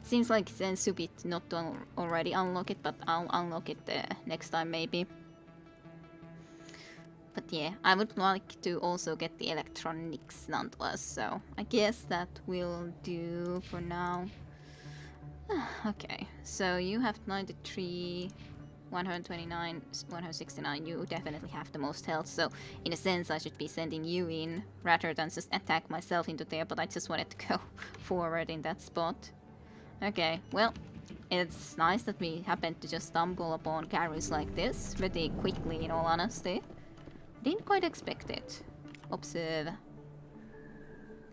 seems like it's stupid not to already unlock it, but I'll unlock it next time maybe. But yeah, I would like to also get the electronics nonetheless, so I guess that will do for now. Okay, so you have 93, 129, 169, you definitely have the most health, so in a sense I should be sending you in rather than just attack myself into there, but I just wanted to go forward in that spot. Okay, well, it's nice that we happened to just stumble upon Garrus like this, pretty quickly in all honesty. Didn't quite expect it. Observe.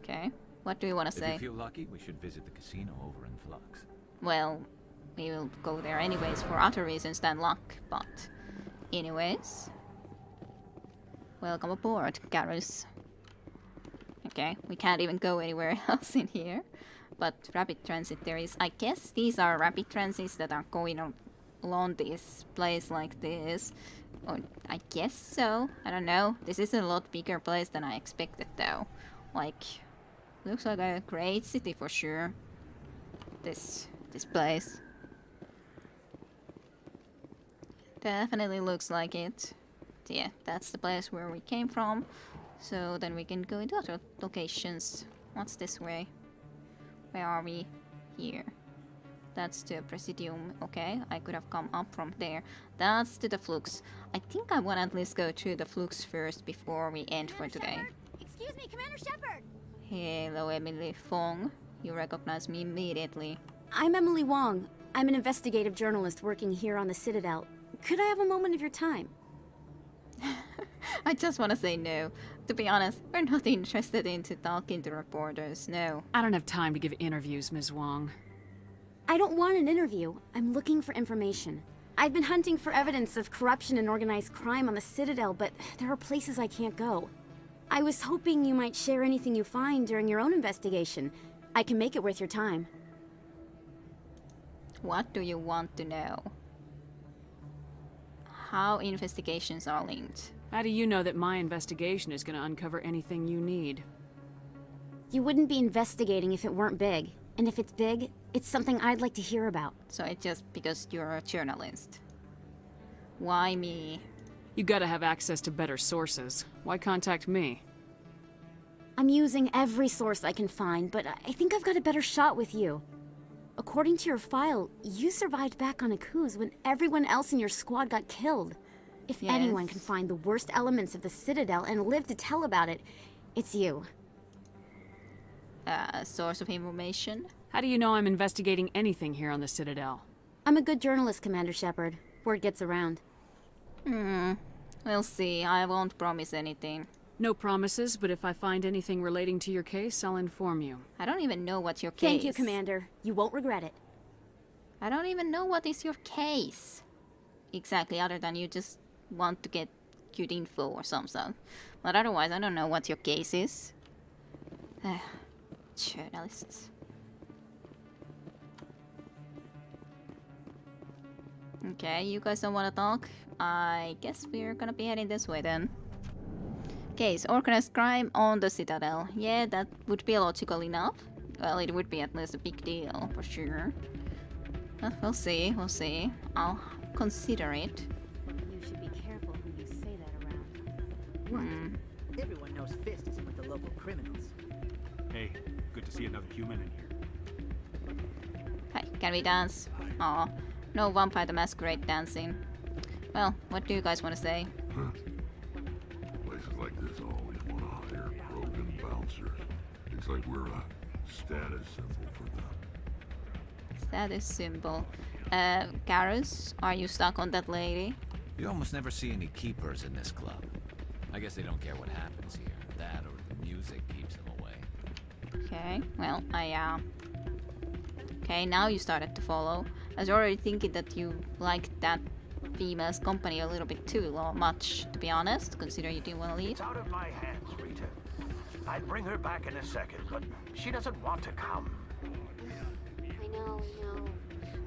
Okay, what do you want to say? If you feel lucky, we should visit the casino over in Flux. Well, we will go there anyways for other reasons than luck, but anyways. Welcome aboard, Garrus. Okay, we can't even go anywhere else in here. But rapid transit there is. I guess these are rapid transits that are going along this place like this. Or I guess so. I don't know. This is a lot bigger place than I expected though. Like, looks like a great city for sure. This place. Definitely looks like it. Yeah, that's the place where we came from. So then we can go into other locations. What's this way? Where are we? Here. That's the Presidium. Okay, I could have come up from there. That's to the Flux. I think I want to at least go to the Flux first before we end for today. Excuse me, Commander Shepard! Hello, Emily Fong. You recognize me immediately. I'm Emily Wong. I'm an investigative journalist working here on the Citadel. Could I have a moment of your time? I just want to say no. To be honest, we're not interested in talking to reporters, no. I don't have time to give interviews, Ms. Wong. I don't want an interview. I'm looking for information. I've been hunting for evidence of corruption and organized crime on the Citadel, but there are places I can't go. I was hoping you might share anything you find during your own investigation. I can make it worth your time. What do you want to know? How investigations are linked? How do you know that my investigation is going to uncover anything you need? You wouldn't be investigating if it weren't big. And if it's big, it's something I'd like to hear about. So it's just because you're a journalist. Why me? You gotta have access to better sources. Why contact me? I'm using every source I can find, but I think I've got a better shot with you. According to your file, you survived back on Akuz when everyone else in your squad got killed. If anyone can find the worst elements of the Citadel and live to tell about it, it's you. Source of information? How do you know I'm investigating anything here on the Citadel? I'm a good journalist, Commander Shepard. Word gets around. We'll see. I won't promise anything. No promises, but if I find anything relating to your case, I'll inform you. I don't even know what's your case. Thank you, Commander. You won't regret it. I don't even know what is your case. Exactly, other than you just want to get good info or something. But otherwise, I don't know what your case is. Journalists. Okay, you guys don't want to talk? I guess we're gonna be heading this way then. Case, organized crime on the Citadel. Yeah, that would be logical enough. Well, it would be at least a big deal, for sure. But we'll see, we'll see. I'll consider it. You should be careful who you say that around. What? Everyone knows Fist isn't with the local criminals. Hey, good to see another human in here. Hi, can we dance? Aw, no Vampire the Masquerade dancing. Well, what do you guys want to say? Places like this always want to hire broken bouncers. It's like we're a status symbol for them. Status symbol. Garrus, are you stuck on that lady? You almost never see any keepers in this club. I guess they don't care what happens here. That or the music keeps them away. Okay, well, Okay, now you started to follow. I was already thinking that you liked that female's company a little bit too much, to be honest, considering you didn't want to leave. It's out of my hands, Rita. I'd bring her back in a second, but she doesn't want to come. I know.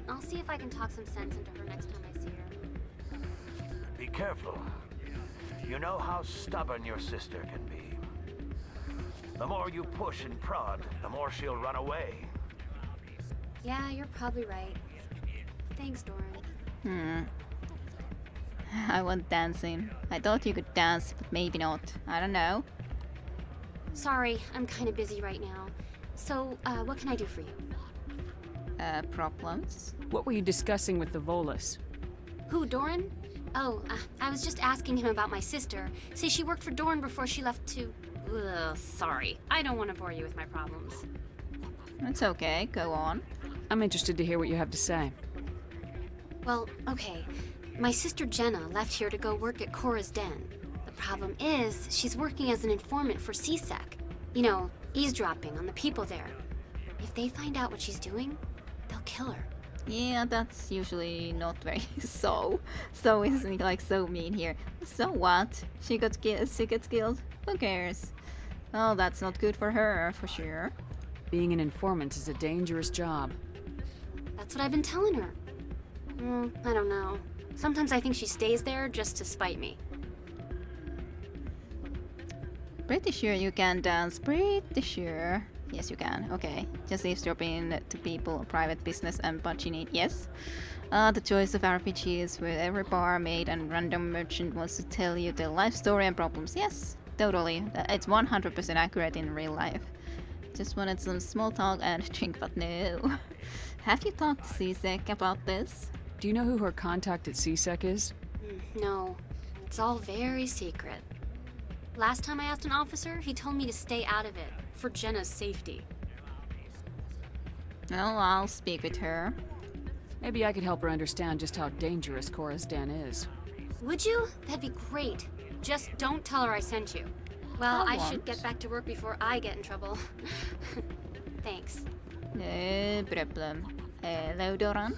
I'll see if I can talk some sense into her next time I see her. Be careful. You know how stubborn your sister can be. The more you push and prod, the more she'll run away. Yeah, you're probably right. Thanks, Doran. I want dancing. I thought you could dance, but maybe not. I don't know. Sorry, I'm kind of busy right now. So, what can I do for you? Problems? What were you discussing with the Volus? Who, Doran? Oh, I was just asking him about my sister. Say she worked for Doran before she left to... Ugh, sorry. I don't want to bore you with my problems. It's okay, go on. I'm interested to hear what you have to say. Well, okay. My sister Jenna left here to go work at Cora's Den. The problem is, she's working as an informant for CSEC. You know, eavesdropping on the people there. If they find out what she's doing, they'll kill her. Yeah, that's usually not very so isn't like so mean here. So what? She gets killed? Who cares? Well, that's not good for her, for sure. Being an informant is a dangerous job. That's what I've been telling her. I don't know. Sometimes I think she stays there just to spite me. Pretty sure you can dance, pretty sure. Yes, you can. Okay. Just eavesdropping to people, private business, and paginate. Yes. The choice of RPGs where every bar, maid, and random merchant wants to tell you their life story and problems. Yes, totally. It's 100% accurate in real life. Just wanted some small talk and drink, but no. Have you talked to CSEC about this? Do you know who her contact at CSEC is? No. It's all very secret. Last time I asked an officer, he told me to stay out of it, for Jenna's safety. Well, I'll speak with her. Maybe I could help her understand just how dangerous Cora's Den is. Would you? That'd be great. Just don't tell her I sent you. Well, I should get back to work before I get in trouble. Thanks. No problem. Hello, Doran.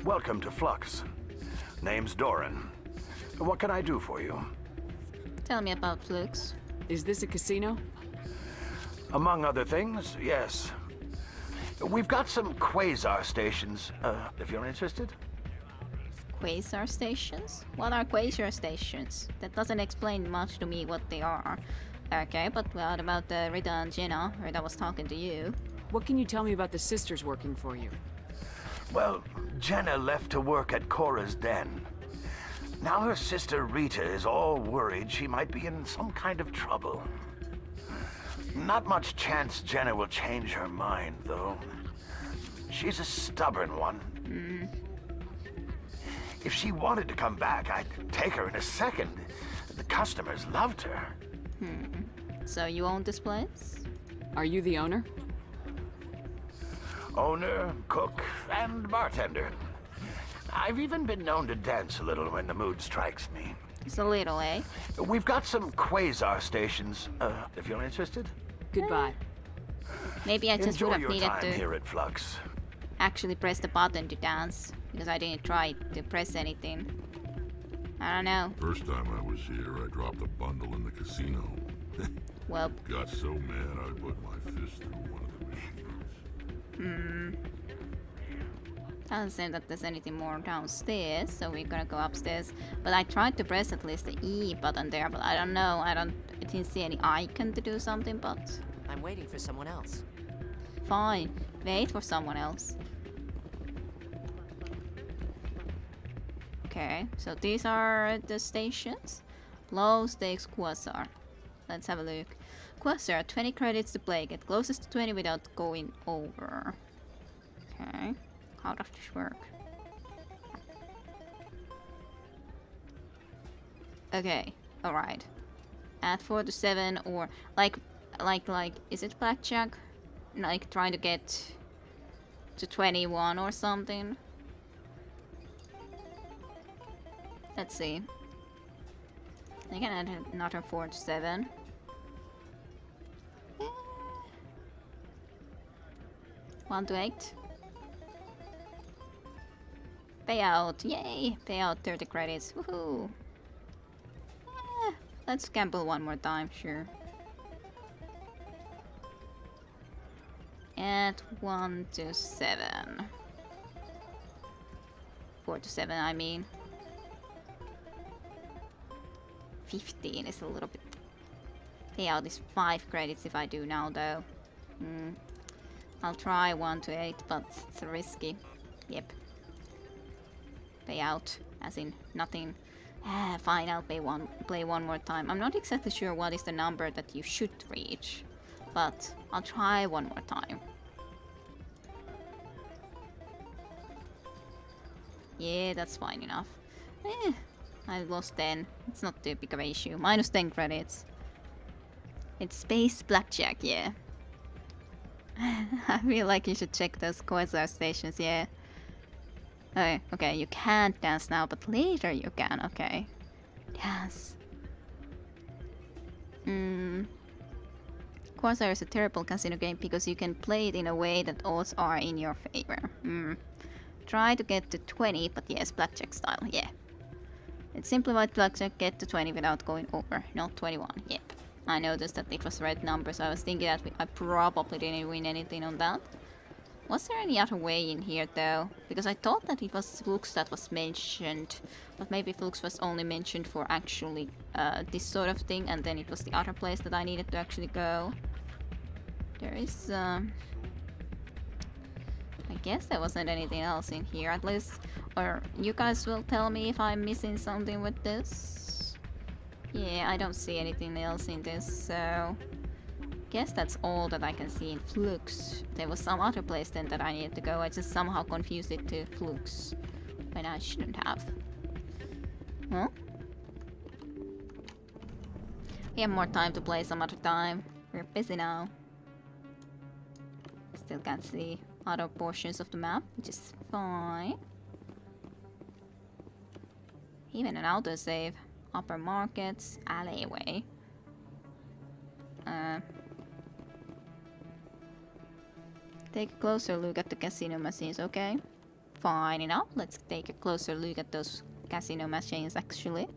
Welcome to Flux. Name's Doran. What can I do for you? Tell me about Flux. Is this a casino? Among other things, yes. We've got some quasar stations, if you're interested. Quasar stations? What are quasar stations? That doesn't explain much to me what they are. Okay, but what about Rita and Jenna? Rita was talking to you. What can you tell me about the sisters working for you? Well, Jenna left to work at Cora's Den. Now her sister Rita is all worried she might be in some kind of trouble. Not much chance Jenna will change her mind, though. She's a stubborn one. If she wanted to come back, I'd take her in a second. The customers loved her. So you own this place? Are you the owner? Owner, cook, and bartender. I've even been known to dance a little when the mood strikes me. It's a little, eh? We've got some quasar stations, if you're interested. Goodbye. Maybe I just Enjoy would have your needed time to here at Flux. actually press the button to dance, because I didn't try to press anything. I don't know. First time I was here, I dropped a bundle in the casino. Well. Got so mad I put my fist through one of the machines. Doesn't seem that there's anything more downstairs, so we're gonna go upstairs. But I tried to press at least the E button there, but I don't know. I didn't see any icon to do something, but I'm waiting for someone else. fine. Wait for someone else. Okay, so these are the stations. Low stakes Quasar. Let's have a look. Quasar, 20 credits to play. Get closest to 20 without going over. Okay. How does this work? Okay, alright. Add 4 to 7 or like is it blackjack? Like trying to get to 21 or something. Let's see. I can add another 4 to 7. 1 to 8. Payout, yay! Payout 30 credits, woohoo! Let's gamble one more time, sure. At 1 to 7. 4 to 7, I mean. 15 is a little bit... Payout is 5 credits if I do now, though. I'll try 1 to 8, but it's risky. Yep. Payout, as in nothing. Fine, I'll play one more time. I'm not exactly sure what is the number that you should reach, but I'll try one more time. Yeah, that's fine enough. I lost 10. It's not too big of an issue. Minus 10 credits. It's space blackjack, yeah. I feel like you should check those quasar stations, yeah. Okay, you can't dance now, but later you can, okay. Dance. Quasar is a terrible casino game because you can play it in a way that odds are in your favor. Try to get to 20, but yes, blackjack style, yeah. It's simply like blackjack, get to 20 without going over, not 21, yep. I noticed that it was red numbers, so I was thinking that I probably didn't win anything on that. Was there any other way in here though? Because I thought that it was Flux that was mentioned, but maybe Flux was only mentioned for actually this sort of thing, and then it was the other place that I needed to actually go. There is I guess there wasn't anything else in here, at least, or you guys will tell me if I'm missing something with this. Yeah, I don't see anything else in this, so guess that's all that I can see in Flux. There was some other place then that I needed to go. I just somehow confused it to Flux when I shouldn't have. Well, we have more time to play some other time. We're busy now. Still can't see other portions of the map, which is fine. Even an autosave. Upper markets, alleyway. Take a closer look at the casino machines, okay? Fine enough. Let's take a closer look at those casino machines, actually.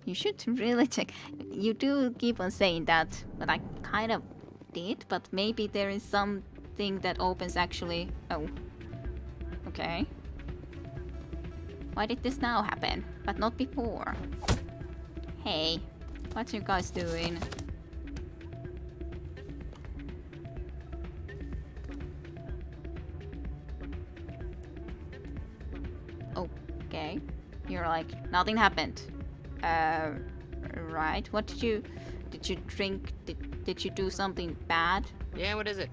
You should really check. You do keep on saying that, but I kind of did. But maybe there is something that opens actually... Oh. Okay. Why did this now happen, but not before? Hey, what you guys doing? Okay, you're like, nothing happened. Right, what did you Did you drink? Did you do something bad? Yeah, what is it?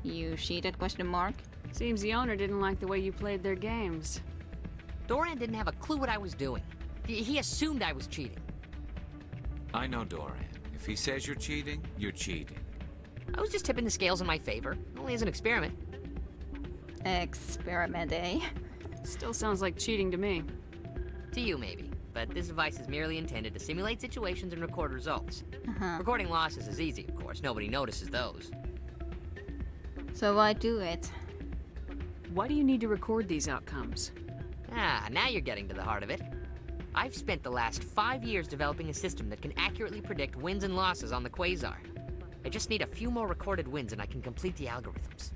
You cheated? Question mark. Seems the owner didn't like the way you played their games. Doran didn't have a clue what I was doing. He assumed I was cheating. I know Doran. If he says you're cheating, you're cheating. I was just tipping the scales in my favor, only as an experiment. Experiment, eh? Still sounds like cheating to me. To you, maybe. But this device is merely intended to simulate situations and record results. Uh-huh. Recording losses is easy, of course. Nobody notices those. So why do it? Why do you need to record these outcomes? Ah, now you're getting to the heart of it. I've spent the last 5 years developing a system that can accurately predict wins and losses on the Quasar. I just need a few more recorded wins and I can complete the algorithms.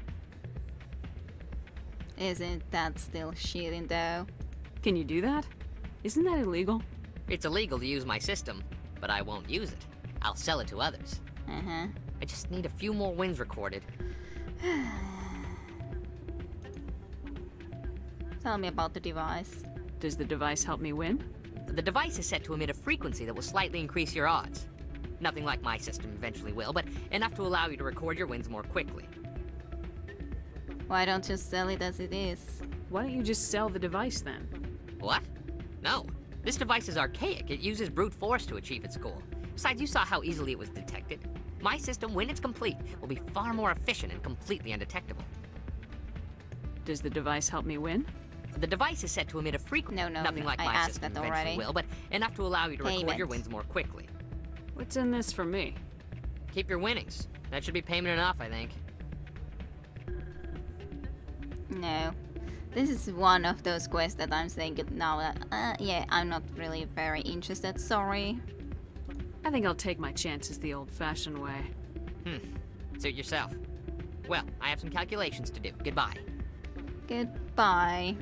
Isn't that still cheating though? Can you do that? Isn't that illegal? It's illegal to use my system, but I won't use it. I'll sell it to others. Uh-huh. I just need a few more wins recorded. Tell me about the device. Does the device help me win? The device is set to emit a frequency that will slightly increase your odds. Nothing like my system eventually will, but enough to allow you to record your wins more quickly. Why don't you sell it as it is? Why don't you just sell the device then? What? No. This device is archaic. It uses brute force to achieve its goal. Besides, you saw how easily it was detected. My system, when it's complete, will be far more efficient and completely undetectable. Does the device help me win? The device is set to emit a frequency. Nothing like I my asked system that eventually already. will, but enough to allow you to record Payment. your wins more quickly. What's in this for me? Keep your winnings. That should be payment enough, I think. No. This is one of those quests that I'm saying now that, yeah, I'm not really very interested, sorry. I think I'll take my chances the old-fashioned way. Suit yourself. Well, I have some calculations to do. Goodbye. Goodbye.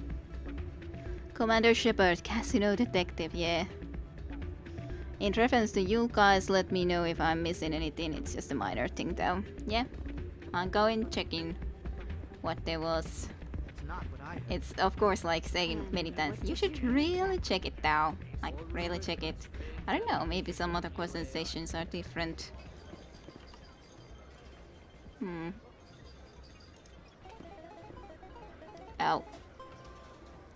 Commander Shepard, Casino Detective, yeah. In reference to you guys, let me know if I'm missing anything. It's just a minor thing though. Yeah. I'm going checking what there was. It's of course like saying many times, you should really check it though. Like really check it. I don't know, maybe some other question stations are different. Oh.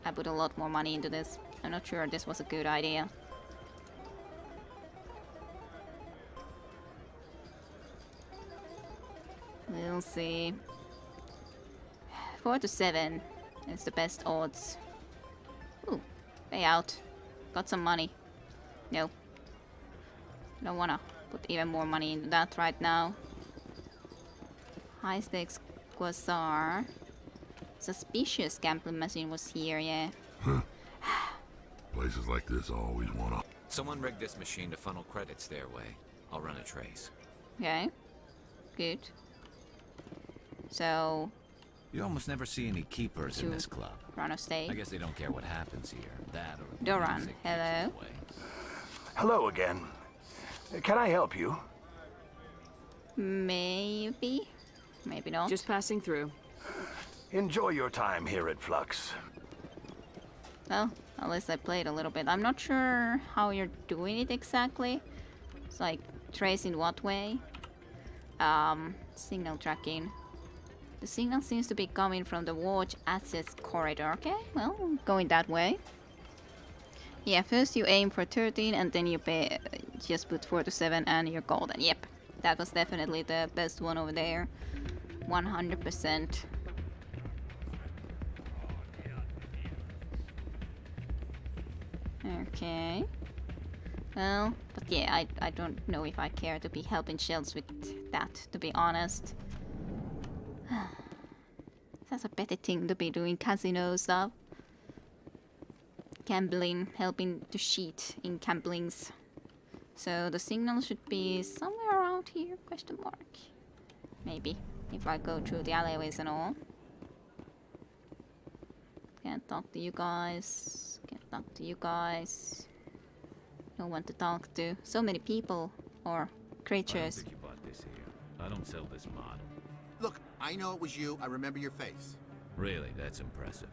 I put a lot more money into this. I'm not sure this was a good idea. We'll see. 4 to 7 is the best odds. Ooh, payout. Got some money. Nope. Don't wanna put even more money into that right now. High stakes Quasar. Suspicious gambling machine was here, yeah. Places like this always wanna... Someone rigged this machine to funnel credits their way. I'll run a trace. Okay. Good. So... You almost never see any keepers in this club. Run a stake. I guess they don't care what happens here. That or... Doran, hello. Hello again. Can I help you? Maybe. Maybe not. Just passing through. Enjoy your time here at Flux. Well, at least I played a little bit. I'm not sure how you're doing it exactly. It's like, trace in what way? Signal tracking. The signal seems to be coming from the watch access corridor. Okay, well, going that way. Yeah, first you aim for 13 and then you pay, just put 4 to 7 and you're golden. Yep, that was definitely the best one over there. 100%. Okay. Well, but yeah, I don't know if I care to be helping Shells with that, to be honest. That's a better thing to be doing casino stuff. Gambling, helping to cheat in gamblings. So the signal should be somewhere around here, question mark. Maybe, if I go through the alleyways and all. Can't talk to you guys. Can't talk to you guys. No one to talk to. So many people or creatures. I don't think you bought this here. I don't sell this model. Look, I know it was you. I remember your face. Really, that's impressive.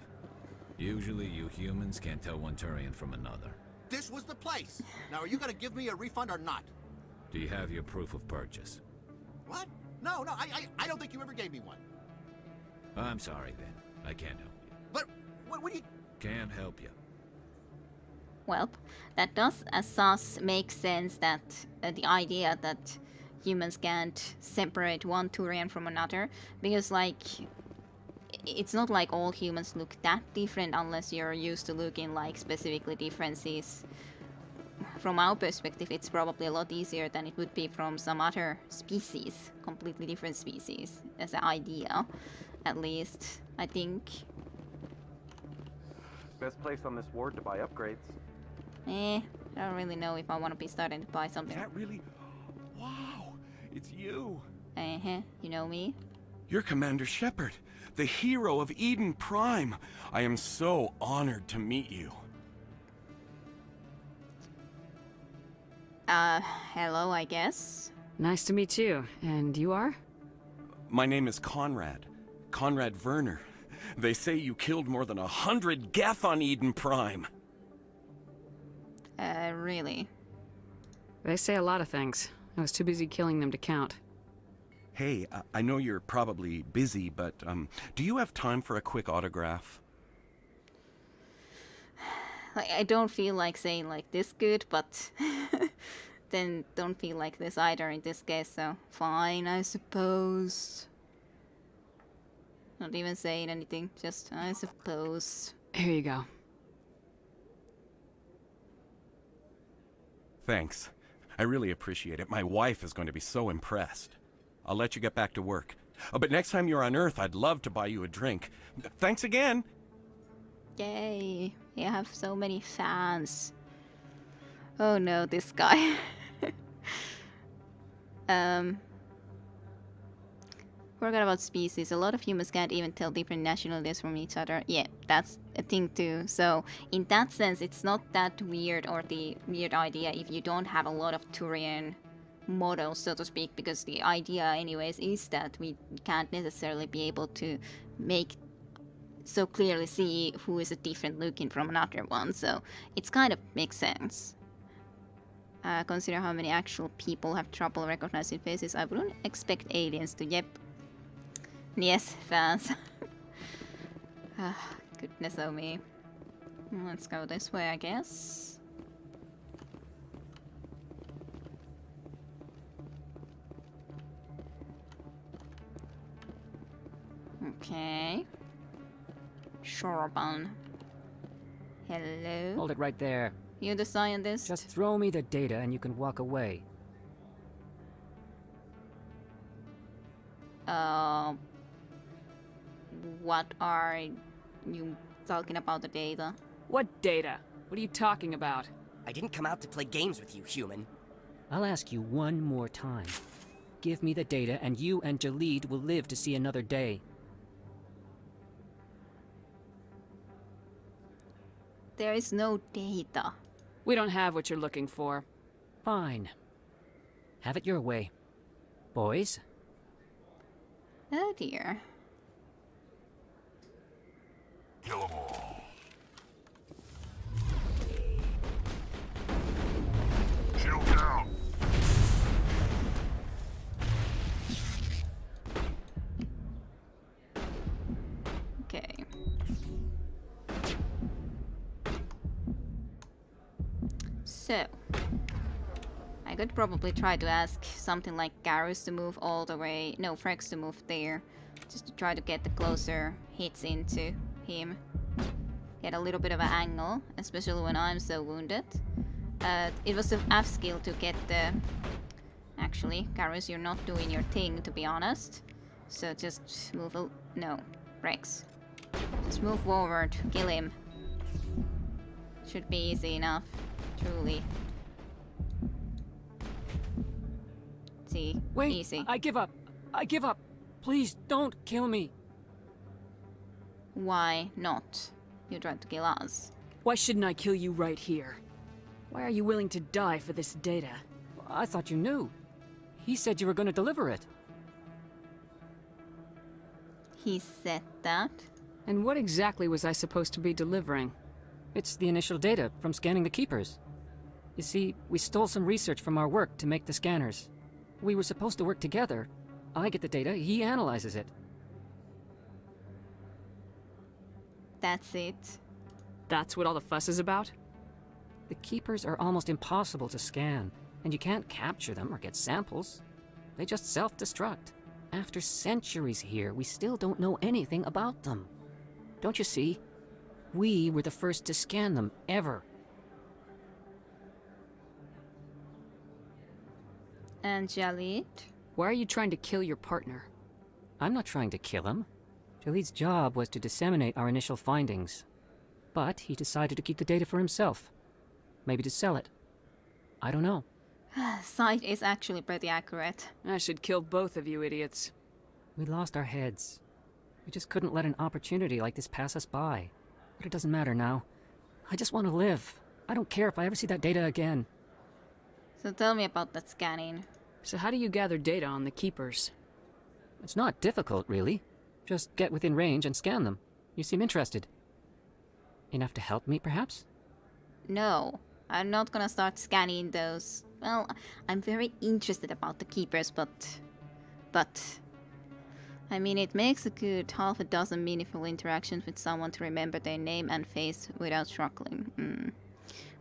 Usually you humans can't tell one Turian from another. This was the place. Now, are you gonna give me a refund or not? Do you have your proof of purchase? What? No, I don't think you ever gave me one. I'm sorry then. I can't help you. But, what do you... Can't help you. Well, that does as thus make sense that the idea that humans can't separate one Turian from another, because like it's not like all humans look that different unless you're used to looking like specifically differences. From our perspective, it's probably a lot easier than it would be from some other species, completely different species, as an idea, at least, I think. Best place on this ward to buy upgrades. I don't really know if I want to be starting to buy something. Is that really? Wow, it's you. You know me? You're Commander Shepard, the hero of Eden Prime. I am so honored to meet you. Hello, I guess. Nice to meet you. And you are? My name is Conrad. Conrad Werner. They say you killed more than 100 Geth on Eden Prime. Really? They say a lot of things. I was too busy killing them to count. Hey, I know you're probably busy, but do you have time for a quick autograph? Like, I don't feel like saying like this good, but then don't feel like this either in this case, so fine, I suppose. Not even saying anything, just I suppose. Here you go. Thanks. I really appreciate it. My wife is going to be so impressed. I'll let you get back to work. But next time you're on Earth, I'd love to buy you a drink. Thanks again! Yay, you have so many fans. Oh no, this guy. Forgot about species. A lot of humans can't even tell different nationalities from each other. Yeah, that's a thing too. So in that sense, it's not that weird, or the weird idea if you don't have a lot of Turian models, so to speak, because the idea anyways is that we can't necessarily be able to make so clearly see who is a different looking from another one, so it's kind of makes sense. Consider how many actual people have trouble recognizing faces. I wouldn't expect aliens to. Yep. Yes, fans. Goodness oh me. Let's go this way, I guess. Okay. Shorban. Hello? Hold it right there. You the scientist? Just throw me the data and you can walk away. What are you talking about, the data? What data? What are you talking about? I didn't come out to play games with you, human. I'll ask you one more time. Give me the data and you and Jalid will live to see another day. There is no data. We don't have what you're looking for. Fine. Have it your way. Boys? Oh dear. Kill 'em all. Shield down. Okay. So, I could probably try to ask something like Garrus to move all the way, no, Frex to move there, just to try to get the closer hits into him. Get a little bit of an angle, especially when I'm so wounded. It was an F skill to get the... Actually, Garrus, you're not doing your thing, to be honest. So just move no, Frex. Just move forward, kill him. Should be easy enough. Truly. See, wait, easy. I give up. I give up. Please don't kill me. Why not? You tried to kill us. Why shouldn't I kill you right here? Why are you willing to die for this data? I thought you knew. He said you were going to deliver it. He said that? And what exactly was I supposed to be delivering? It's the initial data from scanning the Keepers. You see, we stole some research from our work to make the scanners. We were supposed to work together. I get the data, he analyzes it. That's it. That's what all the fuss is about? The Keepers are almost impossible to scan, and you can't capture them or get samples. They just self-destruct. After centuries here, we still don't know anything about them. Don't you see? We were the first to scan them, ever. And Jalit? Why are you trying to kill your partner? I'm not trying to kill him. Jalit's job was to disseminate our initial findings. But he decided to keep the data for himself. Maybe to sell it. I don't know. Sight is actually pretty accurate. I should kill both of you idiots. We lost our heads. We just couldn't let an opportunity like this pass us by. But it doesn't matter now. I just want to live. I don't care if I ever see that data again. So tell me about that scanning. So how do you gather data on the Keepers? It's not difficult, really. Just get within range and scan them. You seem interested. Enough to help me, perhaps? No, I'm not gonna start scanning those. Well, I'm very interested about the Keepers, but... I mean, it makes a good half a dozen meaningful interactions with someone to remember their name and face without struggling.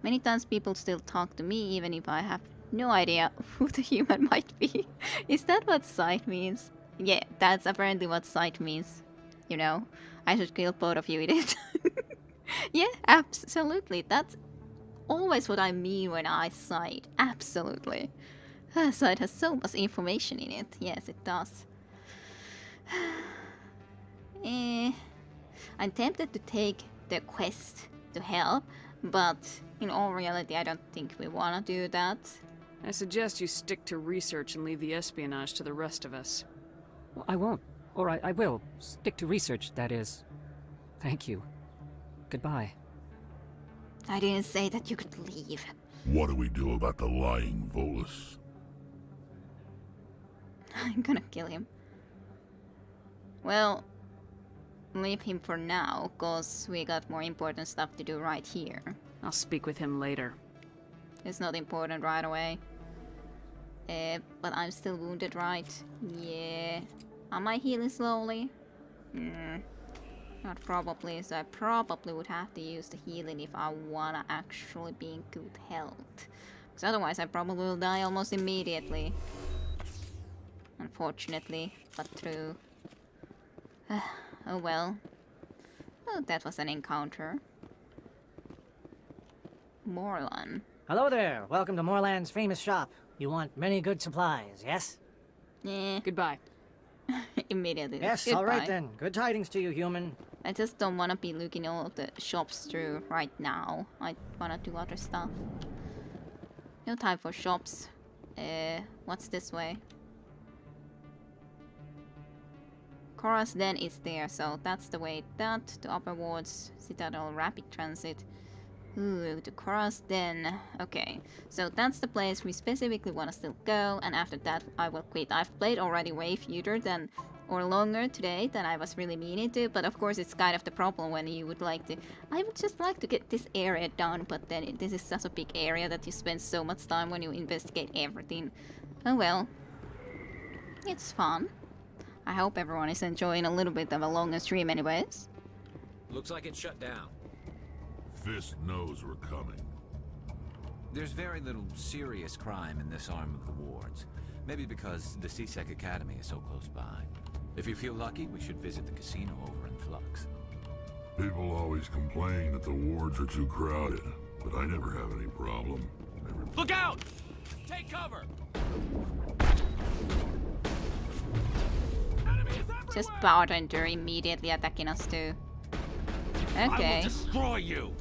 Many times people still talk to me even if I have no idea who the human might be. Is that what sight means? Yeah, that's apparently what sight means. You know, I should kill both of you idiots. Yeah, absolutely. That's always what I mean when I sight. Absolutely. Sight has so much information in it. Yes, it does. I'm tempted to take the quest to help, but in all reality I don't think we want to do that. I suggest you stick to research and leave the espionage to the rest of us. Well, I won't. Or I will. Stick to research, that is. Thank you. Goodbye. I didn't say that you could leave. What do we do about the lying Volus? I'm gonna kill him. Well, leave him for now, cause we got more important stuff to do right here. I'll speak with him later. It's not important right away. But I'm still wounded, right? Yeah. Am I healing slowly? Not probably, so I probably would have to use the healing if I wanna actually be in good health. Because otherwise I probably will die almost immediately. Unfortunately, but true. Oh well. Oh, that was an encounter. Morlan. Hello there. Welcome to Morland's famous shop. You want many good supplies, yes? Yeah. Goodbye. Immediately. Yes, Goodbye. alright then. Good tidings to you, human. I just don't want to be looking all of the shops through right now. I want to do other stuff. No time for shops. What's this way? Chorus Den is there, so that's the way. That to Upper Wards, Citadel Rapid Transit. Ooh, to Chorus Den. Okay, so that's the place we specifically want to still go, and after that I will quit. I've played already way fewer than or longer today than I was really meaning to, but of course it's kind of the problem when you would like to. I would just like to get this area done, but then this is such a big area that you spend so much time when you investigate everything. Oh well. It's fun. I hope everyone is enjoying a little bit of a longer stream anyways. Looks like it's shut down. Fist knows we're coming. There's very little serious crime in this arm of the wards. Maybe because the CSEC Academy is so close by. If you feel lucky, we should visit the casino over in Flux. People always complain that the wards are too crowded, but I never have any problem. Look out! Take cover! Just bartender immediately attacking us too. I Okay. will destroy you!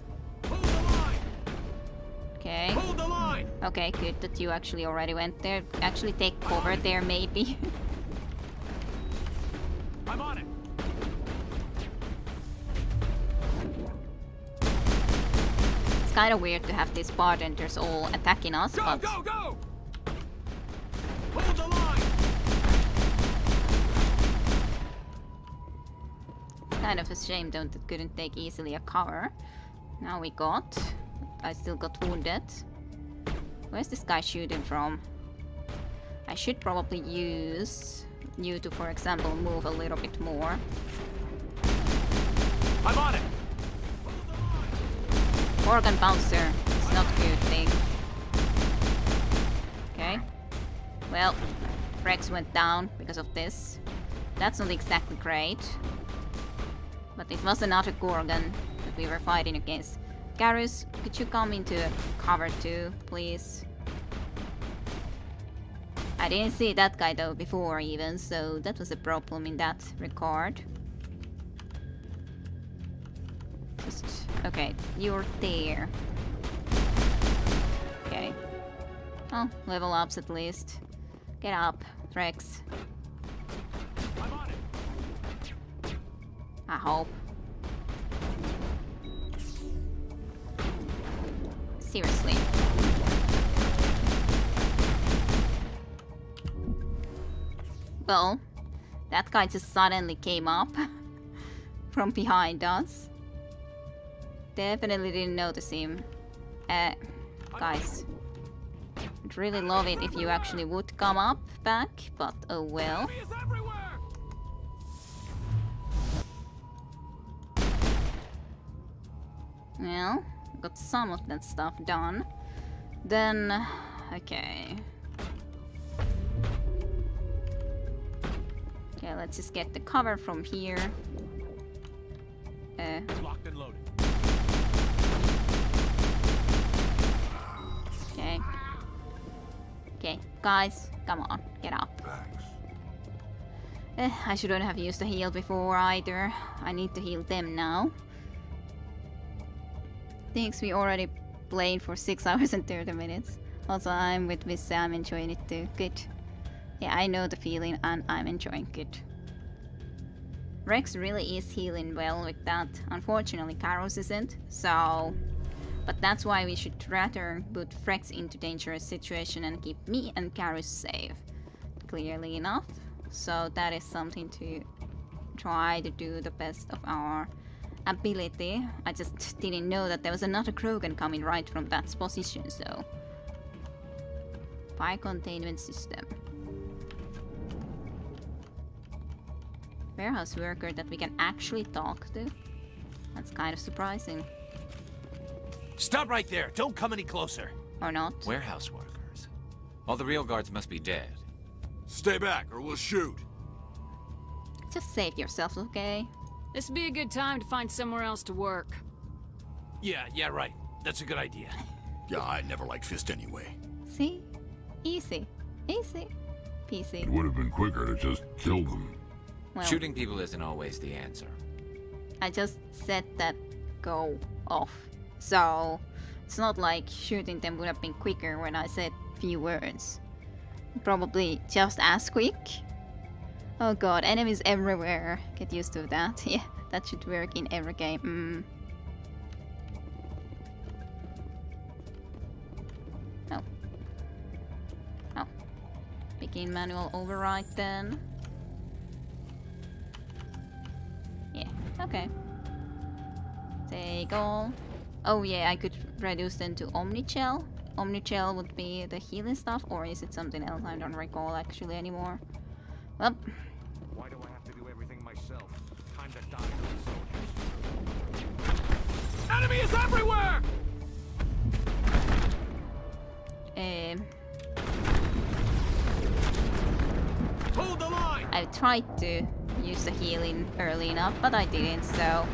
Okay. Hold the line! Okay, good that you actually already went there. Actually take cover there maybe. I'm on it! It's kind of weird to have these bartenders all attacking us, Go, but go, go! Hold the line! it's kind of a shame don't it couldn't take easily a cover. Now we got. I still got wounded. Where's this guy shooting from? I should probably use you to, for example, move a little bit more. I'm on it! Organ bouncer. It's not a good thing. Okay. Well, Rex went down because of this. That's not exactly great. But it was another Gorgon that we were fighting against. Garrus, could you come into cover too, please? I didn't see that guy though before even, so that was a problem in that regard. Just, okay, you're there. Okay. Oh, level ups at least. Get up, Rex. I'm on it. I hope. Seriously. Well, that guy just suddenly came up from behind us. Definitely didn't notice him. Guys. I'd really love it if you actually would come up back, but oh well. Well, got some of that stuff done. Then, okay. Okay, let's just get the cover from here. Locked and loaded. Okay. Okay, guys, come on, get up. I shouldn't have used the heal before either. I need to heal them now. Thanks, we already played for 6 hours and 30 minutes. Also, I'm with Vissa, I'm enjoying it too. Good. Yeah, I know the feeling and I'm enjoying it. Rex really is healing well with that. Unfortunately, Karos isn't, so... But that's why we should rather put Rex into dangerous situation and keep me and Karos safe. Clearly enough. So that is something to try to do the best of our ability. I just didn't know that there was another Krogan coming right from that position, so... Fire containment system. Warehouse worker that we can actually talk to. That's kind of surprising. Stop right there! Don't come any closer! Or not. Warehouse workers. All the real guards must be dead. Stay back or we'll shoot! Just save yourself, okay? This would be a good time to find somewhere else to work. Yeah, right. That's a good idea. Yeah, I never liked Fist anyway. See? Easy. Easy. Peasy. It would have been quicker to just kill them. Well, shooting people isn't always the answer. I just said that go off. So, it's not like shooting them would have been quicker when I said few words. Probably just as quick. Oh god, enemies everywhere. Get used to that. Yeah, that should work in every game. Oh. Oh. Begin manual override then. Yeah, okay. Take all. Oh yeah, I could reduce them to Omnichel. Omnichel would be the healing stuff, or is it something else? I don't recall actually anymore. Well. Why do I have to do everything myself? Time to die for the soldiers. Enemy is everywhere! Hold the line! I tried to use the healing early enough, but I didn't, so...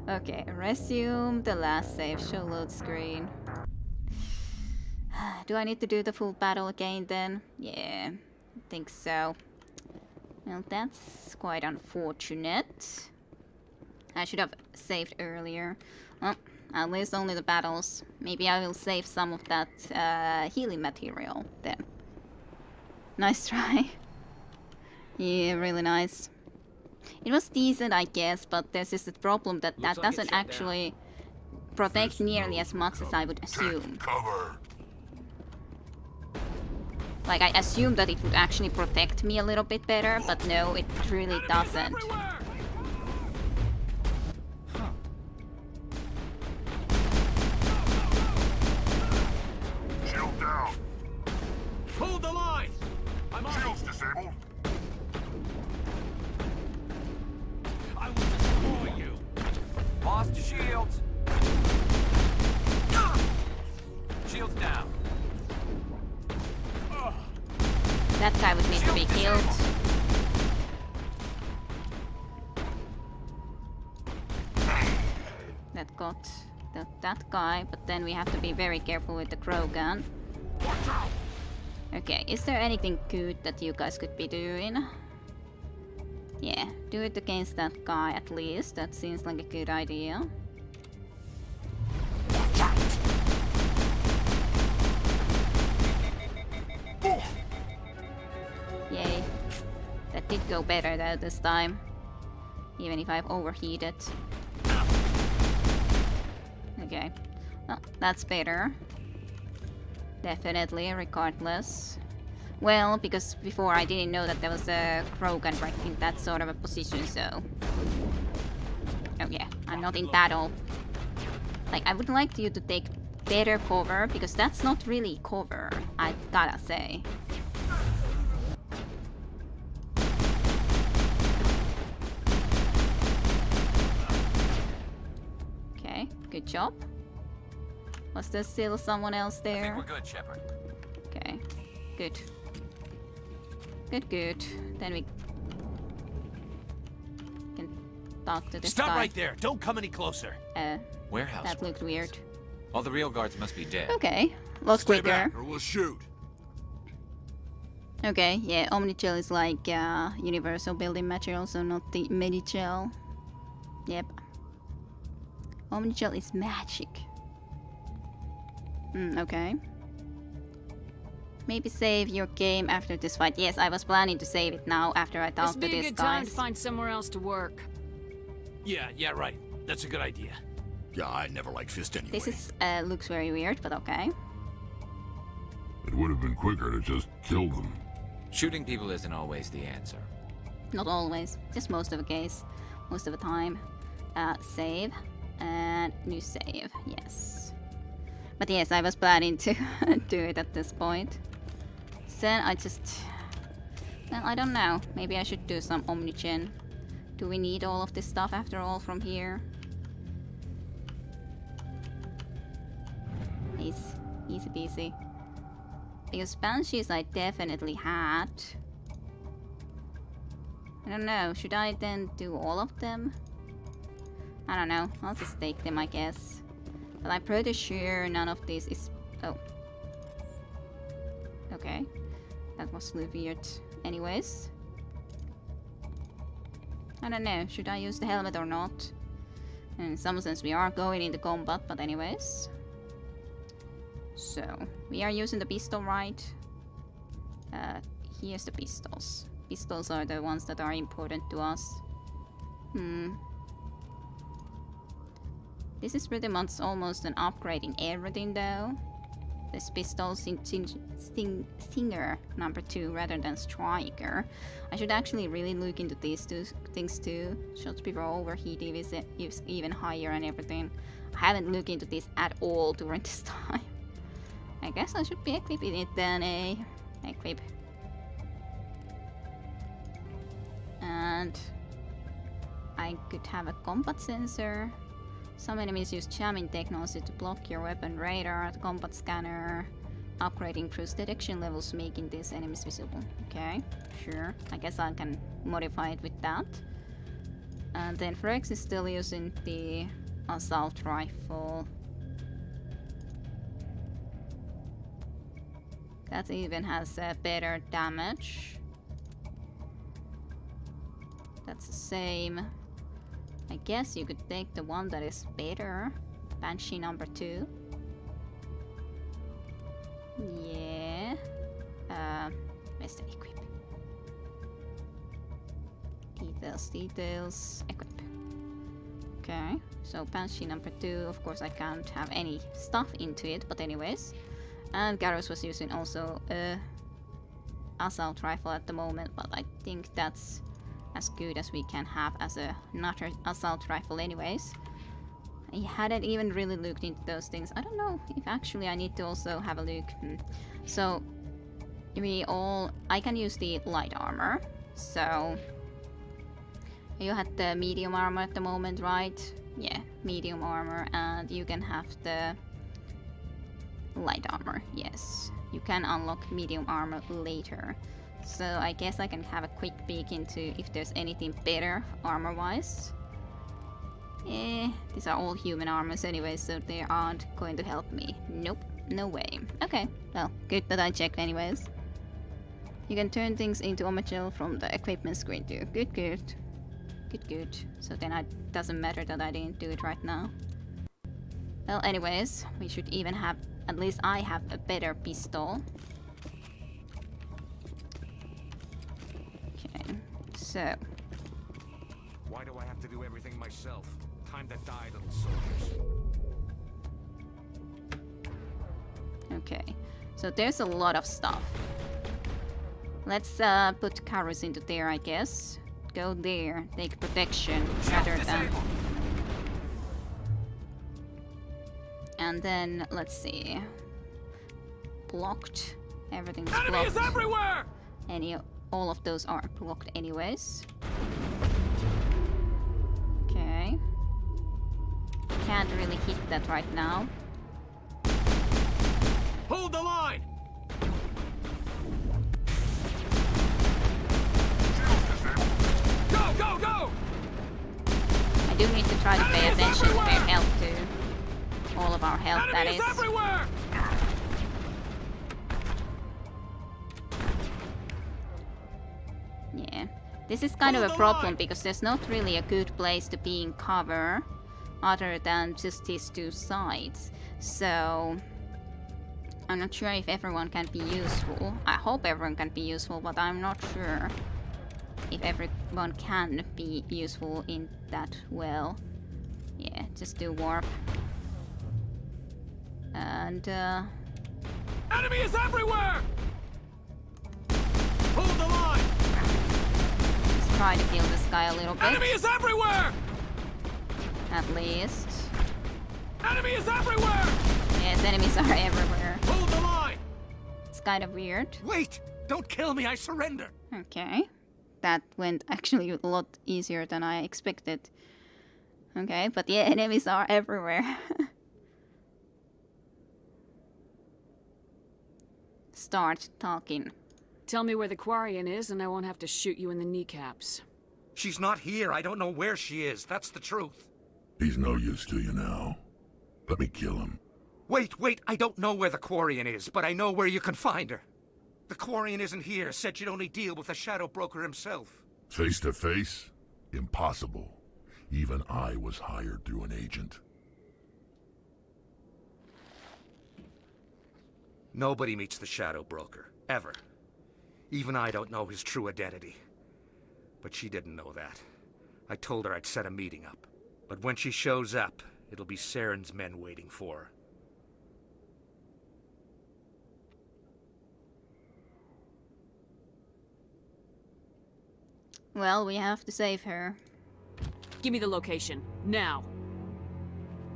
Okay, resume the last save, show load screen. Do I need to do the full battle again then? Yeah, I think so. Well, that's quite unfortunate. I should have saved earlier. Well, at least only the battles. Maybe I will save some of that healing material then. Nice try. Yeah, really nice. It was decent, I guess, but there's just a problem that that doesn't actually protect nearly as much as I would assume. Like, I assumed that it would actually protect me a little bit better, but no, it really doesn't. That guy would need to be killed. That got that guy, but then we have to be very careful with the crow gun. Okay, is there anything good that you guys could be doing? Yeah, do it against that guy at least. That seems like a good idea. Yay. That did go better though this time. Even if I've overheated. Okay. Well, that's better. Definitely, regardless. Well, because before I didn't know that there was a crow gun right in that sort of a position, so... Oh yeah, I'm not in battle. Like, I would like you to take better cover, because that's not really cover, I gotta say. Okay, good job. Was there still someone else there? I think we're good, Shepard. Okay, good. Good. Then we can talk to this Stop guy. right there! Don't come any closer! Warehouse That looked weird. All the real guards must be dead. Okay, lot Stay quicker. back or we'll shoot. Okay, yeah, Omnigel is like universal building material, so not the Medigel. Yep. Omnigel is magic. Okay. Maybe save your game after this fight. Yes, I was planning to save it now after I talked to This be a this good time guy. to find somewhere else to work. Yeah, right. That's a good idea. Yeah, I never liked Fist anyway. This is looks very weird, but okay. It would have been quicker to just kill them. Shooting people isn't always the answer. Not always, just most of the case, most of the time. Save and new save, yes. But yes, I was planning to do it at this point. Then I just, well, I don't know. Maybe I should do some Omnigen. Do we need all of this stuff after all from here? Easy peasy. Because Banshees I definitely had. I don't know, should I then do all of them? I don't know, I'll just take them I guess. But I'm pretty sure none of this is... Oh. Okay. That was a little weird. Anyways. I don't know, should I use the helmet or not? In some sense we are going into combat, but anyways. So, we are using the pistol, right? Here's the pistols. Pistols are the ones that are important to us. This is pretty much almost an upgrade in everything though. This pistol Stinger number 2 rather than Striker. I should actually really look into these two things too. Shots before overheating is even higher and everything. I haven't looked into this at all during this time. I guess I should be equipping it then, equip. And I could have a combat sensor. Some enemies use jamming technology to block your weapon radar, the combat scanner, upgrading cruise detection levels, making these enemies visible. Okay, sure. I guess I can modify it with that. And then Frex is still using the assault rifle. That even has better damage. That's the same. I guess you could take the one that is better. Banshee number 2. Yeah. Where's the equip? Details, equip. Okay, so Banshee number 2, of course I can't have any stuff into it, but anyways. And Garrus was using also a assault rifle at the moment, but I think that's as good as we can have as another assault rifle anyways. I hadn't even really looked into those things. I don't know if actually I need to also have a look. So I can use the light armor. So you had the medium armor at the moment, right? Yeah, medium armor, and you can have the light armor. Yes, you can unlock medium armor later. So I guess I can have a quick peek into if there's anything better armor-wise. These are all human armors anyway, so they aren't going to help me. Nope, no way. Okay, well, good that I checked anyways. You can turn things into Omagel from the equipment screen too. Good, good. Good, good. So then it doesn't matter that I didn't do it right now. Well, anyways, we should even have, at least I have a better pistol. Okay, so. Why do I have to do everything myself? Time to die, little soldiers. Okay, so there's a lot of stuff. Let's put Karus into there, I guess. Go there, take protection rather than. And then let's see. Blocked. Everything's blocked. Enemies everywhere! All of those are blocked anyways. Okay. Can't really hit that right now. Hold the line! Go, go, go! I do need to try to pay attention to their health too. All of our health, that is. Everywhere! Yeah. This is kind of a problem because there's not really a good place to be in cover other than just these two sides. So I'm not sure if everyone can be useful. I hope everyone can be useful, but I'm not sure if everyone can be useful in that well. Yeah, just do warp. And enemy is everywhere! Hold the line! Let's try to kill this guy a little bit. Enemy is everywhere! At least. Enemy is everywhere! Yes, enemies are everywhere. Hold the line! It's kind of weird. Wait! Don't kill me, I surrender! Okay. That went actually a lot easier than I expected. Okay, but yeah, enemies are everywhere. Start talking. Tell me where the Quarian is and I won't have to shoot you in the kneecaps. She's not here. I don't know where she is. That's the truth. He's no use to you now. Let me kill him. Wait. I don't know where the Quarian is, but I know where you can find her. The Quarian isn't here. Said you'd only deal with the Shadow Broker himself. Face to face? Impossible. Even I was hired through an agent. Nobody meets the Shadow Broker. Ever. Even I don't know his true identity. But she didn't know that. I told her I'd set a meeting up. But when she shows up, it'll be Saren's men waiting for her. Well, we have to save her. Give me the location, now.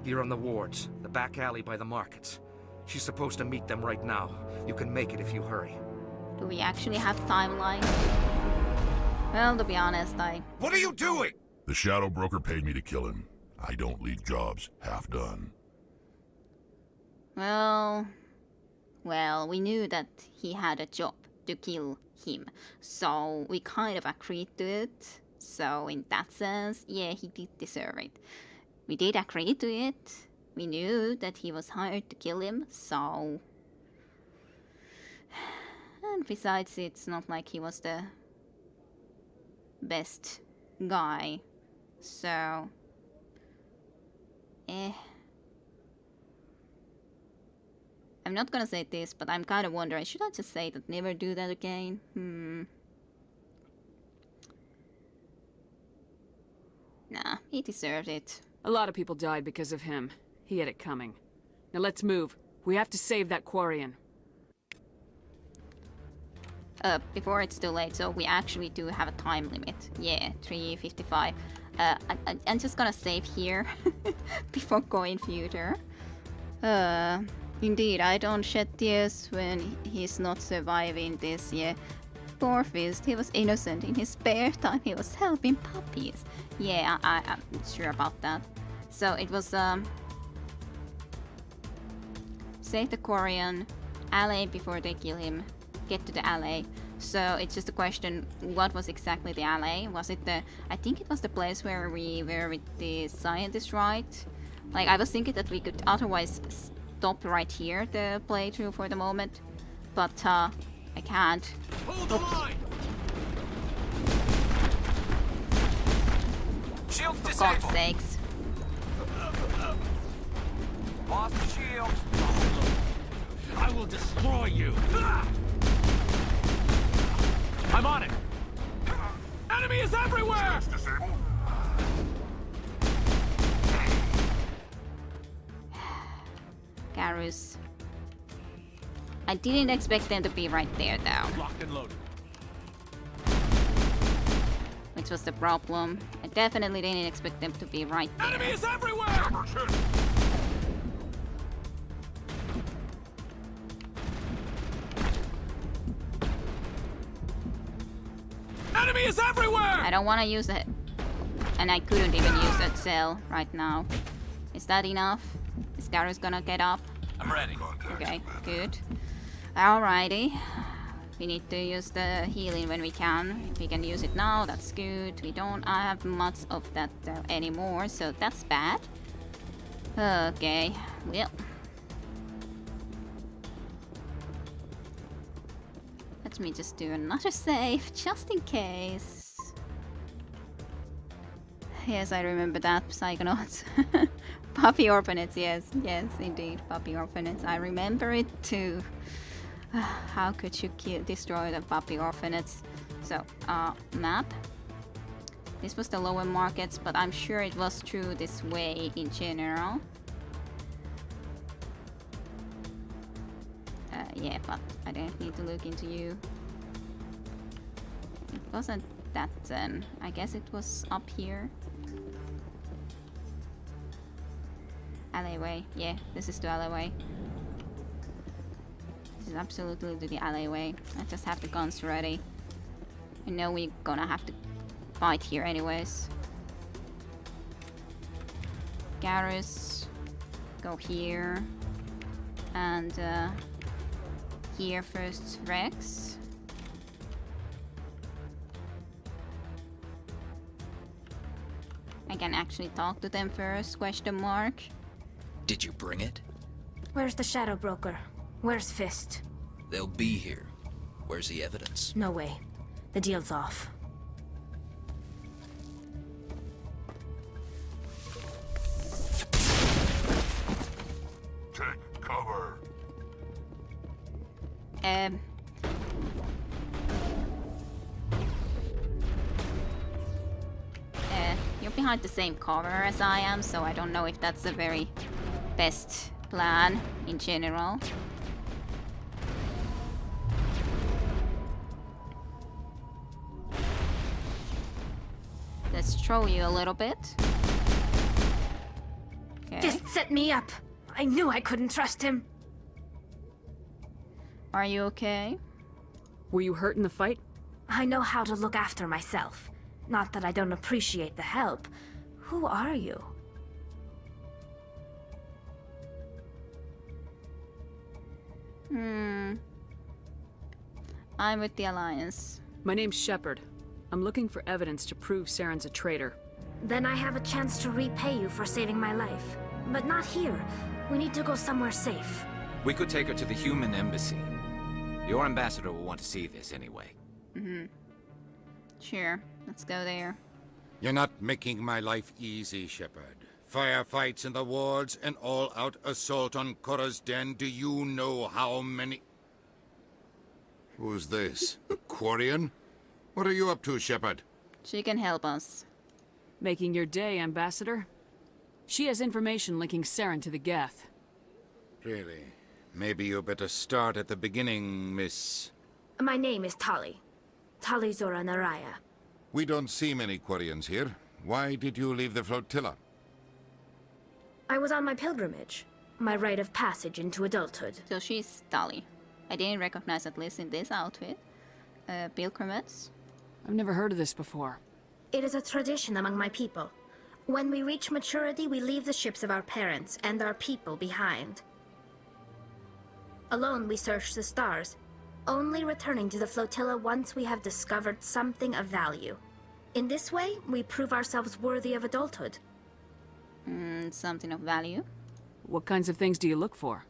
Here on the wards, the back alley by the markets. She's supposed to meet them right now. You can make it if you hurry. Do we actually have timeline? Well, to be honest, What are you doing? The Shadow Broker paid me to kill him. I don't leave jobs half done. Well, we knew that he had a job to kill him, so we kind of agreed to it. So in that sense, yeah, he did deserve it. We did agree to it. We knew that he was hired to kill him, so... And besides, it's not like he was the best guy, so... I'm not gonna say this, but I'm kind of wondering, should I just say that never do that again? Nah, he deserved it. A lot of people died because of him. He had it coming. Now let's move. We have to save that Quarian. Before it's too late, so we actually do have a time limit. Yeah, 3:55. I'm just gonna save here before going further. Indeed, I don't shed tears when he's not surviving this, yeah. Poor Fist, he was innocent. In his spare time, he was helping puppies. Yeah, I'm sure about that. So it was, save the Quarian, alley before they kill him, get to the alley, So it's just a question, what was exactly the alley? Was it the... I think it was the place where we were with the scientist, right? Like, I was thinking that we could otherwise stop right here, the playthrough for the moment. But, I can't. Hold the line! Shields For disabled! God's sakes. Lost the shield! I will destroy you! I'm on it! Enemy is everywhere! Garrus. I didn't expect them to be right there, though. Locked and loaded. Which was the problem. I definitely didn't expect them to be right there. Enemy is everywhere! Enemy is everywhere! I don't want to use it. And I couldn't even use that cell right now. Is that enough? Is Garrus gonna get up? I'm ready. Okay, good. Alrighty. We need to use the healing when we can. If we can use it now, that's good. We don't have much of that anymore, so that's bad. Okay, well. Let me just do another save, just in case. Yes, I remember that, Psychonauts. Puppy Orphanage, yes, indeed, Puppy Orphanage. I remember it too. How could you destroy the Puppy Orphanage? So, map. This was the lower markets, but I'm sure it was through this way in general. Yeah, but I don't need to look into you. It wasn't that then. I guess it was up here. Alleyway. Yeah, this is the alleyway. This is absolutely the alleyway. I just have the guns ready. I know we're gonna have to fight here anyways. Garrus. Go here. And here first, Rex. I can actually talk to them first, question mark. Did you bring it? Where's the Shadow Broker? Where's Fist? They'll be here. Where's the evidence? No way. The deal's off. Take cover. You're behind the same cover as I am, so I don't know if that's the very best plan in general. Let's throw you a little bit. Okay. Fist set me up. I knew I couldn't trust him. Are you okay? Were you hurt in the fight? I know how to look after myself. Not that I don't appreciate the help. Who are you? I'm with the Alliance. My name's Shepard. I'm looking for evidence to prove Saren's a traitor. Then I have a chance to repay you for saving my life. But not here. We need to go somewhere safe. We could take her to the human embassy. Your ambassador will want to see this anyway. Sure, let's go there. You're not making my life easy, Shepard. Firefights in the wards, an all-out assault on Korra's den. Do you know how many... Who's this? A Quarian? What are you up to, Shepard? She can help us. Making your day, Ambassador. She has information linking Saren to the Geth. Really? Maybe you better start at the beginning, Miss... My name is Tali. Tali Zora Naraya. We don't see many Quarians here. Why did you leave the flotilla? I was on my pilgrimage. My rite of passage into adulthood. So she's Tali. I didn't recognize, at least in this outfit. Pilgrimage? I've never heard of this before. It is a tradition among my people. When we reach maturity, we leave the ships of our parents and our people behind. Alone, we search the stars. only returning to the flotilla once we have discovered something of value. In this way, we prove ourselves worthy of adulthood. Something of value? What kinds of things do you look for?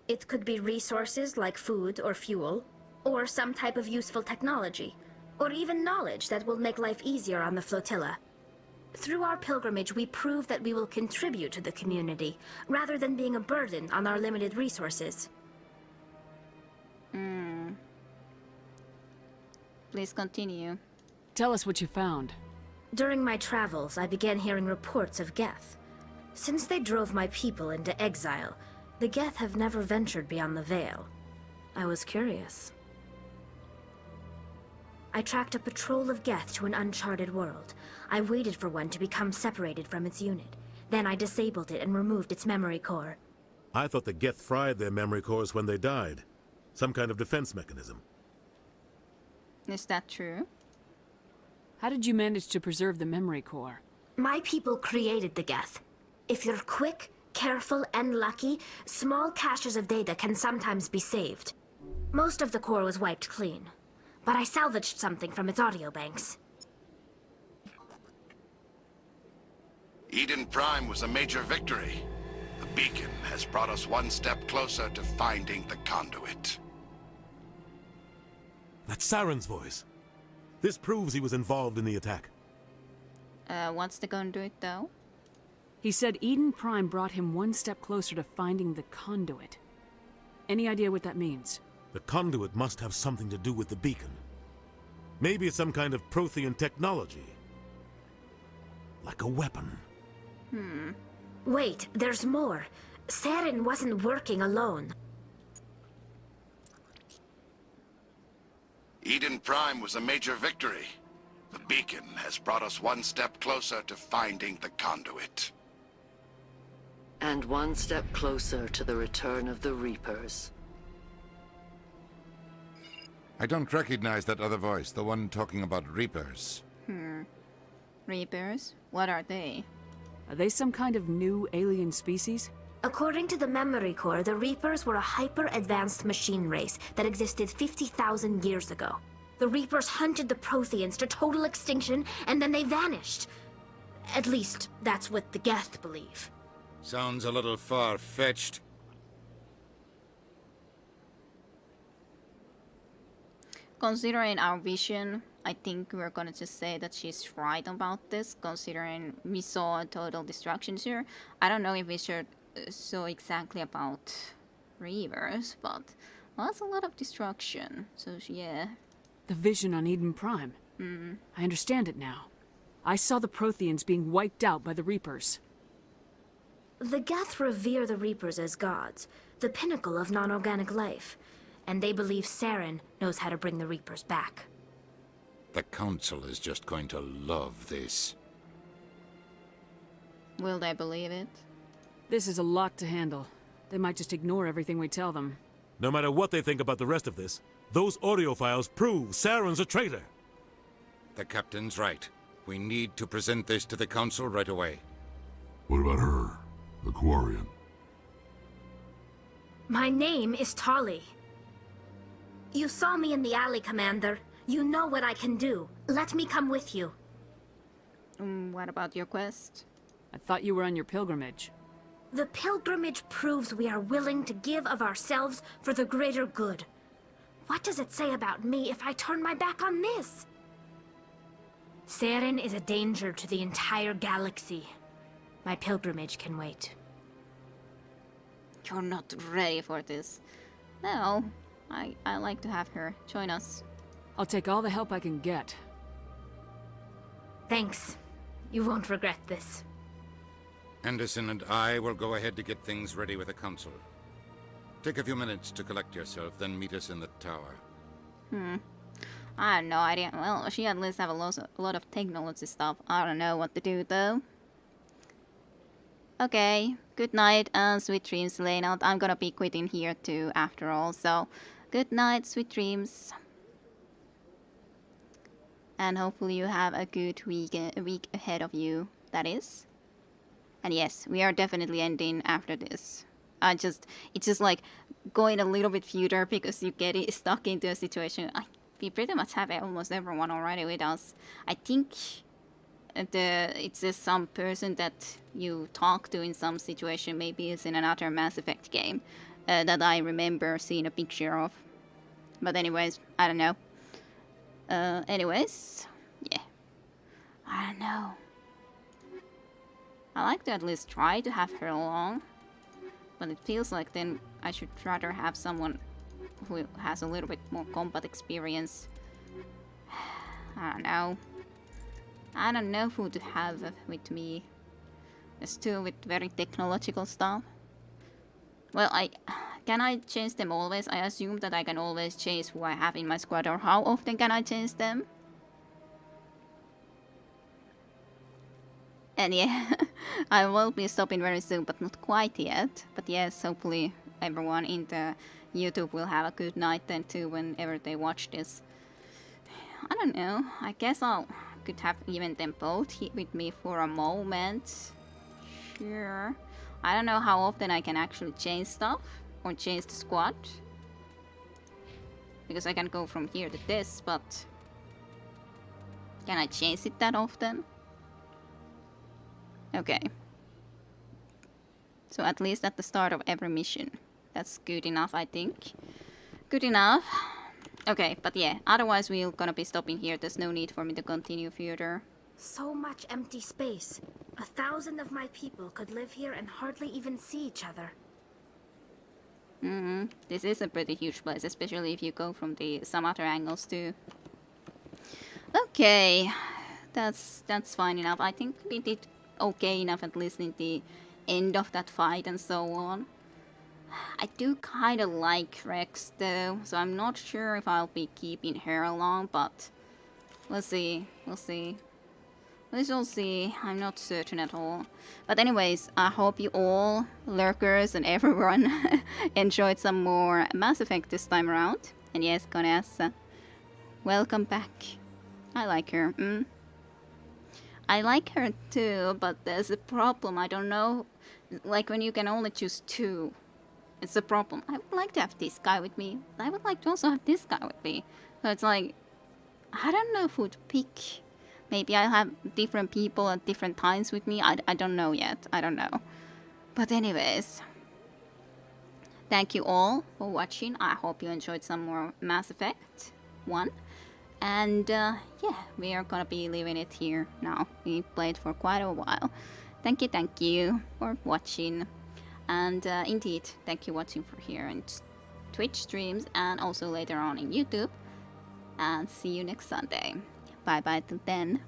It could be resources like food or fuel, or some type of useful technology, or even knowledge that will make life easier on the flotilla. Through our pilgrimage, we prove that we will contribute to the community, rather than being a burden on our limited resources. Please continue. Tell us what you found. During my travels, I began hearing reports of Geth. Since they drove my people into exile, the Geth have never ventured beyond the Veil. I was curious. I tracked a patrol of Geth to an uncharted world. I waited for one to become separated from its unit. Then I disabled it and removed its memory core. I thought the Geth fried their memory cores when they died. Some kind of defense mechanism. Is that true? How did you manage to preserve the memory core? My people created the Geth. If you're quick, careful, and lucky, small caches of data can sometimes be saved. Most of the core was wiped clean, but I salvaged something from its audio banks. Eden Prime was a major victory. The beacon has brought us one step closer to finding the conduit. That's Saren's voice. This proves he was involved in the attack. What's the conduit, though? He said Eden Prime brought him one step closer to finding the conduit. Any idea what that means? The conduit must have something to do with the beacon. Maybe it's some kind of Prothean technology. Like a weapon. Wait, there's more. Saren wasn't working alone. Eden Prime was a major victory. The beacon has brought us one step closer to finding the conduit. And one step closer to the return of the Reapers. I don't recognize that other voice, the one talking about Reapers. Reapers? What are they? Are they some kind of new alien species? According to the memory core, the Reapers were a hyper-advanced machine race that existed 50,000 years ago. The Reapers hunted the Protheans to total extinction, and then they vanished. At least, that's what the Geth believe. Sounds a little far-fetched. Considering our vision, I think we're gonna just say that she's right about this, considering we saw total destruction here. I don't know if we should so exactly about Reavers, but that's a lot of destruction, so yeah. The vision on Eden Prime. I understand it now. I saw the Protheans being wiped out by the Reapers. The Geth revere the Reapers as gods, the pinnacle of non-organic life, and they believe Saren knows how to bring the Reapers back. The Council is just going to love this. Will they believe it? This is a lot to handle. They might just ignore everything we tell them. No matter what they think about the rest of this, those audio files prove Saren's a traitor. The Captain's right. We need to present this to the Council right away. What about her? The Quarian? My name is Tali. You saw me in the alley, Commander. You know what I can do. Let me come with you. What about your quest? I thought you were on your pilgrimage. The pilgrimage proves we are willing to give of ourselves for the greater good. What does it say about me if I turn my back on this? Saren is a danger to the entire galaxy. My pilgrimage can wait. You're not ready for this. No, I like to have her join us. I'll take all the help I can get. Thanks. You won't regret this. Anderson and I will go ahead to get things ready with the Council. Take a few minutes to collect yourself, then meet us in the tower. I have no idea. Well, she at least have a lot of technology stuff. I don't know what to do though. Okay, good night and sweet dreams, Lena. I'm gonna be quitting here too after all, so good night, sweet dreams. And hopefully you have a good week ahead of you, that is. And yes, we are definitely ending after this. It's just like going a little bit future because you get it stuck into a situation. We pretty much have almost everyone already with us. I think it's just some person that you talk to in some situation. Maybe it's in another Mass Effect game that I remember seeing a picture of. But anyways, I don't know. Anyways, yeah. I don't know. I like to at least try to have her along. But it feels like then I should rather have someone who has a little bit more combat experience. I don't know. I don't know who to have with me. Still with very technological stuff. Well, can I change them always? I assume that I can always change who I have in my squad, or how often can I change them? And yeah, I will be stopping very soon, but not quite yet. But yes, hopefully everyone in the YouTube will have a good night then too whenever they watch this. I don't know, I guess could have even them both with me for a moment. Sure. I don't know how often I can actually change stuff or change the squad. Because I can go from here to this, but can I change it that often? Okay. So at least at the start of every mission. That's good enough, I think. Good enough. Okay, but yeah, otherwise we're gonna be stopping here. There's no need for me to continue further. So much empty space. 1,000 of my people could live here and hardly even see each other. This is a pretty huge place, especially if you go from some other angles too. Okay, that's fine enough. I think we did okay enough, at least in the end of that fight and so on. I do kind of like Rex though, so I'm not sure if I'll be keeping her along, but we'll see. We shall see. I'm not certain at all. But anyways, I hope you all, lurkers and everyone, enjoyed some more Mass Effect this time around. And yes, Gonessa, welcome back. I like her. I like her too, but there's a problem. I don't know. Like when you can only choose two, it's a problem. I would like to have this guy with me. I would like to also have this guy with me. So it's like, I don't know who to pick. Maybe I'll have different people at different times with me. I don't know yet. I don't know. But anyways, thank you all for watching. I hope you enjoyed some more Mass Effect 1. And yeah, we are gonna be leaving it here now. We played for quite a while. Thank you for watching. And indeed, thank you watching for here on Twitch streams and also later on in YouTube. And see you next Sunday. Bye bye till then.